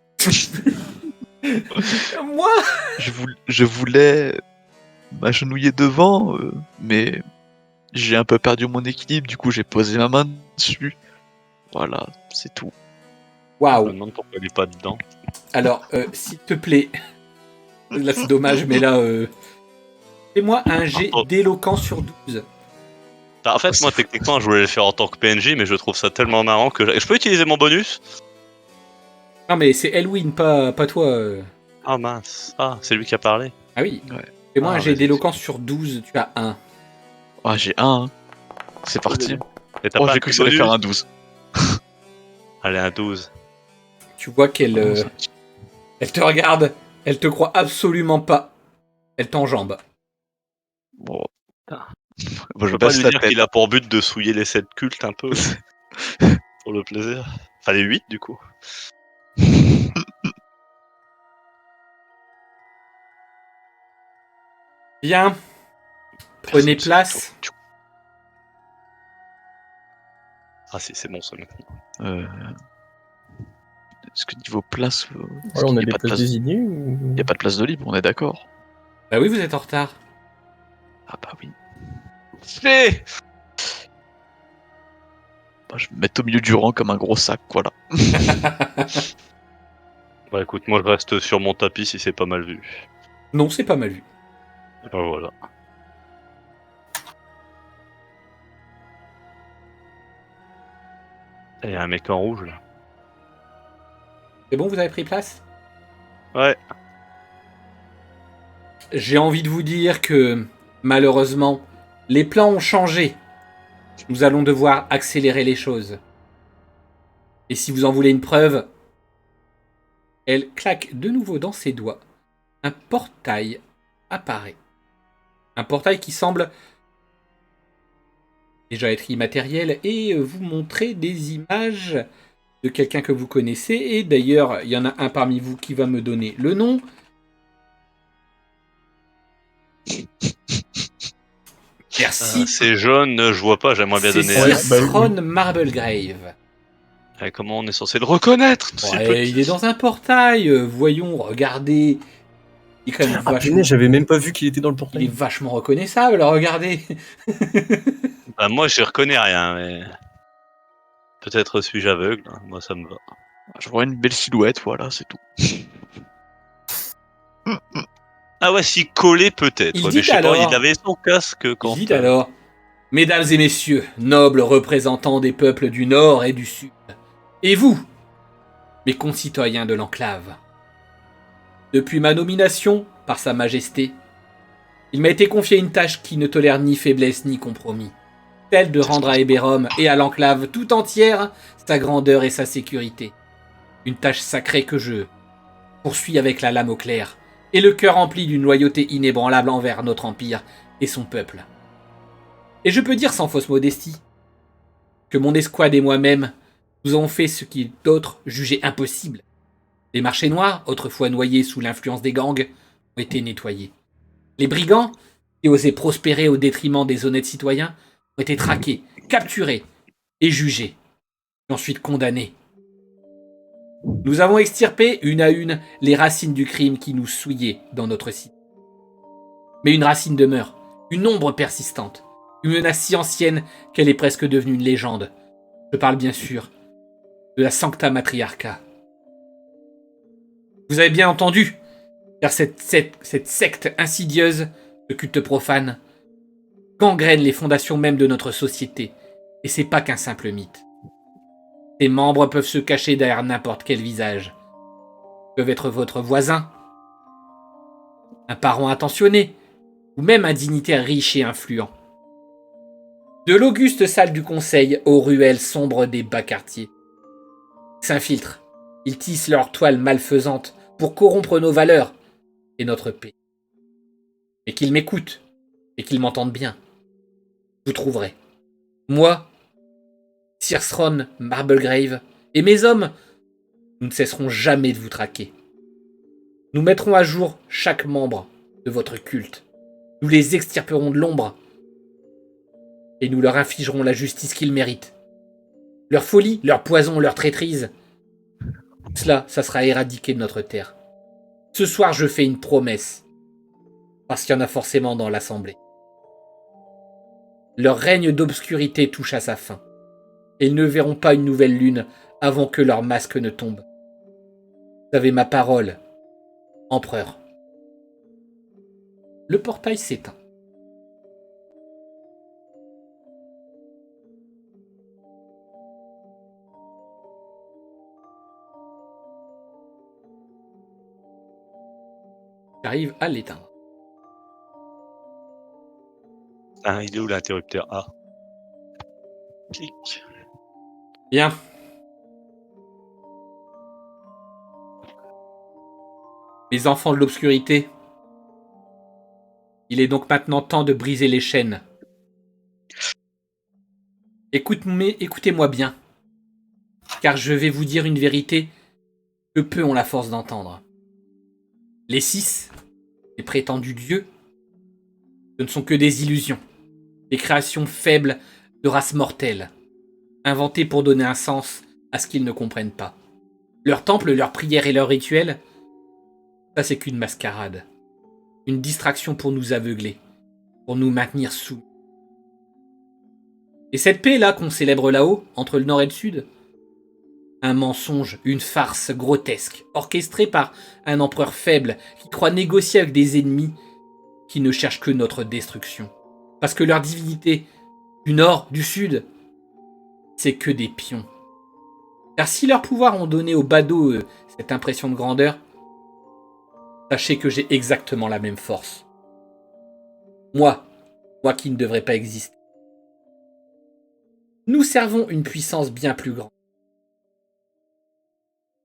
Speaker 1: Moi?
Speaker 4: Je voulais m'agenouiller devant, mais j'ai un peu perdu mon équilibre, du coup j'ai posé ma main dessus. Voilà, c'est tout.
Speaker 3: Je me
Speaker 1: Waouh.
Speaker 3: demande pourquoi il est pas dedans.
Speaker 1: Alors, s'il te plaît. Là, c'est dommage, mais là, fais-moi un jet d'éloquence sur 12.
Speaker 3: Bah, en fait, moi techniquement, je voulais le faire en tant que PNJ, mais je trouve ça tellement marrant que je peux utiliser mon bonus.
Speaker 1: Non, mais c'est Elwin, pas toi.
Speaker 3: Ah mince. Ah, c'est lui qui a parlé.
Speaker 1: Ah oui.
Speaker 4: Ouais.
Speaker 1: Fais-moi un
Speaker 3: Ah,
Speaker 1: jet
Speaker 3: vas-y.
Speaker 1: d'éloquence sur 12, tu as 1.
Speaker 4: Ah, j'ai un. Hein. C'est parti.
Speaker 3: Et t'as
Speaker 4: Oh,
Speaker 3: pas
Speaker 4: j'ai
Speaker 3: un
Speaker 4: cru que
Speaker 3: petit
Speaker 4: ça allait
Speaker 3: bonus
Speaker 4: faire un 12.
Speaker 3: Allez, un 12.
Speaker 1: Tu vois qu'elle
Speaker 4: Oh, ça-
Speaker 1: elle te regarde, elle te croit absolument pas. Elle t'enjambe.
Speaker 4: Bon.
Speaker 3: Ah.
Speaker 4: Bon,
Speaker 3: Je
Speaker 4: je
Speaker 3: peux pas
Speaker 4: baisse
Speaker 3: lui
Speaker 4: la
Speaker 3: dire
Speaker 4: tête.
Speaker 3: qu'il a pour but de souiller les 7 cultes un peu. Pour le plaisir. Enfin, les 8 du coup.
Speaker 1: Bien, prenez place.
Speaker 3: Ah si, c'est bon ça maintenant.
Speaker 4: Est-ce que niveau place, est-ce
Speaker 2: Ouais,
Speaker 4: qu'il
Speaker 2: on
Speaker 4: y
Speaker 2: a
Speaker 4: a
Speaker 2: des
Speaker 4: pas de
Speaker 2: places
Speaker 4: place...
Speaker 2: désignées ou...
Speaker 4: Il y a pas de place de libre, on est d'accord.
Speaker 1: Bah oui, vous êtes en retard.
Speaker 4: Ah bah oui.
Speaker 3: Fait.
Speaker 4: Bah, je vais me mettre au milieu du rang comme un gros sac, voilà.
Speaker 3: Bah écoute, moi je reste sur mon tapis si c'est pas mal vu.
Speaker 1: Non, c'est pas mal vu.
Speaker 3: Bah voilà. Il y a un mec en rouge là.
Speaker 1: C'est bon, vous avez pris place?
Speaker 3: Ouais.
Speaker 1: J'ai envie de vous dire que, malheureusement, les plans ont changé. Nous allons devoir accélérer les choses. Et si vous en voulez une preuve, elle claque de nouveau dans ses doigts. Un portail apparaît. Un portail qui semble déjà être immatériel et vous montrer des images de quelqu'un que vous connaissez. Et d'ailleurs, il y en a un parmi vous qui va me donner le nom. Merci.
Speaker 3: C'est jaune, je vois pas, j'aimerais bien
Speaker 1: C'est
Speaker 3: donner.
Speaker 1: Sir
Speaker 2: Ouais, bah,
Speaker 1: Thron Marblegrave.
Speaker 3: Comment on est censé le reconnaître c'est
Speaker 1: Ouais,
Speaker 3: petit.
Speaker 1: il est dans un portail. Voyons, regardez. Il est quand même
Speaker 2: Ah
Speaker 1: vachement,
Speaker 2: punaise, j'avais même pas vu qu'il était dans le
Speaker 1: il est
Speaker 2: portail.
Speaker 1: vachement reconnaissable. Regardez.
Speaker 3: Bah, moi, je reconnais rien, mais. Peut-être suis-je aveugle, hein, moi ça me va.
Speaker 4: Je vois une belle silhouette, voilà, c'est tout.
Speaker 3: Ah ouais, si collé peut-être,
Speaker 1: Il
Speaker 3: ouais,
Speaker 1: dit
Speaker 3: mais je sais pas,
Speaker 1: alors.
Speaker 3: il avait son casque quand.
Speaker 1: Dites alors, mesdames et messieurs, nobles représentants des peuples du Nord et du Sud, et vous, mes concitoyens de l'enclave, depuis ma nomination par Sa Majesté, il m'a été confié une tâche qui ne tolère ni faiblesse ni compromis, celle de rendre à Eberron et à l'enclave tout entière sa grandeur et sa sécurité. Une tâche sacrée que je poursuis avec la lame au clair et le cœur rempli d'une loyauté inébranlable envers notre empire et son peuple. Et je peux dire sans fausse modestie que mon escouade et moi-même, nous avons fait ce qui d'autres jugeaient impossible. Les marchés noirs, autrefois noyés sous l'influence des gangs, ont été nettoyés. Les brigands, qui osaient prospérer au détriment des honnêtes citoyens, ont été traqués, capturés et jugés, et ensuite condamnés. Nous avons extirpé, une à une, les racines du crime qui nous souillaient dans notre cité. Mais une racine demeure, une ombre persistante, une menace si ancienne qu'elle est presque devenue une légende. Je parle bien sûr de la Sancta Matriarcha. Vous avez bien entendu, car cette secte insidieuse, de culte profane, gangrène les fondations même de notre société, et c'est pas qu'un simple mythe. Ses membres peuvent se cacher derrière n'importe quel visage. Ils peuvent être votre voisin, un parent attentionné, ou même un dignitaire riche et influent. De l'auguste salle du conseil aux ruelles sombres des bas quartiers. Ils s'infiltrent, ils tissent leur toile malfaisante pour corrompre nos valeurs et notre paix. Mais qu'ils m'écoutent et qu'ils m'entendent bien. Vous trouverez. Moi, Sir Thron Marblegrave et mes hommes, nous ne cesserons jamais de vous traquer. Nous mettrons à jour chaque membre de votre culte. Nous les extirperons de l'ombre et nous leur infligerons la justice qu'ils méritent. Leur folie, leur poison, leur traîtrise, cela, ça sera éradiqué de notre terre. Ce soir, je fais une promesse, parce qu'il y en a forcément dans l'Assemblée. Leur règne d'obscurité touche à sa fin, et ils ne verront pas une nouvelle lune avant que leur masque ne tombe. Vous avez ma parole, empereur. Le portail s'éteint. J'arrive à l'éteindre.
Speaker 3: Ah, il est où l'interrupteur? Ah. Clic.
Speaker 1: Bien. Mes enfants de l'obscurité, il est donc maintenant temps de briser les chaînes. Écoutez-moi bien, car je vais vous dire une vérité que peu ont la force d'entendre. Les 6, les prétendus dieux, ce ne sont que des illusions, des créations faibles de races mortelles, inventées pour donner un sens à ce qu'ils ne comprennent pas. Leurs temples, leurs prières et leurs rituels, ça c'est qu'une mascarade, une distraction pour nous aveugler, pour nous maintenir sous. Et cette paix-là qu'on célèbre là-haut, entre le nord et le sud, un mensonge, une farce grotesque, orchestrée par un empereur faible qui croit négocier avec des ennemis qui ne cherchent que notre destruction. Parce que leur divinité, du nord, du sud, c'est que des pions. Car si leurs pouvoirs ont donné au badaud cette impression de grandeur, sachez que j'ai exactement la même force. Moi qui ne devrais pas exister. Nous servons une puissance bien plus grande.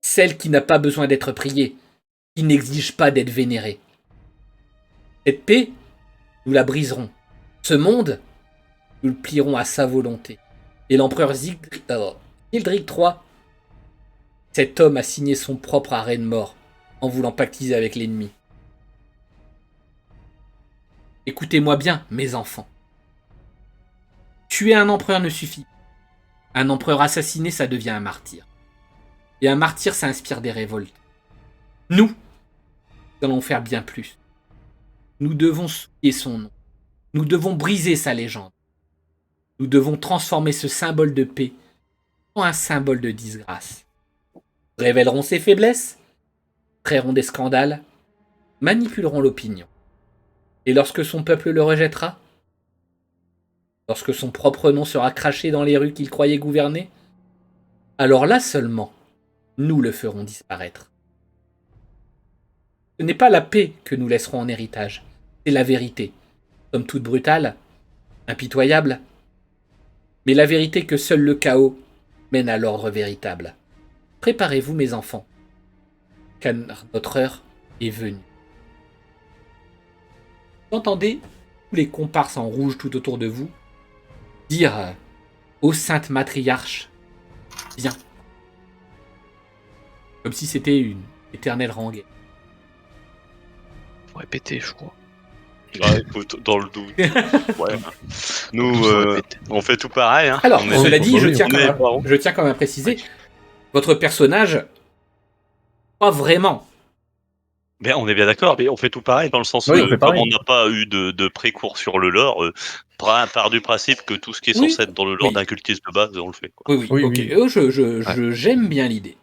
Speaker 1: Celle qui n'a pas besoin d'être priée, qui n'exige pas d'être vénérée. Cette paix, nous la briserons. Ce monde, nous le plierons à sa volonté. Et l'empereur Hildrick III Cet homme a signé son propre arrêt de mort en voulant pactiser avec l'ennemi. Écoutez-moi bien, mes enfants. Tuer un empereur ne suffit pas. Un empereur assassiné, ça devient un martyr. Et un martyr, ça inspire des révoltes. Nous allons faire bien plus. Nous devons souiller son nom. Nous devons briser sa légende. Nous devons transformer ce symbole de paix en un symbole de disgrâce. Nous révélerons ses faiblesses, créerons des scandales, manipulerons l'opinion. Et lorsque son peuple le rejettera, lorsque son propre nom sera craché dans les rues qu'il croyait gouverner, alors là seulement, nous le ferons disparaître. Ce n'est pas la paix que nous laisserons en héritage, c'est la vérité, somme toute brutale, impitoyable, mais la vérité que seul le chaos mène à l'ordre véritable. Préparez-vous, mes enfants, car notre heure est venue. Vous entendez tous les comparses en rouge tout autour de vous dire ô sainte matriarche, viens. Comme si c'était une éternelle rengaine.
Speaker 4: Faut répéter, je crois.
Speaker 3: Ouais, écoute, dans le doute. Ouais. Nous,
Speaker 4: Faut répéter.
Speaker 3: on fait tout pareil. Hein.
Speaker 1: Alors,
Speaker 3: On est-
Speaker 1: cela dit,
Speaker 3: on
Speaker 1: je
Speaker 3: est-
Speaker 1: tiens,
Speaker 3: on
Speaker 1: quand
Speaker 3: est
Speaker 1: même,
Speaker 3: parents.
Speaker 1: je tiens quand même à préciser, votre personnage, pas vraiment.
Speaker 3: Mais on est bien d'accord, mais on fait tout pareil dans le sens
Speaker 2: Oui, on
Speaker 3: où,
Speaker 2: fait
Speaker 3: comme
Speaker 2: pareil.
Speaker 3: on n'a pas eu de précours sur le lore, part du principe que tout ce qui est
Speaker 1: Oui.
Speaker 3: censé être dans le lore
Speaker 1: Oui.
Speaker 3: d'un cultiste de base, on le fait. Quoi.
Speaker 1: Oui,
Speaker 2: Oui,
Speaker 1: ok.
Speaker 2: oui.
Speaker 1: J'aime bien l'idée.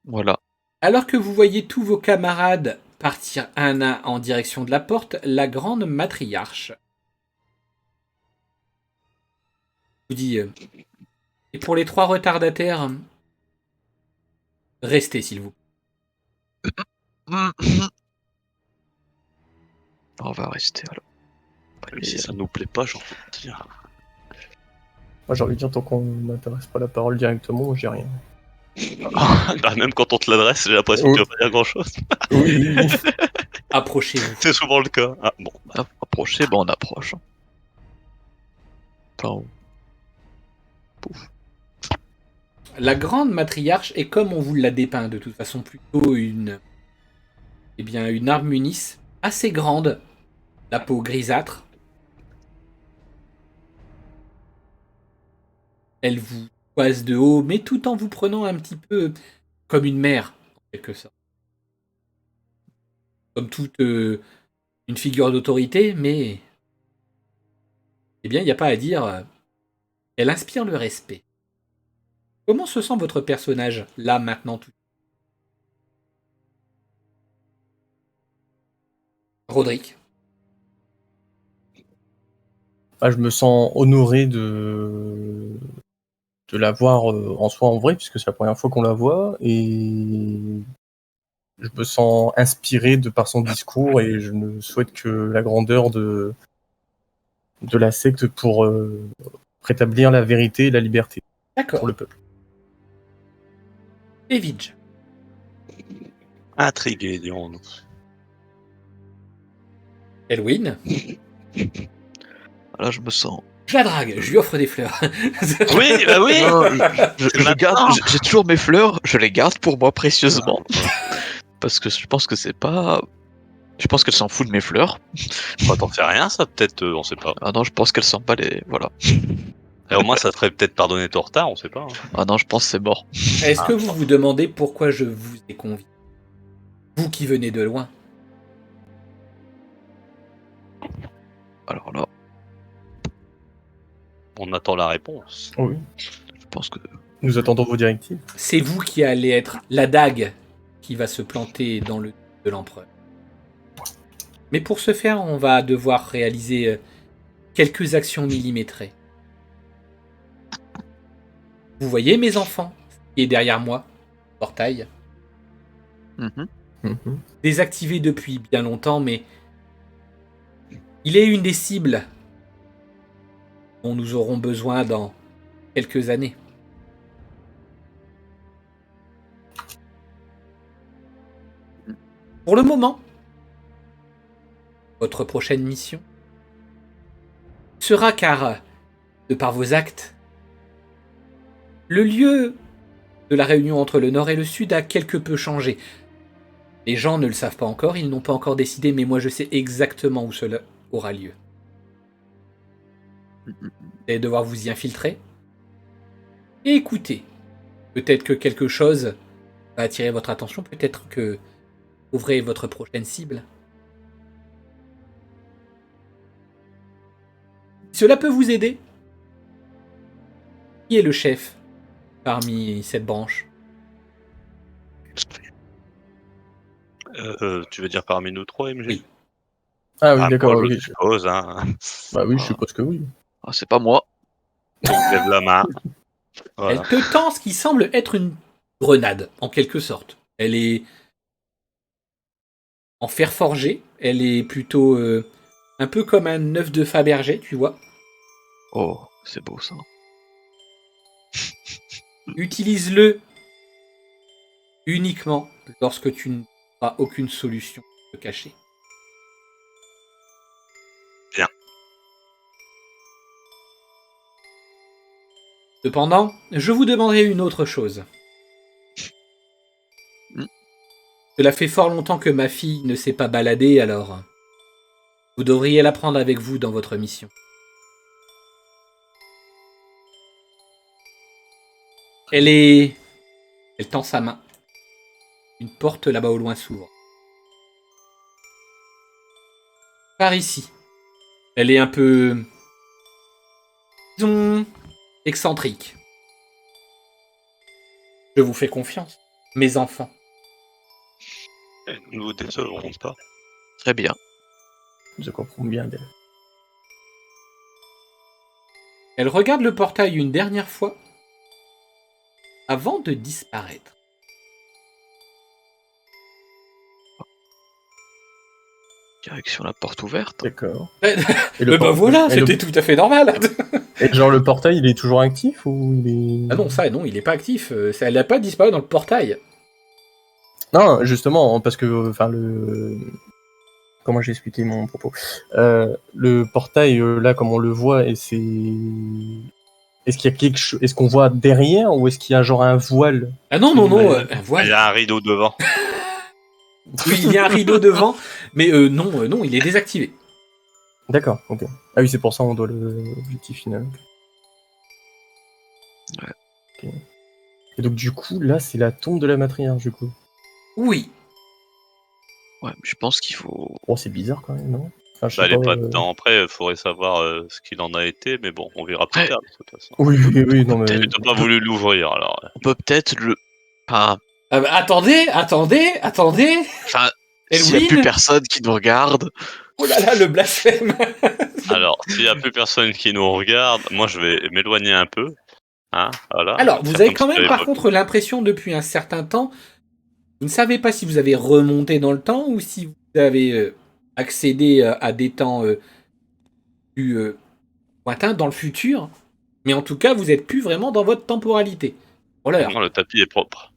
Speaker 4: Voilà.
Speaker 1: Alors que vous voyez tous vos camarades partir un à un en direction de la porte, la grande matriarche vous dit et pour les 3 retardataires, restez s'il vous plaît.
Speaker 4: On va rester alors.
Speaker 3: Même si ça nous plaît pas, j'ai envie de dire.
Speaker 2: Moi, j'ai envie de dire, tant qu'on m'intéresse pas la parole directement, j'ai rien.
Speaker 3: Bah, même quand on te l'adresse, j'ai l'impression que tu vas pas dire grand chose.
Speaker 2: Oui, oui.
Speaker 1: Approchez-vous.
Speaker 3: C'est souvent le cas. Ah, bon.
Speaker 4: Approcher, on approche. Enfin,
Speaker 1: La grande matriarche est comme on vous l'a dépeint de toute façon plutôt une harmonis assez grande, la peau grisâtre. Elle vous toise de haut, mais tout en vous prenant un petit peu comme une mère, en quelque sorte. Comme toute une figure d'autorité, mais eh bien, il n'y a pas à dire. Elle inspire le respect. Comment se sent votre personnage, là, maintenant, tout Roderick.
Speaker 2: Ah, je me sens honoré de la voir en soi en vrai, puisque c'est la première fois qu'on la voit, et je me sens inspiré de par son discours, et je ne souhaite que la grandeur de la secte pour rétablir la vérité et la liberté
Speaker 1: D'accord.
Speaker 2: pour le peuple.
Speaker 1: Evidge.
Speaker 3: Intrigué, dirons-nous.
Speaker 1: Elwyn.
Speaker 4: là, je me sens.
Speaker 1: Je la drague, je lui offre des fleurs.
Speaker 3: Oui, bah oui.
Speaker 4: Non, je
Speaker 3: Maintenant.
Speaker 4: garde, j'ai toujours mes fleurs, je les garde pour moi précieusement. Parce que je pense que c'est pas. Je pense qu'elle s'en fout de mes fleurs.
Speaker 3: Bah, t'en sais rien, ça, peut-être, on sait pas.
Speaker 4: Ah non, je pense qu'elle sent pas les. Voilà.
Speaker 3: Et au moins, ça te ferait peut-être pardonner ton retard, on sait pas. Hein.
Speaker 4: Ah non, je pense que c'est mort.
Speaker 1: Est-ce que vous vous demandez pourquoi je vous ai convié? Vous qui venez de loin.
Speaker 4: Alors là,
Speaker 3: On attend la réponse.
Speaker 2: Oui.
Speaker 4: je pense que.
Speaker 2: Nous attendons vos directives.
Speaker 1: C'est vous qui allez être la dague qui va se planter dans le dos de l'empereur. Mais pour ce faire, on va devoir réaliser quelques actions millimétrées. Vous voyez, mes enfants, qui est derrière moi, portail,
Speaker 4: Mhm.
Speaker 2: Mhm.
Speaker 1: désactivé depuis bien longtemps, mais il est une des cibles dont nous aurons besoin dans quelques années. Pour le moment, votre prochaine mission sera, car, de par vos actes, le lieu de la réunion entre le Nord et le Sud a quelque peu changé. Les gens ne le savent pas encore, ils n'ont pas encore décidé, mais moi je sais exactement où cela aura lieu. Vous allez devoir vous y infiltrer. Et écoutez, peut-être que quelque chose va attirer votre attention, peut-être que vous ouvrez votre prochaine cible. Cela peut vous aider. Qui est le chef parmi cette branche?
Speaker 3: Tu veux dire parmi nous trois, MG?
Speaker 1: Oui.
Speaker 2: Ah oui, d'accord.
Speaker 3: Moi,
Speaker 2: Ok.
Speaker 3: je suppose, hein.
Speaker 2: Bah oui, je
Speaker 4: Ah.
Speaker 2: suppose que oui.
Speaker 4: Ah, c'est pas moi.
Speaker 3: Donc, lève la main. Voilà.
Speaker 1: Elle te tend ce qui semble être une grenade, en quelque sorte. Elle est en fer forgé. Elle est plutôt un peu comme un œuf de Fabergé, tu vois.
Speaker 4: Oh, c'est beau ça.
Speaker 1: Utilise-le uniquement lorsque tu n'as aucune solution de cacher.
Speaker 3: Bien.
Speaker 1: Cependant, je vous demanderai une autre chose. Cela fait fort longtemps que ma fille ne s'est pas baladée, alors vous devriez la prendre avec vous dans votre mission. Elle tend sa main. Une porte là-bas au loin s'ouvre. Par ici. Elle est un peu, disons, excentrique. Je vous fais confiance, mes enfants.
Speaker 3: Nous décevrons pas.
Speaker 4: Très bien.
Speaker 2: Je comprends bien d'elle.
Speaker 1: Elle regarde le portail une dernière fois avant de disparaître.
Speaker 4: Direction la porte ouverte.
Speaker 2: D'accord.
Speaker 1: Eh
Speaker 2: Et
Speaker 1: ben
Speaker 2: por-
Speaker 1: voilà,
Speaker 2: et le-
Speaker 1: c'était tout à fait normal.
Speaker 2: Et genre le portail, il est toujours actif ou il est...
Speaker 1: Ah non, ça, non, il est pas actif. Elle n'a pas disparu dans le portail.
Speaker 2: Non, justement, parce que, enfin, le... Comment j'ai expliqué mon propos Le portail, là, comme on le voit, et c'est... Est-ce qu'il y a quelque chose... Est-ce qu'on voit derrière, ou est-ce qu'il y a genre un voile?
Speaker 1: Ah non, non, non,
Speaker 2: Ouais.
Speaker 3: Il y
Speaker 1: voilà.
Speaker 3: a un rideau devant.
Speaker 1: Oui, il y a un rideau devant, mais non, il est désactivé.
Speaker 2: D'accord, ok. Ah oui, c'est pour ça on doit l'objectif final.
Speaker 4: Ouais.
Speaker 2: Ok. Et donc du coup, là, c'est la tombe de la matriarche, du coup.
Speaker 1: Oui.
Speaker 4: Ouais, mais je pense qu'il faut.
Speaker 2: Oh, c'est bizarre quand même, non? Enfin, je
Speaker 3: Bah,
Speaker 2: sais
Speaker 3: elle est pas
Speaker 2: euh,
Speaker 3: dedans. Après, il faudrait savoir ce qu'il en a été, mais bon, on verra plus
Speaker 4: Ouais.
Speaker 3: tard, de toute façon.
Speaker 2: Oui, oui, oui, non, mais...
Speaker 4: Peut-être-
Speaker 3: Mais t'as pas voulu l'ouvrir, alors.
Speaker 4: On peut peut-être le. Enfin,
Speaker 1: Ah bah, attendez.
Speaker 4: enfin s'il n'y a
Speaker 1: Elwin.
Speaker 4: plus personne qui nous regarde.
Speaker 1: Oh là là, le blasphème.
Speaker 3: Alors, s'il y a plus personne qui nous regarde, moi, je vais m'éloigner un peu. Hein, voilà.
Speaker 1: Alors, vous
Speaker 3: Faire
Speaker 1: avez
Speaker 3: comme
Speaker 1: quand
Speaker 3: si
Speaker 1: même,
Speaker 3: j'avais
Speaker 1: par
Speaker 3: pas
Speaker 1: contre, l'impression depuis un certain temps, vous ne savez pas si vous avez remonté dans le temps ou si vous avez accédé à des temps plus lointains dans le futur. Mais en tout cas, vous n'êtes plus vraiment dans votre temporalité. Voilà.
Speaker 3: vu. Non, le tapis est propre.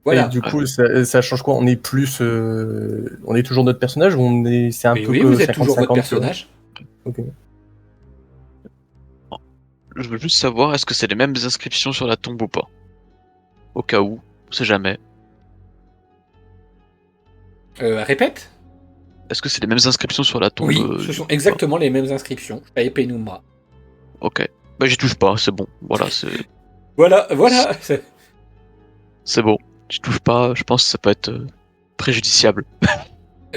Speaker 1: Voilà.
Speaker 2: Et du coup, ça change quoi? On est plus... On est toujours notre personnage, ou on est... C'est un
Speaker 1: Mais
Speaker 2: peu
Speaker 1: oui,
Speaker 2: que
Speaker 1: vous êtes toujours
Speaker 2: 50-50,
Speaker 1: votre personnage.
Speaker 2: Ok.
Speaker 4: Je veux juste savoir, est-ce que c'est les mêmes inscriptions sur la tombe ou pas? Au cas où, on sait jamais.
Speaker 1: Répète.
Speaker 4: Est-ce que c'est les mêmes inscriptions sur la tombe?
Speaker 1: Oui, ce sont exactement les mêmes inscriptions. Shai Penumbra.
Speaker 4: Ok. Bah j'y touche pas, c'est bon. Voilà, c'est
Speaker 1: Voilà.
Speaker 4: c'est bon. J'y touche pas, je pense que ça peut être préjudiciable.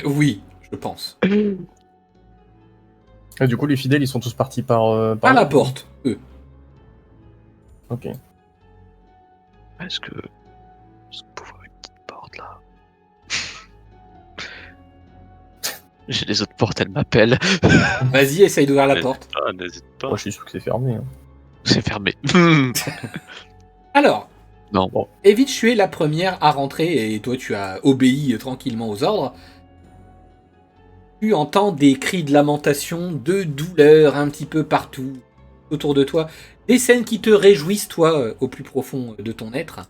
Speaker 1: Oui, je pense.
Speaker 2: Et du coup, les fidèles, ils sont tous partis par
Speaker 1: Par
Speaker 2: là.
Speaker 1: la porte, eux.
Speaker 2: Ok.
Speaker 4: Est-ce qu'on peut voir une petite porte là? J'ai les autres portes, elles m'appellent.
Speaker 1: Vas-y, essaye d'ouvrir la
Speaker 3: N'hésite
Speaker 1: porte.
Speaker 3: pas, n'hésite pas.
Speaker 2: Moi, je suis sûr que c'est fermé. Hein.
Speaker 4: C'est fermé.
Speaker 1: Alors,
Speaker 4: Non.
Speaker 2: Bon.
Speaker 1: Evitch, tu es la première à rentrer et toi tu as obéi tranquillement aux ordres. Tu entends des cris de lamentation, de douleur un petit peu partout autour de toi. Des scènes qui te réjouissent, toi, au plus profond de ton être.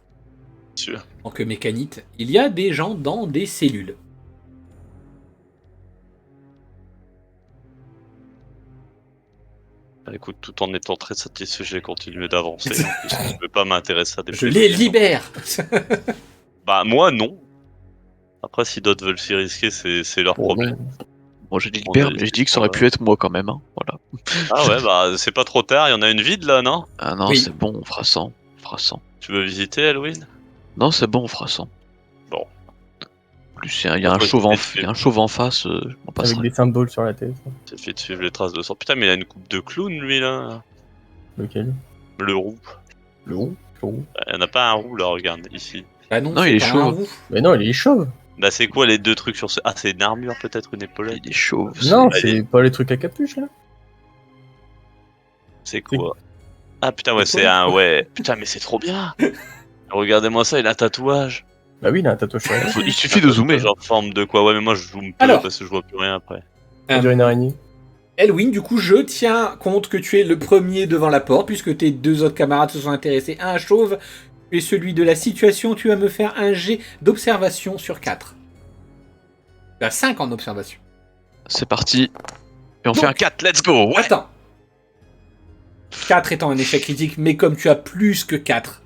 Speaker 3: Sûr.
Speaker 1: En tant que mécanite, il y a des gens dans des cellules.
Speaker 3: Écoute, tout en étant très satisfait, j'ai continué d'avancer. En plus, je ne veux pas m'intéresser à des
Speaker 1: Je les libère.
Speaker 3: Bah, moi, non. Après, si d'autres veulent s'y risquer, c'est leur
Speaker 2: Bon,
Speaker 3: problème.
Speaker 2: non.
Speaker 4: Moi j'ai dit
Speaker 3: On
Speaker 4: libère,
Speaker 3: est-
Speaker 4: mais j'ai dit que ça aurait pu être moi quand même. Hein. Voilà.
Speaker 3: Ah ouais, bah, c'est pas trop tard, il y en a une vide là, non?
Speaker 4: Ah non,
Speaker 1: Oui.
Speaker 4: c'est bon, on fera 100. On fera 100.
Speaker 3: Tu veux visiter Halloween?
Speaker 4: Non, c'est bon, on fera 100.
Speaker 3: Bon.
Speaker 4: En plus, il y a
Speaker 3: Après,
Speaker 4: un chauve en face, je m'en
Speaker 2: Avec
Speaker 4: passerai.
Speaker 2: des symboles sur la tête.
Speaker 3: C'est fait de suivre les traces de sang. Putain, mais il a une coupe de clown, lui, là.
Speaker 2: Lequel?
Speaker 3: Le roux.
Speaker 2: Le roux? Le roux.
Speaker 3: Il y en a pas un roux, là, regarde, ici.
Speaker 1: Bah non,
Speaker 4: Non,
Speaker 1: c'est
Speaker 4: il est
Speaker 1: pas un
Speaker 4: chauve.
Speaker 1: roux.
Speaker 2: Mais non, il est chauve.
Speaker 3: Bah, c'est quoi les deux trucs sur ce... Ah, c'est une armure, peut-être, une épaulette?
Speaker 4: Il est chauve.
Speaker 2: Non,
Speaker 3: c'est-
Speaker 2: c'est pas les trucs à capuche là.
Speaker 3: C'est quoi? Ah, putain, ouais,
Speaker 1: C'est
Speaker 3: c'est
Speaker 1: quoi
Speaker 3: un... Ouais. Putain, mais c'est trop bien. Regardez-moi ça, il a un tatouage.
Speaker 2: Bah oui, il a un tatouage sur la tête.
Speaker 4: Il suffit de zoomer.
Speaker 3: Genre forme de quoi? Ouais, mais moi, je zoome peu
Speaker 1: Alors.
Speaker 3: parce que je vois plus rien après.
Speaker 2: On dirait une araignée.
Speaker 1: Elwin, du coup, je tiens compte que tu es le premier devant la porte, puisque tes deux autres camarades se sont intéressés à un chauve. Tu es celui de la situation, tu vas me faire un jet d'observation sur 4. Tu as 5 en observation.
Speaker 4: C'est parti. Et on fait
Speaker 1: Donc.
Speaker 4: un 4, let's go. Ouais.
Speaker 1: Attends. 4 étant un échec critique, mais comme tu as plus que 4,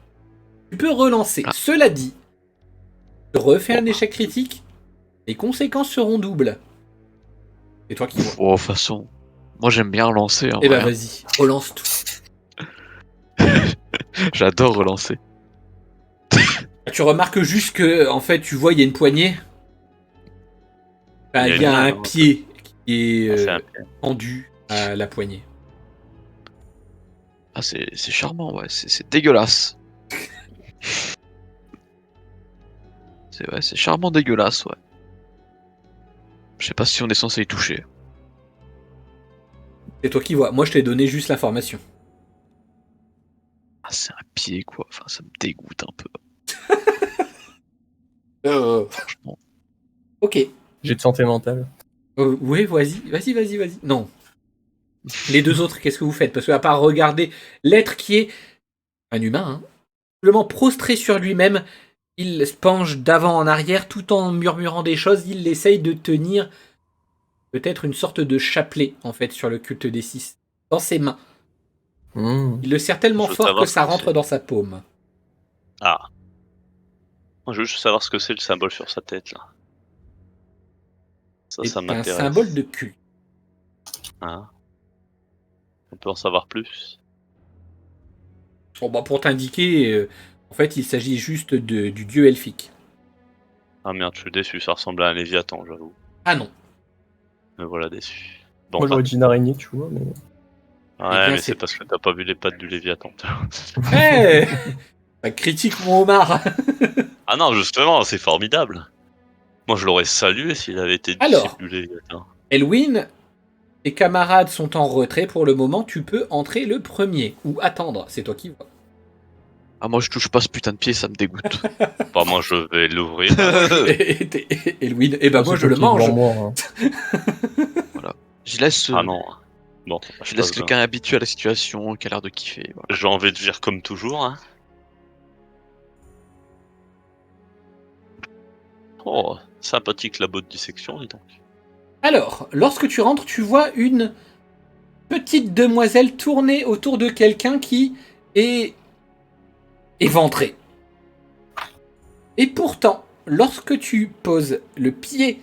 Speaker 1: tu peux relancer.
Speaker 4: Ah.
Speaker 1: Cela dit, tu refais un échec critique, les conséquences seront doubles. C'est toi qui vois.
Speaker 4: Oh, de toute façon, moi j'aime bien relancer. Hein,
Speaker 1: Eh ben
Speaker 4: ouais.
Speaker 1: vas-y, relance tout.
Speaker 4: J'adore relancer.
Speaker 1: Tu remarques juste que, en fait, tu vois, il y a une poignée. Enfin, il y a un pied qui est
Speaker 3: Ah, c'est un pied.
Speaker 1: pendu à la poignée.
Speaker 4: Ah, c'est charmant, ouais. C'est dégueulasse. C'est charmant dégueulasse, ouais. Je sais pas si on est censé y toucher.
Speaker 1: C'est toi qui vois. Moi, je t'ai donné juste l'information.
Speaker 4: Ah, c'est un pied, quoi. Enfin, ça me dégoûte un peu. Franchement.
Speaker 1: Ok.
Speaker 2: J'ai de santé mentale.
Speaker 1: Oui, vas-y. Non. Les deux autres, qu'est-ce que vous faites? Parce que à part regarder l'être qui est un humain, hein, simplement prostré sur lui-même, il se penche d'avant en arrière tout en murmurant des choses. Il essaye de tenir peut-être une sorte de chapelet, en fait, sur le culte des 6 dans ses mains. Il le serre tellement
Speaker 3: Je veux
Speaker 1: fort
Speaker 3: savoir
Speaker 1: que ça
Speaker 3: ce que
Speaker 1: rentre
Speaker 3: c'est.
Speaker 1: dans sa paume.
Speaker 3: Ah. Moi, je veux juste savoir ce que c'est le symbole sur sa tête, là. Ça
Speaker 1: C'est un
Speaker 3: m'intéresse.
Speaker 1: symbole de culte.
Speaker 3: Hein. On peut en savoir plus.
Speaker 1: Bon, bah, pour t'indiquer, en fait, il s'agit juste du dieu elfique.
Speaker 3: Ah merde, je suis déçu, ça ressemble à un Léviathan, j'avoue.
Speaker 1: Ah non.
Speaker 3: Me voilà déçu. Bon,
Speaker 2: Moi j'aurais dit une araignée, tu vois. Mais...
Speaker 3: ouais,
Speaker 1: Eh bien,
Speaker 3: mais
Speaker 1: c'est-
Speaker 3: c'est parce que t'as pas vu les pattes du Léviathan.
Speaker 1: Hé Ça critique mon homard.
Speaker 3: Ah non, justement, c'est formidable. Moi, je l'aurais salué s'il avait été
Speaker 1: Alors.
Speaker 3: disciple du Léviathan.
Speaker 1: Elwin, tes camarades sont en retrait pour le moment. Tu peux entrer le premier. Ou attendre, c'est toi qui vois.
Speaker 4: Ah, moi je touche pas ce putain de pied, ça me dégoûte.
Speaker 3: Bah, moi, je vais l'ouvrir.
Speaker 1: Elwin, eh ben moi
Speaker 2: C'est
Speaker 1: je le
Speaker 2: toi qui
Speaker 1: mange.
Speaker 2: devant moi, hein.
Speaker 4: Je laisse,
Speaker 3: Ah non. Bon,
Speaker 4: je laisse quelqu'un habitué à la situation, qui a l'air de kiffer. Voilà.
Speaker 3: J'ai envie de vivre comme toujours, hein. Oh, sympathique la botte dissection, dis donc.
Speaker 1: Alors, lorsque tu rentres, tu vois une petite demoiselle tourner autour de quelqu'un qui est éventré. Et pourtant, lorsque tu poses le pied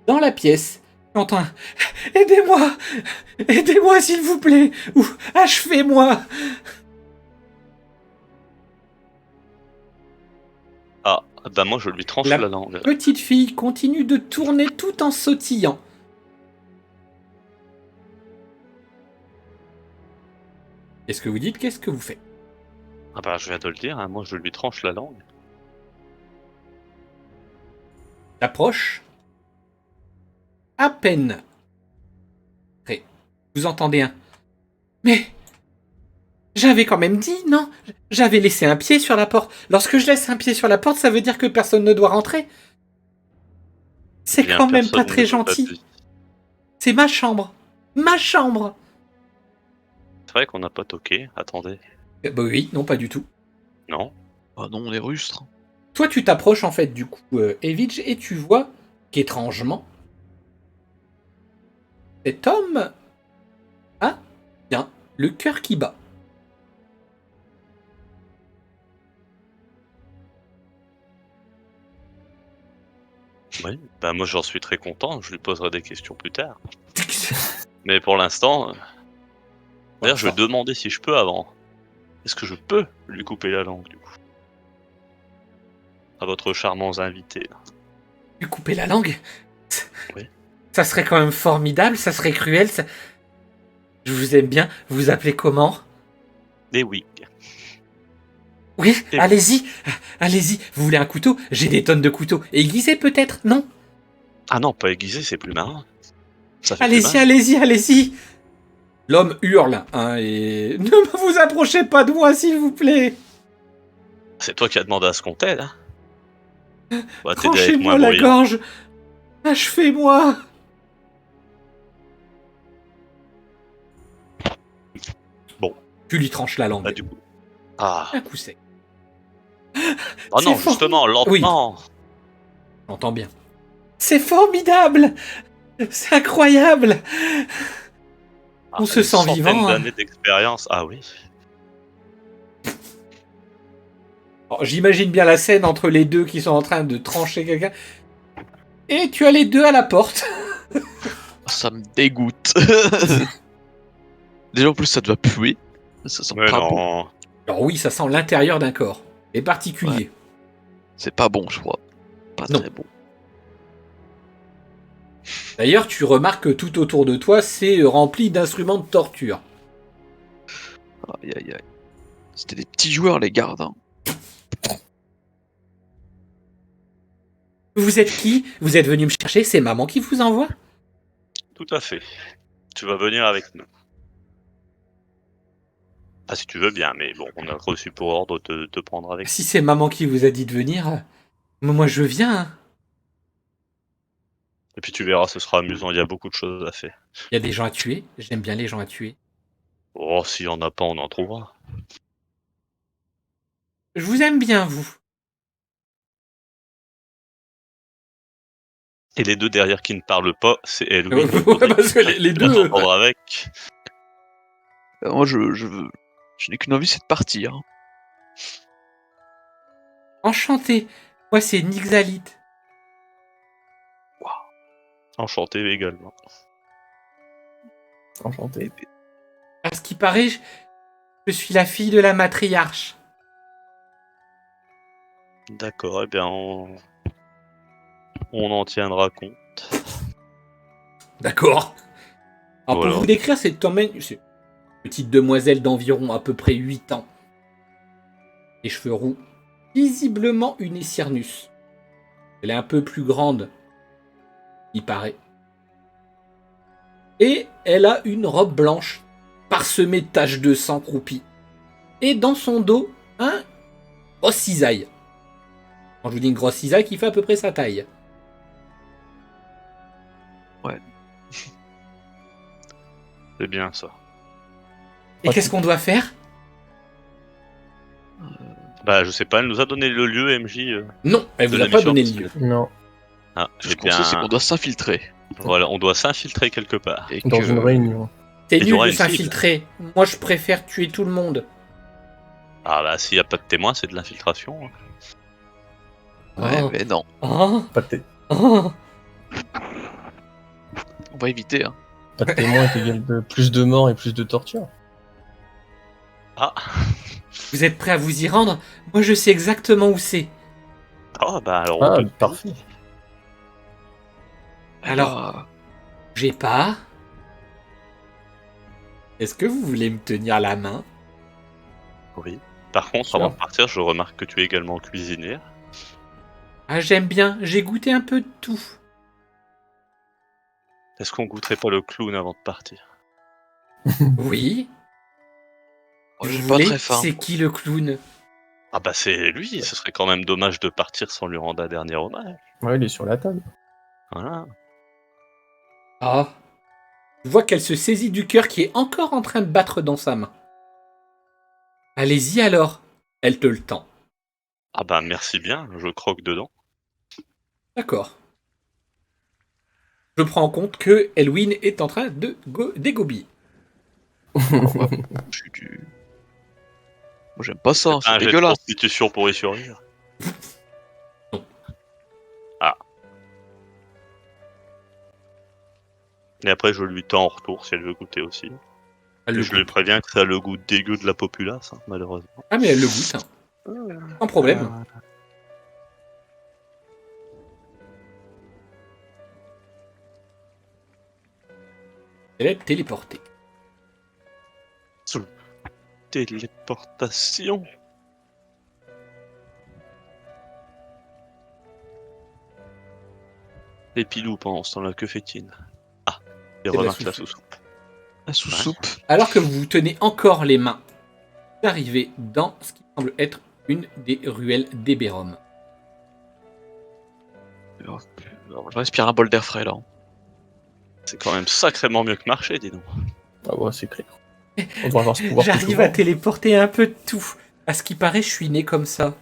Speaker 1: dans la pièce, tu entends un « Aidez-moi! Aidez-moi s'il vous plaît! Ou achevez-moi !»
Speaker 3: Ah, bah moi, je lui tranche
Speaker 1: La
Speaker 3: la langue.
Speaker 1: petite fille continue de tourner tout en sautillant. Qu'est-ce que vous dites? Qu'est-ce que vous faites?
Speaker 3: Ah bah, je viens de le dire, hein, moi, je lui tranche la langue.
Speaker 1: T'approches à peine. Après, vous entendez un « Mais j'avais quand même dit, non? J'avais laissé un pied sur la porte. Lorsque je laisse un pied sur la porte, ça veut dire que personne ne doit rentrer. C'est
Speaker 3: Bien,
Speaker 1: quand même pas
Speaker 3: personne
Speaker 1: très
Speaker 3: ne veut
Speaker 1: gentil.
Speaker 3: dit.
Speaker 1: C'est ma chambre. Ma chambre !»
Speaker 3: C'est vrai qu'on n'a pas toqué, attendez.
Speaker 1: Bah oui, non, pas du tout.
Speaker 3: Non.
Speaker 4: Ah non, on est rustre.
Speaker 1: Toi, tu t'approches en fait du coup, Evich, et tu vois qu'étrangement, cet homme a bien le cœur qui bat.
Speaker 3: Oui, bah moi j'en suis très content, je lui poserai des questions plus tard. Mais pour l'instant, d'ailleurs je vais demander si je peux avant. Est-ce que je peux lui couper la langue du coup? À votre charmant invité.
Speaker 1: Lui couper la langue?
Speaker 3: Oui.
Speaker 1: Ça serait quand même formidable, ça serait cruel. Je vous aime bien. Vous vous appelez comment?
Speaker 3: Et oui.
Speaker 1: Oui,
Speaker 3: Et-
Speaker 1: allez-y. Allez-y. Vous voulez un couteau? J'ai des tonnes de couteaux. Aiguisé peut-être? Non?
Speaker 3: Ah non, pas aiguisé, c'est plus marrant. Ça fait plus
Speaker 1: Allez-y,
Speaker 3: mal.
Speaker 1: allez-y, allez-y. L'homme hurle, hein, et... Ne vous approchez pas de moi, s'il vous plaît.
Speaker 3: C'est toi qui as demandé à ce qu'on t'aide, hein. On va t'aider avec
Speaker 1: Tranchez-moi
Speaker 3: moins
Speaker 1: la
Speaker 3: bruyant.
Speaker 1: gorge. Achevez-moi.
Speaker 3: Bon.
Speaker 1: Tu lui tranches la langue.
Speaker 3: Bah du coup. Ah.
Speaker 1: Un coup sec.
Speaker 3: Oh non,
Speaker 1: C'est fort.
Speaker 3: justement, lentement.
Speaker 1: J'entends bien. C'est formidable. C'est incroyable. On se
Speaker 3: Une
Speaker 1: sent
Speaker 3: centaine
Speaker 1: vivant, hein.
Speaker 3: d'années d'expérience. Ah oui.
Speaker 1: Alors, j'imagine bien la scène entre les deux qui sont en train de trancher quelqu'un. Et tu as les deux à la porte.
Speaker 4: Ça me dégoûte. Déjà en plus ça doit puer. Ça sent
Speaker 3: Mais
Speaker 4: pas bon.
Speaker 3: non.
Speaker 1: Alors oui, ça sent l'intérieur d'un corps. Et particulier.
Speaker 4: C'est pas bon je crois. Pas
Speaker 1: Non.
Speaker 4: très bon.
Speaker 1: D'ailleurs, tu remarques que tout autour de toi, c'est rempli d'instruments de torture.
Speaker 4: Aïe aïe aïe. C'était des petits joueurs les gardes. Hein.
Speaker 1: Vous êtes qui? Vous êtes venu me chercher? C'est maman qui vous envoie?
Speaker 3: Tout à fait. Tu vas venir avec nous. Ah si tu veux bien, mais bon, on a reçu pour ordre de te prendre avec.
Speaker 1: Si c'est maman qui vous a dit de venir, moi je viens. Hein.
Speaker 3: Et puis tu verras, ce sera amusant, il y a beaucoup de choses à faire.
Speaker 1: Il y a des gens à tuer. J'aime bien les gens à tuer.
Speaker 3: Oh, s'il y en a pas, on en trouvera.
Speaker 1: Je vous aime bien, vous.
Speaker 3: Et les deux derrière qui ne parlent pas, c'est elle, oui.
Speaker 1: Ouais, parce que les
Speaker 3: Tu vas
Speaker 1: deux.
Speaker 3: t'entendre avec.
Speaker 4: Moi je veux. Je n'ai qu'une envie, c'est de partir. Hein.
Speaker 1: Enchanté. Moi c'est Nixalit.
Speaker 3: Enchanté également.
Speaker 2: Enchanté.
Speaker 1: À ce qui paraît, je suis la fille de la matriarche.
Speaker 3: D'accord, eh bien on en tiendra compte.
Speaker 1: D'accord. Alors
Speaker 3: Voilà.
Speaker 1: pour vous décrire, c'est une petite demoiselle d'environ à peu près 8 ans. Les cheveux roux. Visiblement une Icyrnus. Elle est un peu plus grande, il paraît. Et elle a une robe blanche, parsemée de taches de sang croupies. Et dans son dos, un gros cisaille. Quand je vous dis une grosse cisaille qui fait à peu près sa taille.
Speaker 3: C'est bien ça.
Speaker 1: Et qu'est-ce qu'on doit faire?
Speaker 3: Bah je sais pas, elle nous a donné le lieu, MJ.
Speaker 1: Non, elle
Speaker 3: De
Speaker 1: vous a
Speaker 3: la
Speaker 1: pas
Speaker 3: mission,
Speaker 1: donné le
Speaker 3: parce
Speaker 1: lieu.
Speaker 2: Non,
Speaker 3: Ah,
Speaker 4: Tout
Speaker 3: eh
Speaker 4: ce qu'on sait, c'est
Speaker 3: bien,
Speaker 4: qu'on doit s'infiltrer.
Speaker 3: voilà, on doit s'infiltrer quelque part.
Speaker 4: Et
Speaker 2: dans
Speaker 4: que...
Speaker 2: une réunion.
Speaker 1: C'est
Speaker 3: Il y
Speaker 1: nul
Speaker 3: aura
Speaker 1: de
Speaker 3: une cible.
Speaker 1: s'infiltrer. Moi, je préfère tuer tout le monde.
Speaker 3: Ah bah s'il y a pas de témoin, c'est de l'infiltration. Hein.
Speaker 4: Ouais,
Speaker 1: Oh.
Speaker 4: mais non.
Speaker 1: Oh,
Speaker 2: Pas de,
Speaker 1: oh.
Speaker 4: On va éviter. Hein.
Speaker 2: pas de témoin est égal de plus de morts et plus de torture.
Speaker 3: Ah,
Speaker 1: Vous êtes prêts à vous y rendre? Moi, je sais exactement où c'est.
Speaker 3: oh bah alors
Speaker 2: Ah,
Speaker 3: on peut...
Speaker 2: parfait.
Speaker 1: Alors, j'ai pas. Est-ce que vous voulez me tenir la main?
Speaker 3: Oui. Par contre,
Speaker 2: Sûr.
Speaker 3: avant de partir, je remarque que tu es également cuisinière.
Speaker 1: Ah, j'aime bien. J'ai goûté un peu de tout.
Speaker 3: Est-ce qu'on goûterait pas le clown avant de partir?
Speaker 1: Oui.
Speaker 4: Oh,
Speaker 1: Vous
Speaker 4: j'ai pas
Speaker 1: voulez?
Speaker 4: très faim.
Speaker 1: C'est qui le clown?
Speaker 3: Ah bah c'est lui, ce serait quand même dommage de partir sans lui rendre un dernier hommage.
Speaker 2: Ouais, il est sur la table.
Speaker 3: Voilà.
Speaker 1: Ah. Je vois qu'elle se saisit du cœur qui est encore en train de battre dans sa main. Allez-y alors. Elle te le tend.
Speaker 3: Ah bah merci bien, je croque dedans.
Speaker 1: D'accord. Je prends en compte que Elwyn est en train de dégobiller.
Speaker 4: Moi, j'aime pas ça,
Speaker 3: Un
Speaker 4: c'est
Speaker 3: jet de
Speaker 4: dégueulasse.
Speaker 3: constitution pour y survivre. Ah. Et après, je lui tends en retour si elle veut goûter aussi.
Speaker 1: Elle
Speaker 3: Et
Speaker 1: le
Speaker 3: je lui
Speaker 1: goûte.
Speaker 3: préviens que ça a le goût dégueu de la populace, hein, malheureusement.
Speaker 1: Ah, mais elle le goûte, hein. Sans problème. Elle est téléportée.
Speaker 3: Téléportation. Et Pilou, pendant ce temps-là, que fait-il? Ah, il
Speaker 1: de la
Speaker 3: remarque la
Speaker 1: soupe.
Speaker 3: sous-soupe.
Speaker 4: La sous-soupe.
Speaker 1: Alors que vous vous tenez encore les mains, vous arrivez dans ce qui semble être une des ruelles d'Eberron.
Speaker 4: Je respire un bol d'air frais là.
Speaker 3: C'est quand même sacrément mieux que marcher, dis donc.
Speaker 2: Ah ouais, c'est clair. On doit avoir ce pouvoir.
Speaker 1: J'arrive
Speaker 2: tout
Speaker 1: à
Speaker 2: souvent.
Speaker 1: téléporter un peu de tout. À ce qui paraît, je suis né comme ça.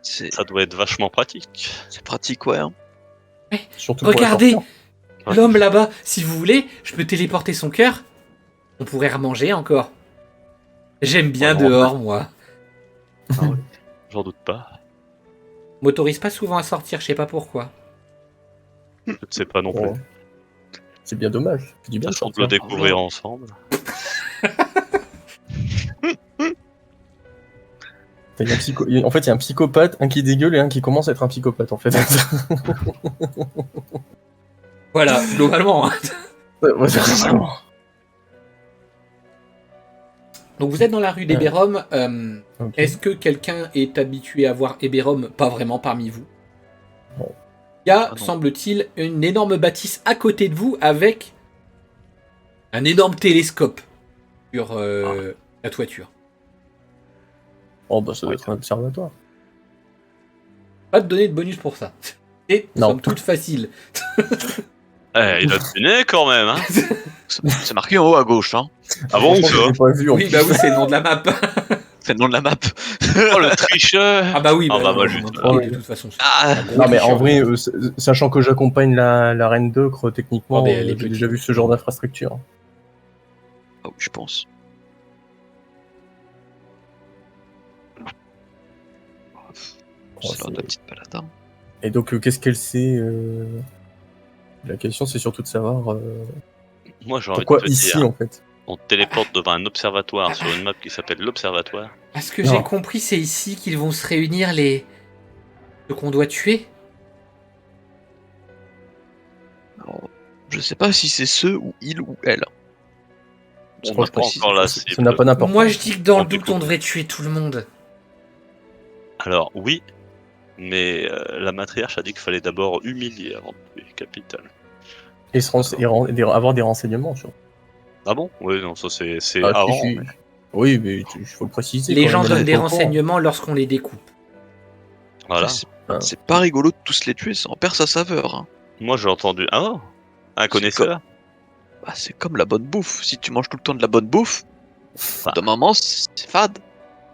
Speaker 4: C'est
Speaker 3: Ça doit être vachement pratique.
Speaker 4: pratique, ouais. Hein.
Speaker 2: Surtout pour les
Speaker 1: Regardez,
Speaker 2: sorcières.
Speaker 3: Ouais.
Speaker 1: l'homme là-bas, si vous voulez, je peux téléporter son cœur. On pourrait remanger encore. J'aime bien
Speaker 3: Vraiment.
Speaker 1: dehors, moi.
Speaker 3: Ah ouais, j'en doute pas.
Speaker 1: M'autorise pas souvent à sortir, je sais pas pourquoi.
Speaker 3: Je ne sais pas non plus.
Speaker 2: Oh. C'est bien dommage. C'est du bien
Speaker 3: Ça
Speaker 2: de
Speaker 3: semble
Speaker 2: sortir.
Speaker 3: le découvrir ensemble.
Speaker 2: Il y a un en fait, il y a un psychopathe, un qui dégueule et un qui commence à être un psychopathe, en fait.
Speaker 1: Voilà, globalement. Hein.
Speaker 2: Ouais, c'est vraiment.
Speaker 1: Donc vous êtes dans la rue d'Eberron.
Speaker 2: Ok.
Speaker 1: Est-ce que quelqu'un est habitué à voir Eberron? Pas vraiment parmi vous.
Speaker 2: Bon.
Speaker 1: Il y a,
Speaker 4: Ah non.
Speaker 1: semble-t-il, une énorme bâtisse à côté de vous avec un énorme télescope sur la toiture.
Speaker 2: Oh, bah, ça doit être un observatoire.
Speaker 1: Pas de données de bonus pour ça. Et
Speaker 2: Non.
Speaker 1: somme toute facile.
Speaker 3: Eh, il a deviné quand même, hein.
Speaker 4: C'est marqué en haut à gauche, hein.
Speaker 3: Ah bon,
Speaker 2: Franchement,
Speaker 3: ça
Speaker 2: je l'ai pas vu en
Speaker 1: Oui,
Speaker 2: plus.
Speaker 1: bah oui, c'est le nom de la map.
Speaker 4: C'est le nom de la map.
Speaker 3: Oh, le tricheur.
Speaker 1: Ah bah oui,
Speaker 3: Ah, bah,
Speaker 1: non,
Speaker 3: moi,
Speaker 1: non,
Speaker 3: juste,
Speaker 1: non,
Speaker 2: là.
Speaker 1: de toute façon. c'est
Speaker 4: Ah,
Speaker 1: un gros
Speaker 2: Non, mais en
Speaker 1: tricheur.
Speaker 2: vrai, sachant que j'accompagne la reine d'Ocre, techniquement,
Speaker 1: Attendez, elle est
Speaker 2: j'ai
Speaker 1: petite.
Speaker 2: déjà vu ce genre d'infrastructure.
Speaker 4: Ah oui, je pense.
Speaker 2: Oh,
Speaker 4: C'est l'heure de la petite balade. Hein.
Speaker 2: Et donc, qu'est-ce qu'elle sait La question, c'est surtout de savoir
Speaker 3: Moi, j'ai envie
Speaker 2: pourquoi
Speaker 3: de te
Speaker 2: ici,
Speaker 3: dire,
Speaker 2: en fait.
Speaker 3: on te téléporte devant un observatoire sur une map qui s'appelle l'Observatoire.
Speaker 1: À ce que
Speaker 2: Non.
Speaker 1: j'ai compris, c'est ici qu'ils vont se réunir les... ceux qu'on doit tuer.
Speaker 4: Alors, je sais pas si c'est ceux ou il ou elle.
Speaker 3: On
Speaker 2: Moi,
Speaker 3: n'a
Speaker 2: je
Speaker 3: pas
Speaker 2: précise,
Speaker 3: encore la
Speaker 2: ça
Speaker 3: cible.
Speaker 2: n'a pas d'importance.
Speaker 1: Moi, je dis que dans
Speaker 3: On
Speaker 1: le doute,
Speaker 3: découvre.
Speaker 1: on devrait tuer tout le monde.
Speaker 3: Alors, oui, mais la matriarche a dit qu'il fallait d'abord humilier avant de tuer Capital.
Speaker 2: Et, avoir des renseignements, surtout.
Speaker 3: Ah bon? Oui, non, ça c'est
Speaker 2: Ah,
Speaker 3: avant.
Speaker 2: si.
Speaker 3: Mais...
Speaker 2: Oui, mais il faut le préciser.
Speaker 1: Les
Speaker 2: quand
Speaker 1: gens
Speaker 2: même,
Speaker 1: donnent
Speaker 2: on est
Speaker 1: des
Speaker 2: pas au courant.
Speaker 1: renseignements lorsqu'on les découpe.
Speaker 3: Voilà.
Speaker 2: Ah.
Speaker 4: C'est pas rigolo de tous les tuer, ça en perd sa saveur. Hein.
Speaker 3: Moi j'ai entendu. Ah oh, un connaisseur?
Speaker 4: Bah, c'est comme la bonne bouffe. Si tu manges tout le temps de la bonne bouffe,
Speaker 3: Bah.
Speaker 4: d'un moment, c'est fade.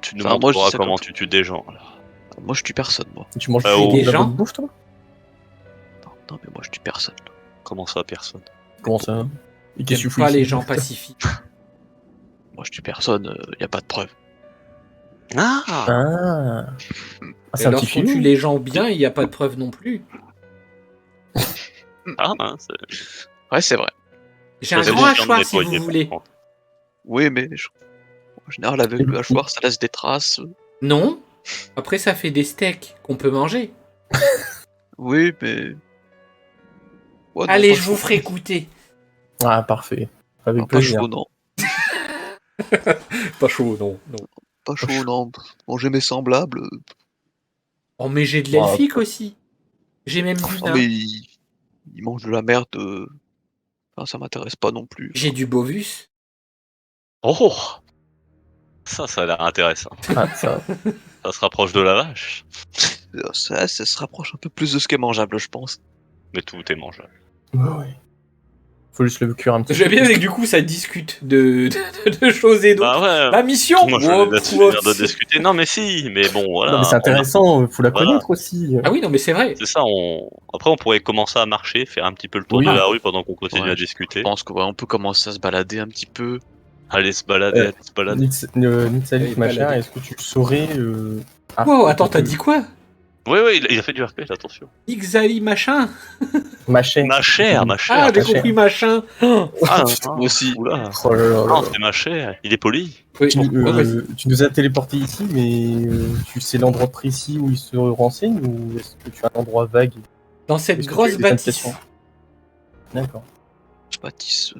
Speaker 3: Tu nous
Speaker 4: Enfin, moi, je
Speaker 3: montreras
Speaker 4: dis ça
Speaker 3: comment
Speaker 4: comme
Speaker 3: tu tues des gens. Alors.
Speaker 4: Moi, je tue personne, moi.
Speaker 2: Tu manges
Speaker 3: Oh.
Speaker 2: de
Speaker 1: Des
Speaker 2: la
Speaker 1: gens
Speaker 2: bonne bouffe, toi
Speaker 4: Non, mais moi, je tue personne.
Speaker 3: Comment ça, personne?
Speaker 2: Comment ça Et qu'est-ce que tu
Speaker 1: J'aime
Speaker 2: fous
Speaker 1: pas
Speaker 2: ici
Speaker 1: les gens pacifiques.
Speaker 4: Moi, je tue personne, y a pas de preuve.
Speaker 3: Ah,
Speaker 2: Ah, c'est
Speaker 1: Et
Speaker 2: un petit
Speaker 1: lorsqu'on tue
Speaker 2: film.
Speaker 1: les gens bien, il n'y a pas de preuve non plus.
Speaker 3: hein,
Speaker 4: Ouais, c'est vrai.
Speaker 1: J'ai un
Speaker 3: c'est
Speaker 1: grand
Speaker 3: bon,
Speaker 1: hachoir
Speaker 3: bien
Speaker 1: si vous
Speaker 3: nettoyé, par
Speaker 1: voulez.
Speaker 3: contre.
Speaker 4: Oui, mais en général, avec le hachoir, ça laisse des traces.
Speaker 1: Non. Après, ça fait des steaks qu'on peut manger.
Speaker 4: Oui, mais. Ouais, non,
Speaker 1: Allez,
Speaker 4: pas
Speaker 1: je vous
Speaker 4: chaud.
Speaker 1: ferai goûter.
Speaker 2: Ah, parfait. Avec
Speaker 4: Non, pas
Speaker 2: plaisir.
Speaker 4: chaud, non.
Speaker 1: Pas chaud, non.
Speaker 4: Pas chaud, non. Manger mes semblables.
Speaker 1: Oh, mais j'ai de
Speaker 2: Bon,
Speaker 1: l'elfique aussi. J'ai même du
Speaker 4: Non,
Speaker 1: nain.
Speaker 4: mais ils mangent de la merde. Enfin, ça m'intéresse pas non plus.
Speaker 1: J'ai du bovus.
Speaker 3: Oh, ça a l'air intéressant.
Speaker 2: Ah, ça.
Speaker 3: Ça se rapproche de la vache,
Speaker 4: Ça se rapproche un peu plus de ce qui est mangeable, je pense.
Speaker 3: mais tout est mangeable.
Speaker 2: Ouais. Faut juste le cuire un petit
Speaker 1: J'aime bien que du coup ça discute de choses et d'autres.
Speaker 3: Bah ouais.
Speaker 1: La mission
Speaker 3: Moi, je
Speaker 1: Wop,
Speaker 3: vais laisser
Speaker 1: wop.
Speaker 3: finir de discuter. Non, mais si, mais bon, voilà.
Speaker 2: Non, mais c'est intéressant, faut la
Speaker 3: Voilà.
Speaker 2: connaître aussi.
Speaker 1: Ah oui, non, mais c'est vrai.
Speaker 3: C'est ça, après on pourrait commencer à marcher, faire un petit peu le tour
Speaker 2: Oui.
Speaker 3: de la rue pendant qu'on continue
Speaker 4: Ouais,
Speaker 3: à
Speaker 4: Je
Speaker 3: discuter.
Speaker 4: pense qu'on peut commencer à se balader un petit peu.
Speaker 3: Allez se balader,
Speaker 2: Euh,
Speaker 3: allez se balader.
Speaker 2: Nitsalit,
Speaker 1: Allez,
Speaker 2: machin,
Speaker 1: balader.
Speaker 2: est-ce que tu saurais...
Speaker 1: Wow, attends, t'as dit quoi
Speaker 3: Oui, oui, il a fait du RPG, attention.
Speaker 1: Ixali machin.
Speaker 2: Machin.
Speaker 3: Ma chère, ma
Speaker 1: Ah,
Speaker 3: chère.
Speaker 1: j'ai
Speaker 2: ma chère.
Speaker 1: compris machin. Oh.
Speaker 3: Ah,
Speaker 4: Moi aussi.
Speaker 3: Oula.
Speaker 2: Oh là là là
Speaker 3: Non,
Speaker 2: là.
Speaker 3: c'est ma chère, il est poli.
Speaker 1: Oui,
Speaker 2: Tu,
Speaker 1: oh, vas-y.
Speaker 2: tu nous as téléporté ici, mais tu sais l'endroit précis où il se renseigne ou est-ce que tu as un endroit vague?
Speaker 1: Dans cette
Speaker 2: Est-ce que tu
Speaker 1: grosse
Speaker 2: as des
Speaker 1: bâtisse.
Speaker 2: indications? D'accord.
Speaker 4: Bâtisse.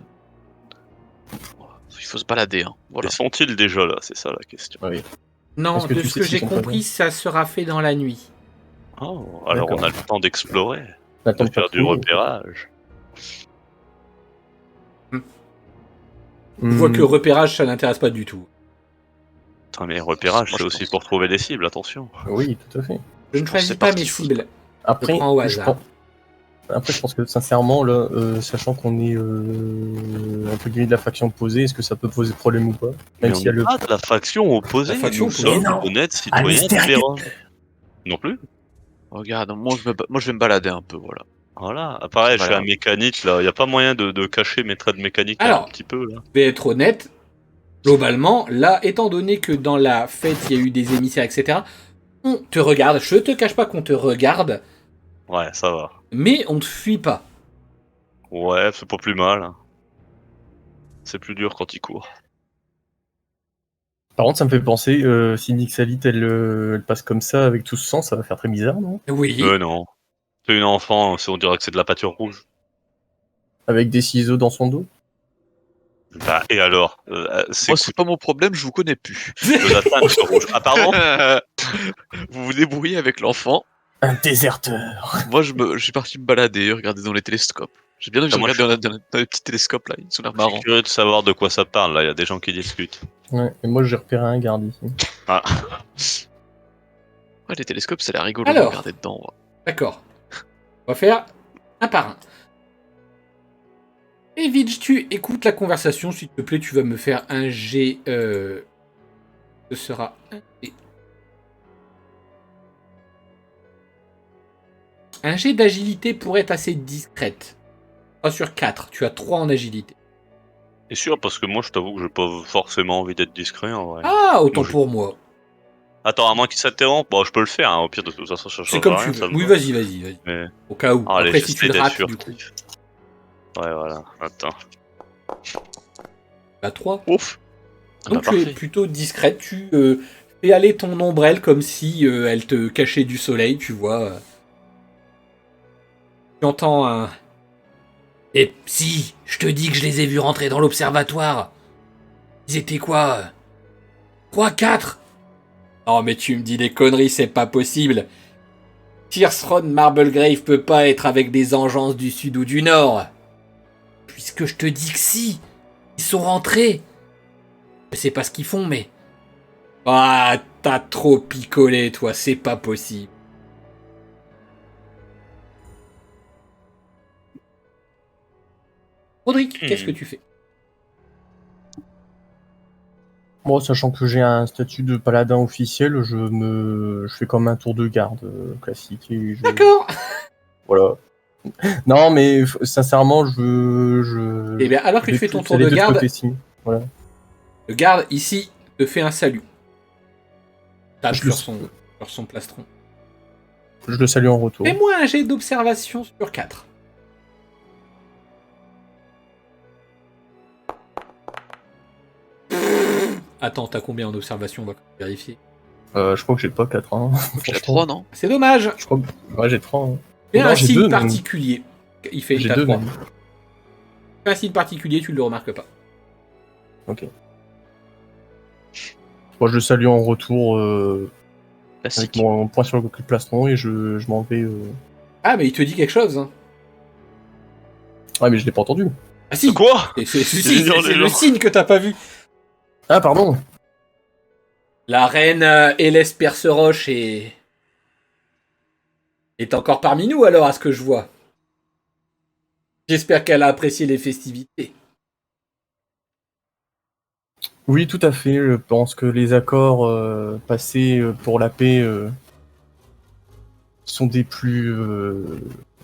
Speaker 4: Il faut se balader, hein. Voilà.
Speaker 3: Et sont-ils déjà là? C'est ça la question.
Speaker 1: Non,
Speaker 2: Est-ce que
Speaker 1: de
Speaker 2: tu
Speaker 1: ce
Speaker 2: sais
Speaker 1: que
Speaker 2: s'ils
Speaker 1: j'ai
Speaker 2: sont
Speaker 1: compris, ça sera fait dans la nuit.
Speaker 3: Oh, alors
Speaker 2: D'accord.
Speaker 3: on a le temps d'explorer,
Speaker 2: Attends,
Speaker 3: de faire du repérage.
Speaker 1: On voit que le repérage, ça n'intéresse pas du tout.
Speaker 3: Attends, mais repérage,
Speaker 4: Moi,
Speaker 3: c'est
Speaker 4: je
Speaker 3: aussi
Speaker 4: pense.
Speaker 3: pour trouver des cibles, attention.
Speaker 2: Oui, tout à fait.
Speaker 1: Je ne
Speaker 4: pense
Speaker 1: choisis
Speaker 4: c'est
Speaker 1: pas
Speaker 4: parti.
Speaker 1: mes cibles.
Speaker 2: Après,
Speaker 1: prends au
Speaker 2: je
Speaker 1: hasard.
Speaker 2: pense... Après, je pense que sincèrement, là, sachant qu'on est entre guillemets de la faction opposée, est-ce que ça peut poser problème ou pas?
Speaker 3: Mais
Speaker 2: Même
Speaker 3: on
Speaker 2: s'il y a
Speaker 3: n'est
Speaker 2: le...
Speaker 3: pas de la faction opposée,
Speaker 1: La faction
Speaker 3: nous
Speaker 1: opposée.
Speaker 3: sommes
Speaker 2: Mais non.
Speaker 3: honnêtes citoyens
Speaker 2: Alistair
Speaker 3: différents. Non plus.
Speaker 4: Regarde, moi je vais me balader un peu, voilà.
Speaker 3: Voilà, pareil, je suis
Speaker 4: Voilà.
Speaker 3: un mécanique là, y a pas moyen de cacher mes traits de mécanique un
Speaker 1: Alors,
Speaker 3: petit peu là.
Speaker 1: je vais être honnête. Globalement, là, étant donné que dans la fête, il y a eu des émissaires, etc., on te regarde. Je te cache pas qu'on te regarde,
Speaker 3: Ouais, ça va.
Speaker 1: mais on ne fuit pas.
Speaker 3: Ouais, c'est pas plus mal. C'est plus dur quand il court.
Speaker 2: Par contre, ça me fait penser, si Nixalit, elle passe comme ça avec tout ce sang, ça va faire très bizarre, non?
Speaker 1: Oui.
Speaker 3: Non. C'est une enfant, on dirait que c'est de la pâture rouge.
Speaker 2: Avec des ciseaux dans son dos?
Speaker 3: Bah, et alors c'est
Speaker 4: Moi, c'est pas mon problème, je vous connais plus.
Speaker 3: de la teinte rouge. Ah, pardon.
Speaker 4: Vous vous débrouillez avec l'enfant.
Speaker 2: Un déserteur!
Speaker 4: Moi, je suis parti me balader, regarder dans les télescopes. J'ai bien
Speaker 3: Ah, moi,
Speaker 4: regardé dans les petits télescopes là, ils ont l'air
Speaker 3: Je suis
Speaker 4: marrants.
Speaker 3: curieux de savoir de quoi ça parle là, y a des gens qui discutent.
Speaker 2: Ouais, et moi j'ai repéré un garde ici.
Speaker 4: Ouais, les télescopes, ça a l'air rigolo de
Speaker 1: Alors.
Speaker 4: regarder dedans. Ouais.
Speaker 1: D'accord. On va faire un par un. Et Vidge, tu écoutes la conversation, s'il te plaît, tu vas me faire un G. Ce sera un G. Un G d'agilité pourrait être assez discrète. 3 sur 4, tu as 3 en agilité.
Speaker 3: C'est sûr, parce que moi je t'avoue que j'ai pas forcément envie d'être discret en vrai.
Speaker 1: Ah, autant
Speaker 3: Moi, je-
Speaker 1: pour moi.
Speaker 3: Attends, à moins qu'il s'interrompe, bon je peux le faire, hein. Au pire de toute façon ça
Speaker 1: C'est
Speaker 3: change
Speaker 1: comme
Speaker 3: rien.
Speaker 1: tu veux.
Speaker 3: Ça me
Speaker 1: Oui,
Speaker 3: va.
Speaker 1: vas-y.
Speaker 3: Mais...
Speaker 1: Au cas où.
Speaker 3: Allez,
Speaker 1: Après, si tu
Speaker 3: j'essaie
Speaker 1: le
Speaker 3: d'être
Speaker 1: rates,
Speaker 3: furtif.
Speaker 1: du coup.
Speaker 3: Ouais, voilà, attends.
Speaker 1: Bah, 3.
Speaker 4: Ouf.
Speaker 1: Donc
Speaker 3: bah,
Speaker 1: tu es
Speaker 3: parfait.
Speaker 1: plutôt discrète, tu fais aller ton ombrelle comme si elle te cachait du soleil, tu vois. Tu entends un... Et si, je te dis que je les ai vus rentrer dans l'observatoire. Ils étaient quoi 3, 4 Non mais tu me dis des conneries, c'est pas possible. Tirsron Marblegrave peut pas être avec des engeances du sud ou du nord. Puisque je te dis que si, ils sont rentrés. Je sais pas ce qu'ils font, mais... Ah, t'as trop picolé, toi, c'est pas possible. Rodrigue, qu'est-ce que tu fais?
Speaker 2: Moi, sachant que j'ai un statut de paladin officiel, je fais comme un tour de garde classique et je...
Speaker 1: D'accord.
Speaker 2: Voilà. Non, mais sincèrement, je...
Speaker 1: Eh bien, alors que
Speaker 2: je
Speaker 1: tu
Speaker 2: vais
Speaker 1: fais ton
Speaker 2: plus
Speaker 1: tour
Speaker 2: aller
Speaker 1: de
Speaker 2: ce
Speaker 1: garde,
Speaker 2: côté-ci. Voilà.
Speaker 1: le garde ici te fait un salut. Tape
Speaker 2: Je le-
Speaker 1: sur son plastron.
Speaker 2: Je le salue en retour.
Speaker 1: Fais-moi un jet d'observation sur 4. Attends, t'as combien en observation? On va vérifier.
Speaker 2: Je crois que j'ai pas 4 ans.
Speaker 4: J'ai 3, non?
Speaker 1: C'est dommage.
Speaker 2: Je crois que... Ouais, j'ai 3. Hein.
Speaker 1: Fais
Speaker 2: Non,
Speaker 1: un
Speaker 2: j'ai
Speaker 1: signe
Speaker 2: 2 même.
Speaker 1: particulier. Il fait
Speaker 2: J'ai
Speaker 1: t'as
Speaker 2: 2
Speaker 1: 3.
Speaker 2: même.
Speaker 1: Fais un signe particulier, tu ne le remarques pas.
Speaker 2: Ok. Moi, je le salue en retour avec
Speaker 4: Classique.
Speaker 2: mon point sur le plastron et je m'en vais...
Speaker 1: Ah, mais il te dit quelque chose. Hein.
Speaker 2: Ah, mais je l'ai pas entendu.
Speaker 1: Ah si.
Speaker 3: Quoi
Speaker 1: C'est
Speaker 3: Ignore les
Speaker 1: le
Speaker 3: gens.
Speaker 1: signe que t'as pas vu.
Speaker 2: Ah, pardon.
Speaker 1: La reine Hélès Perceroche est encore parmi nous alors, à ce que je vois. J'espère qu'elle a apprécié les festivités.
Speaker 2: Oui, tout à fait. Je pense que les accords passés pour la paix sont des plus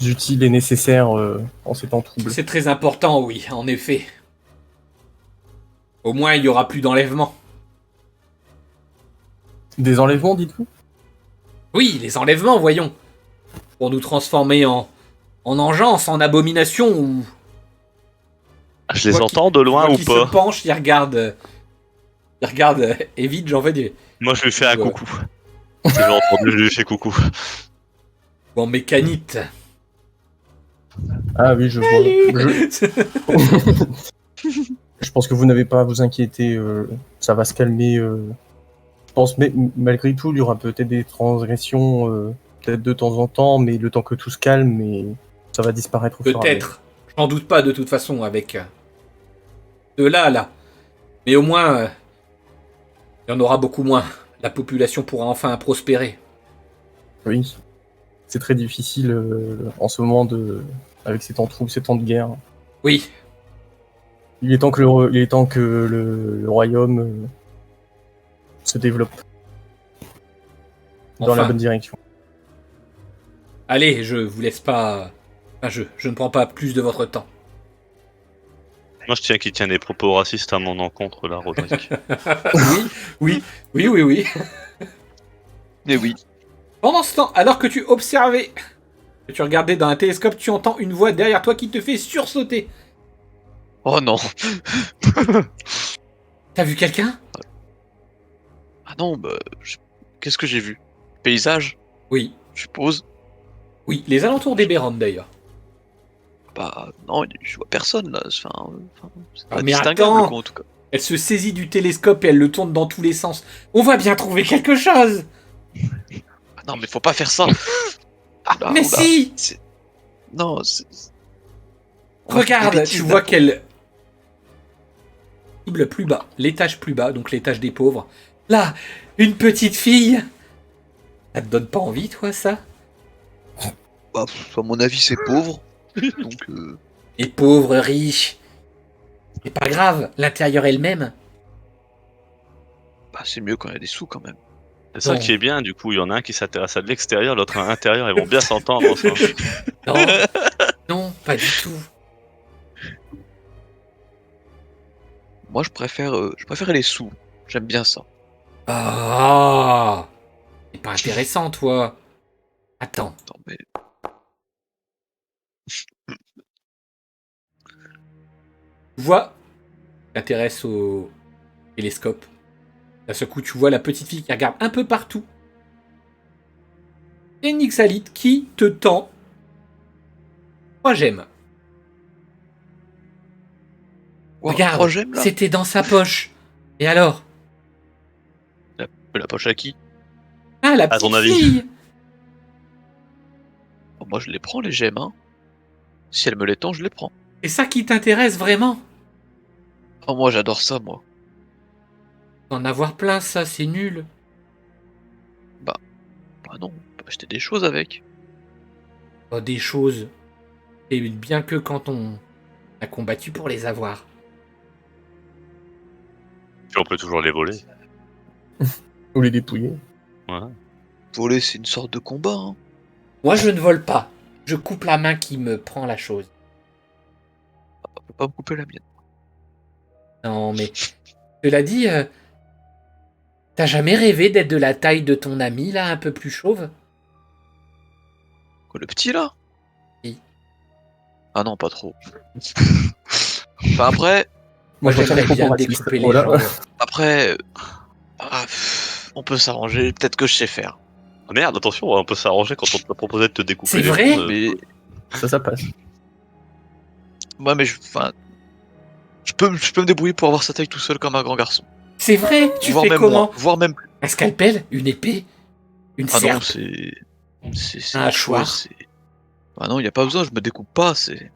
Speaker 2: utiles et nécessaires en ces temps troubles.
Speaker 1: C'est très important, oui, en effet. Au moins, il y aura plus d'enlèvements.
Speaker 2: Des enlèvements, dites-vous?
Speaker 1: Oui, les enlèvements, voyons. Pour nous transformer en engeance, en abomination ou...
Speaker 3: Je les entends de
Speaker 1: Je
Speaker 3: loin
Speaker 1: vois
Speaker 3: ou
Speaker 1: qu'il
Speaker 3: pas?
Speaker 1: se penche, il regarde... Il regarde Evid, j'en veux dire...
Speaker 3: Moi, je lui fais un
Speaker 1: Ouais.
Speaker 3: coucou. Si j'ai entendu, je lui fais coucou.
Speaker 1: Bon, mécanite.
Speaker 2: Ah oui, je vois. Je pense que vous n'avez pas à vous inquiéter. Ça va se calmer. Je pense, mais malgré tout, il y aura peut-être des transgressions, peut-être de temps en temps, mais le temps que tout se calme, et ça va disparaître au fur et à mesure.
Speaker 1: Peut-être. J'en doute pas de toute façon avec... de là. Mais au moins... il y en aura beaucoup moins. La population pourra enfin prospérer.
Speaker 2: Oui, c'est très difficile en ce moment avec ces temps troubles, ces temps de guerre.
Speaker 1: Oui,
Speaker 2: Il est temps que le royaume se développe dans la
Speaker 1: Enfin.
Speaker 2: bonne direction.
Speaker 1: allez, je vous laisse pas... Enfin, je ne prends pas plus de votre temps.
Speaker 3: Moi, je tiens qu'il tienne des propos racistes à mon encontre, là, Roderick.
Speaker 1: Oui.
Speaker 4: Mais oui.
Speaker 1: Pendant ce temps, alors que tu observais, que tu regardais dans un télescope, tu entends une voix derrière toi qui te fait sursauter.
Speaker 4: Oh non.
Speaker 1: T'as vu quelqu'un?
Speaker 4: Ah non, bah, qu'est-ce que j'ai vu? Paysage,
Speaker 1: Oui,
Speaker 4: je suppose.
Speaker 1: les alentours d'Eberron d'ailleurs.
Speaker 4: Bah non, je vois personne là. Enfin, c'est
Speaker 1: Ah,
Speaker 4: pas
Speaker 1: mais
Speaker 4: distinguable
Speaker 1: attends.
Speaker 4: quoi en tout cas.
Speaker 1: Elle se saisit du télescope et elle le tourne dans tous les sens. On va bien trouver quelque chose.
Speaker 4: Ah non, mais faut pas faire ça. Oula,
Speaker 1: Mais
Speaker 4: oula.
Speaker 1: si.
Speaker 4: Non, on va faire des
Speaker 1: Regarde,
Speaker 4: bêtises,
Speaker 1: tu
Speaker 4: là.
Speaker 1: vois qu'elle cible plus bas, l'étage plus bas, donc l'étage des pauvres. Là, une petite fille. Ça te donne pas envie, toi, ça?
Speaker 4: Bah, à mon avis, c'est pauvre. Donc,
Speaker 1: Et pauvre, riche. C'est pas grave, l'intérieur est le même.
Speaker 4: bah, c'est mieux quand il y a des sous quand même.
Speaker 3: C'est ça
Speaker 1: Non.
Speaker 3: qui est bien, du coup, il y en a un qui s'intéresse à de l'extérieur, l'autre à l'intérieur, ils vont bien s'entendre, enfin.
Speaker 1: Non, non, pas du tout.
Speaker 4: Moi, je préfère les sous. J'aime bien ça.
Speaker 1: Ah, c'est pas intéressant, toi. Attends,
Speaker 4: Attends, mais
Speaker 1: tu vois, tu t'intéresses au télescope. D'un seul coup, tu vois la petite fille qui regarde un peu partout. Et Nixalit qui te tend 3 gemmes.
Speaker 4: wow,
Speaker 1: Regarde,
Speaker 4: 3 gemmes là.
Speaker 1: c'était dans sa poche. Et alors?
Speaker 4: La poche à qui?
Speaker 1: Ah, la
Speaker 3: À ton
Speaker 1: petite
Speaker 3: avis?
Speaker 1: fille.
Speaker 4: Bon, moi, je les prends les gemmes. Hein. Si elle me les tend, je les prends.
Speaker 1: C'est ça qui t'intéresse vraiment?
Speaker 4: Oh, moi, j'adore ça, moi.
Speaker 1: En avoir plein, ça, c'est nul.
Speaker 4: Bah non, on peut acheter des choses avec.
Speaker 1: Oh, des choses. Et bien que quand on a combattu pour les avoir.
Speaker 3: Puis on peut toujours les voler.
Speaker 2: Ou les dépouiller.
Speaker 3: Ouais.
Speaker 4: Voler, c'est une sorte de combat. Hein.
Speaker 1: Moi, je ne vole pas. Je coupe la main qui me prend la chose.
Speaker 4: On peut pas me couper la mienne.
Speaker 1: Non, mais cela dit, t'as jamais rêvé d'être de la taille de ton ami, là, un peu plus chauve?
Speaker 4: Quoi, le petit là?
Speaker 1: Oui.
Speaker 4: Ah non, pas trop. Enfin, après,
Speaker 2: Moi, je
Speaker 1: j'aimerais
Speaker 2: retiens les
Speaker 1: bien
Speaker 2: propos racistes.
Speaker 1: découper les
Speaker 2: Voilà.
Speaker 1: jambes.
Speaker 4: après, on peut s'arranger. Peut-être que je sais faire.
Speaker 3: Ah merde, attention, on peut s'arranger quand on t'a proposé de te découper
Speaker 1: C'est
Speaker 3: les
Speaker 1: vrai
Speaker 3: jambes,
Speaker 4: Mais
Speaker 2: Ça passe.
Speaker 4: moi, je peux me débrouiller pour avoir sa taille tout seul comme un grand garçon.
Speaker 1: C'est vrai? Tu
Speaker 4: voire
Speaker 1: fais
Speaker 4: même
Speaker 1: comment?
Speaker 4: moins, voire même plus.
Speaker 1: Un scalpel? Une épée? Une
Speaker 4: Ah non,
Speaker 1: serpe?
Speaker 4: c'est
Speaker 1: Un
Speaker 4: des
Speaker 1: hachoir.
Speaker 4: choses, ah non, y a pas besoin, je me découpe pas, c'est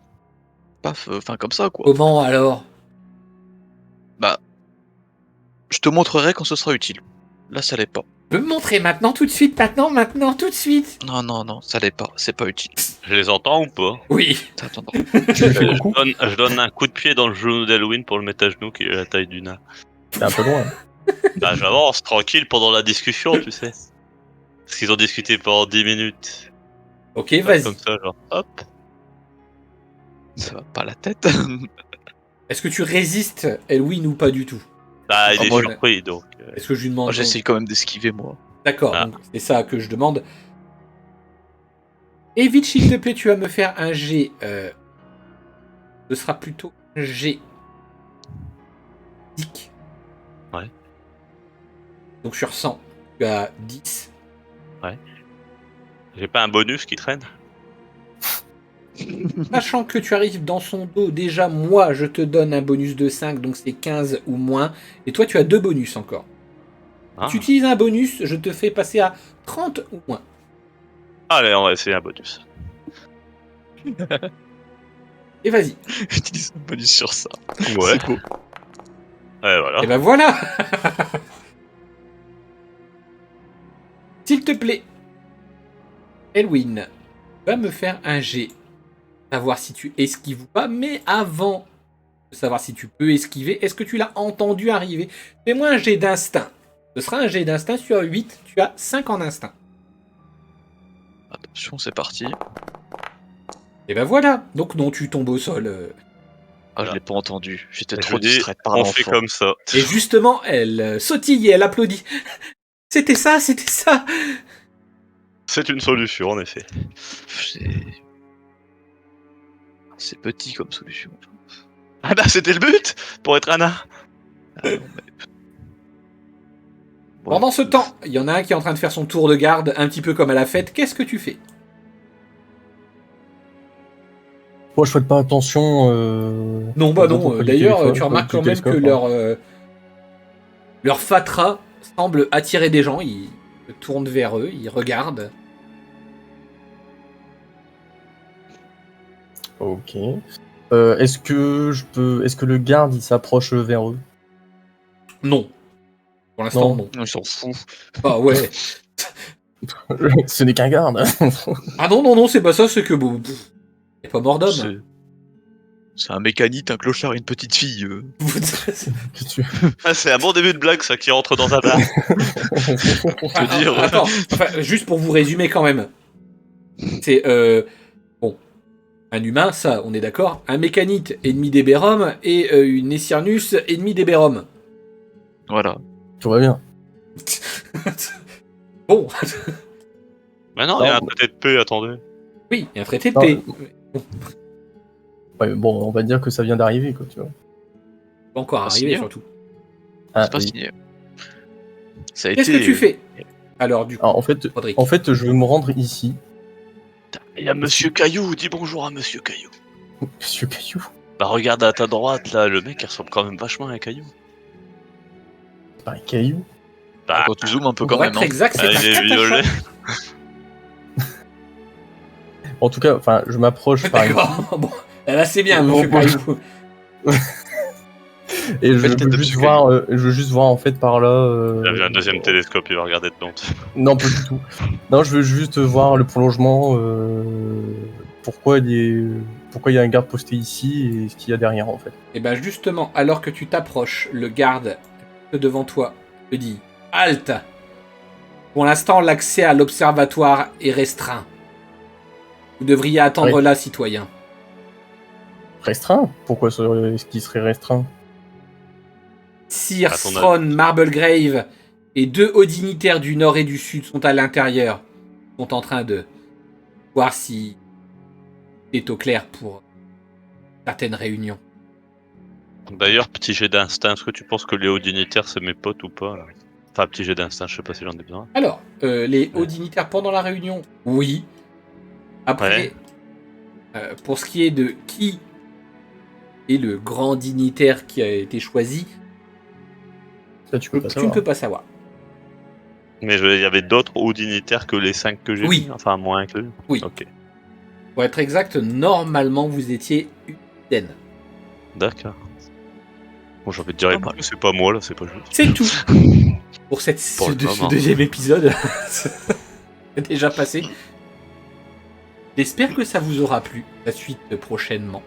Speaker 4: paf, enfin comme ça quoi.
Speaker 1: Comment alors?
Speaker 4: Bah, je te montrerai quand ce sera utile. Là, ça l'est pas.
Speaker 1: Tu peux me montrer maintenant, tout de suite, maintenant, tout de suite.
Speaker 4: Non, ça l'est pas. C'est pas utile.
Speaker 3: Je les entends ou pas?
Speaker 1: Oui.
Speaker 4: Attends.
Speaker 2: Tu lui fais coucou.
Speaker 3: Je donne un coup de pied dans le genou d'Halloween pour le mettre à genoux qui est la taille du nain.
Speaker 2: C'est un peu loin.
Speaker 3: Bah j'avance tranquille pendant la discussion, tu sais. Parce qu'ils ont discuté pendant 10 minutes.
Speaker 1: Ok, vas-y.
Speaker 3: Comme ça, genre, hop.
Speaker 4: Ça va pas la tête.
Speaker 1: Est-ce que tu résistes, Elwin, ou pas du tout?
Speaker 3: Bah il
Speaker 4: Ah,
Speaker 3: est
Speaker 4: moi,
Speaker 3: surpris donc.
Speaker 1: Est-ce que je lui demande...
Speaker 4: Moi, j'essaye quand même d'esquiver, moi.
Speaker 1: D'accord,
Speaker 3: Ah.
Speaker 1: donc c'est ça que je demande. Et vite, s'il te plaît, tu vas me faire un G. Ce sera plutôt un G. Dick.
Speaker 3: Ouais.
Speaker 1: Donc sur 100, tu as 10.
Speaker 3: J'ai pas un bonus qui traîne?
Speaker 1: Sachant que tu arrives dans son dos, déjà, moi, je te donne un bonus de 5, donc c'est 15 ou moins. Et toi, tu as 2 bonus encore.
Speaker 3: Ah.
Speaker 1: Tu utilises un bonus, je te fais passer à 30 ou moins.
Speaker 3: Allez, on va essayer un bonus.
Speaker 1: Et vas-y.
Speaker 4: J'utilise un bonus sur ça.
Speaker 3: Ouais.
Speaker 4: C'est beau.
Speaker 3: Ouais, voilà.
Speaker 1: Et ben voilà. S'il te plaît, Elwin, va me faire un G. Savoir si tu esquives ou pas, mais avant de savoir si tu peux esquiver, est-ce que tu l'as entendu arriver? Fais-moi un G d'instinct. Ce sera un G d'instinct sur 8, tu as 5 en instinct.
Speaker 4: Attention, c'est parti.
Speaker 1: Et ben voilà. Donc non, tu tombes au sol.
Speaker 4: Ah, je l'ai pas entendu. J'étais
Speaker 3: Je
Speaker 4: trop
Speaker 3: dis,
Speaker 4: distraite par
Speaker 3: on
Speaker 4: l'enfant.
Speaker 3: fait comme ça.
Speaker 1: Et justement, elle sautille et elle applaudit. C'était ça, c'était ça.
Speaker 3: C'est une solution en effet.
Speaker 4: C'est petit comme solution. Ah bah, c'était le but pour être un nain. Ah, non, mais... Bon.
Speaker 1: Pendant ce temps, il y en a un qui est en train de faire son tour de garde, un petit peu comme à la fête. Qu'est-ce que tu fais?
Speaker 2: Moi, je fais pas attention.
Speaker 1: Non, bah
Speaker 2: aux
Speaker 1: non.
Speaker 2: autres
Speaker 1: D'ailleurs,
Speaker 2: téléphones,
Speaker 1: tu remarques
Speaker 2: du
Speaker 1: quand même que
Speaker 2: télescope, hein.
Speaker 1: leur fatras semble attirer des gens. Ils se tournent vers eux, ils regardent.
Speaker 2: Ok. Est-ce que le garde il s'approche vers eux?
Speaker 1: Non. Pour l'instant,
Speaker 2: Non.
Speaker 1: non.
Speaker 4: On s'en fout.
Speaker 1: Ah ouais.
Speaker 2: Ce n'est qu'un garde.
Speaker 1: Ah non, c'est pas ça, c'est que bon, il est pas mort d'homme.
Speaker 4: C'est un mécanite, un clochard et une petite fille.
Speaker 2: Que tu-
Speaker 3: Ah, c'est un bon début de blague ça qui rentre dans un bar.
Speaker 1: Enfin,
Speaker 3: dire.
Speaker 1: attends, enfin, juste pour vous résumer quand même. C'est bon, un humain, ça, on est d'accord. Un mécanite ennemi des Bérum et une Essirnus ennemi des Bérum.
Speaker 4: Voilà.
Speaker 2: Tout va bien.
Speaker 1: Bon,
Speaker 3: Mais non, il y a un traité de paix, attendez.
Speaker 1: oui, il y a un traité de paix.
Speaker 2: Ouais, bon, on va dire que ça vient d'arriver, quoi, tu vois.
Speaker 1: Pas encore
Speaker 4: Pas
Speaker 1: arrivé
Speaker 4: signé.
Speaker 1: surtout.
Speaker 2: Ah,
Speaker 4: C'est pas
Speaker 2: oui.
Speaker 4: signé. Ça a
Speaker 1: Qu'est-ce
Speaker 4: été...
Speaker 1: que tu fais? Alors du coup,
Speaker 2: Alors,
Speaker 1: Rodrigue.
Speaker 2: en fait, je vais me rendre ici.
Speaker 3: Il y a Monsieur Caillou, dis bonjour à Monsieur Caillou.
Speaker 2: Monsieur Caillou.
Speaker 3: Bah regarde à ta droite là, le mec il ressemble quand même vachement à un caillou.
Speaker 2: C'est pas un caillou.
Speaker 3: Bah,
Speaker 4: Quand tu zoomes un peu
Speaker 1: Pour
Speaker 4: quand même.
Speaker 1: être exact, c'est
Speaker 3: il
Speaker 1: un
Speaker 3: est
Speaker 1: catachon.
Speaker 3: violet.
Speaker 2: En tout cas, enfin, je m'approche par ici.
Speaker 1: D'accord. Bon, là c'est bien,
Speaker 2: Bon,
Speaker 1: monsieur
Speaker 2: bon.
Speaker 1: Caillou.
Speaker 2: Et je
Speaker 4: Belle tête de
Speaker 2: veux juste
Speaker 4: Monsieur
Speaker 2: voir, je veux juste voir en fait par là.
Speaker 3: Il a vu un deuxième télescope, il va regarder dedans.
Speaker 2: Non, pas du tout. Non, je veux juste voir le prolongement. Pourquoi il y a un garde posté ici et ce qu'il y a derrière en fait.
Speaker 1: Et ben justement, alors que tu t'approches, le garde devant toi te dit halte. Pour l'instant, l'accès à l'observatoire est restreint. Vous devriez attendre
Speaker 2: Oui.
Speaker 1: là, citoyen.
Speaker 2: Restreint? Pourquoi est-ce qu'il serait restreint?
Speaker 1: Sir
Speaker 3: À ton avis.
Speaker 1: Stron, Marblegrave et 2 hauts dignitaires du nord et du sud sont à l'intérieur. Sont en train de voir si c'est au clair pour certaines réunions.
Speaker 3: D'ailleurs, petit jet d'instinct, est-ce que tu penses que les hauts dignitaires c'est mes potes ou pas là? Enfin, petit jet d'instinct, je sais pas si j'en ai besoin.
Speaker 1: Alors, les hauts
Speaker 3: Ouais.
Speaker 1: dignitaires pendant la réunion, oui. Après,
Speaker 3: Ouais.
Speaker 1: pour ce qui est de qui est le grand dignitaire qui a été choisi,
Speaker 2: Ça, tu peux pas
Speaker 1: tu ne
Speaker 2: savoir.
Speaker 1: peux pas savoir.
Speaker 3: Mais il y avait d'autres hauts dignitaires que les 5 que j'ai
Speaker 1: Oui.
Speaker 3: mis, enfin moins inclus.
Speaker 1: Oui.
Speaker 3: Ok,
Speaker 1: Pour être exact, normalement, vous étiez une dizaine.
Speaker 3: d'accord. Bon, j'ai envie de dire,
Speaker 4: Pas mal.
Speaker 3: c'est pas moi là, c'est pas juste.
Speaker 1: C'est tout. pour
Speaker 3: Pour le
Speaker 1: ce
Speaker 3: moment.
Speaker 1: deuxième épisode. C'est déjà passé. J'espère que ça vous aura plu. La suite prochainement.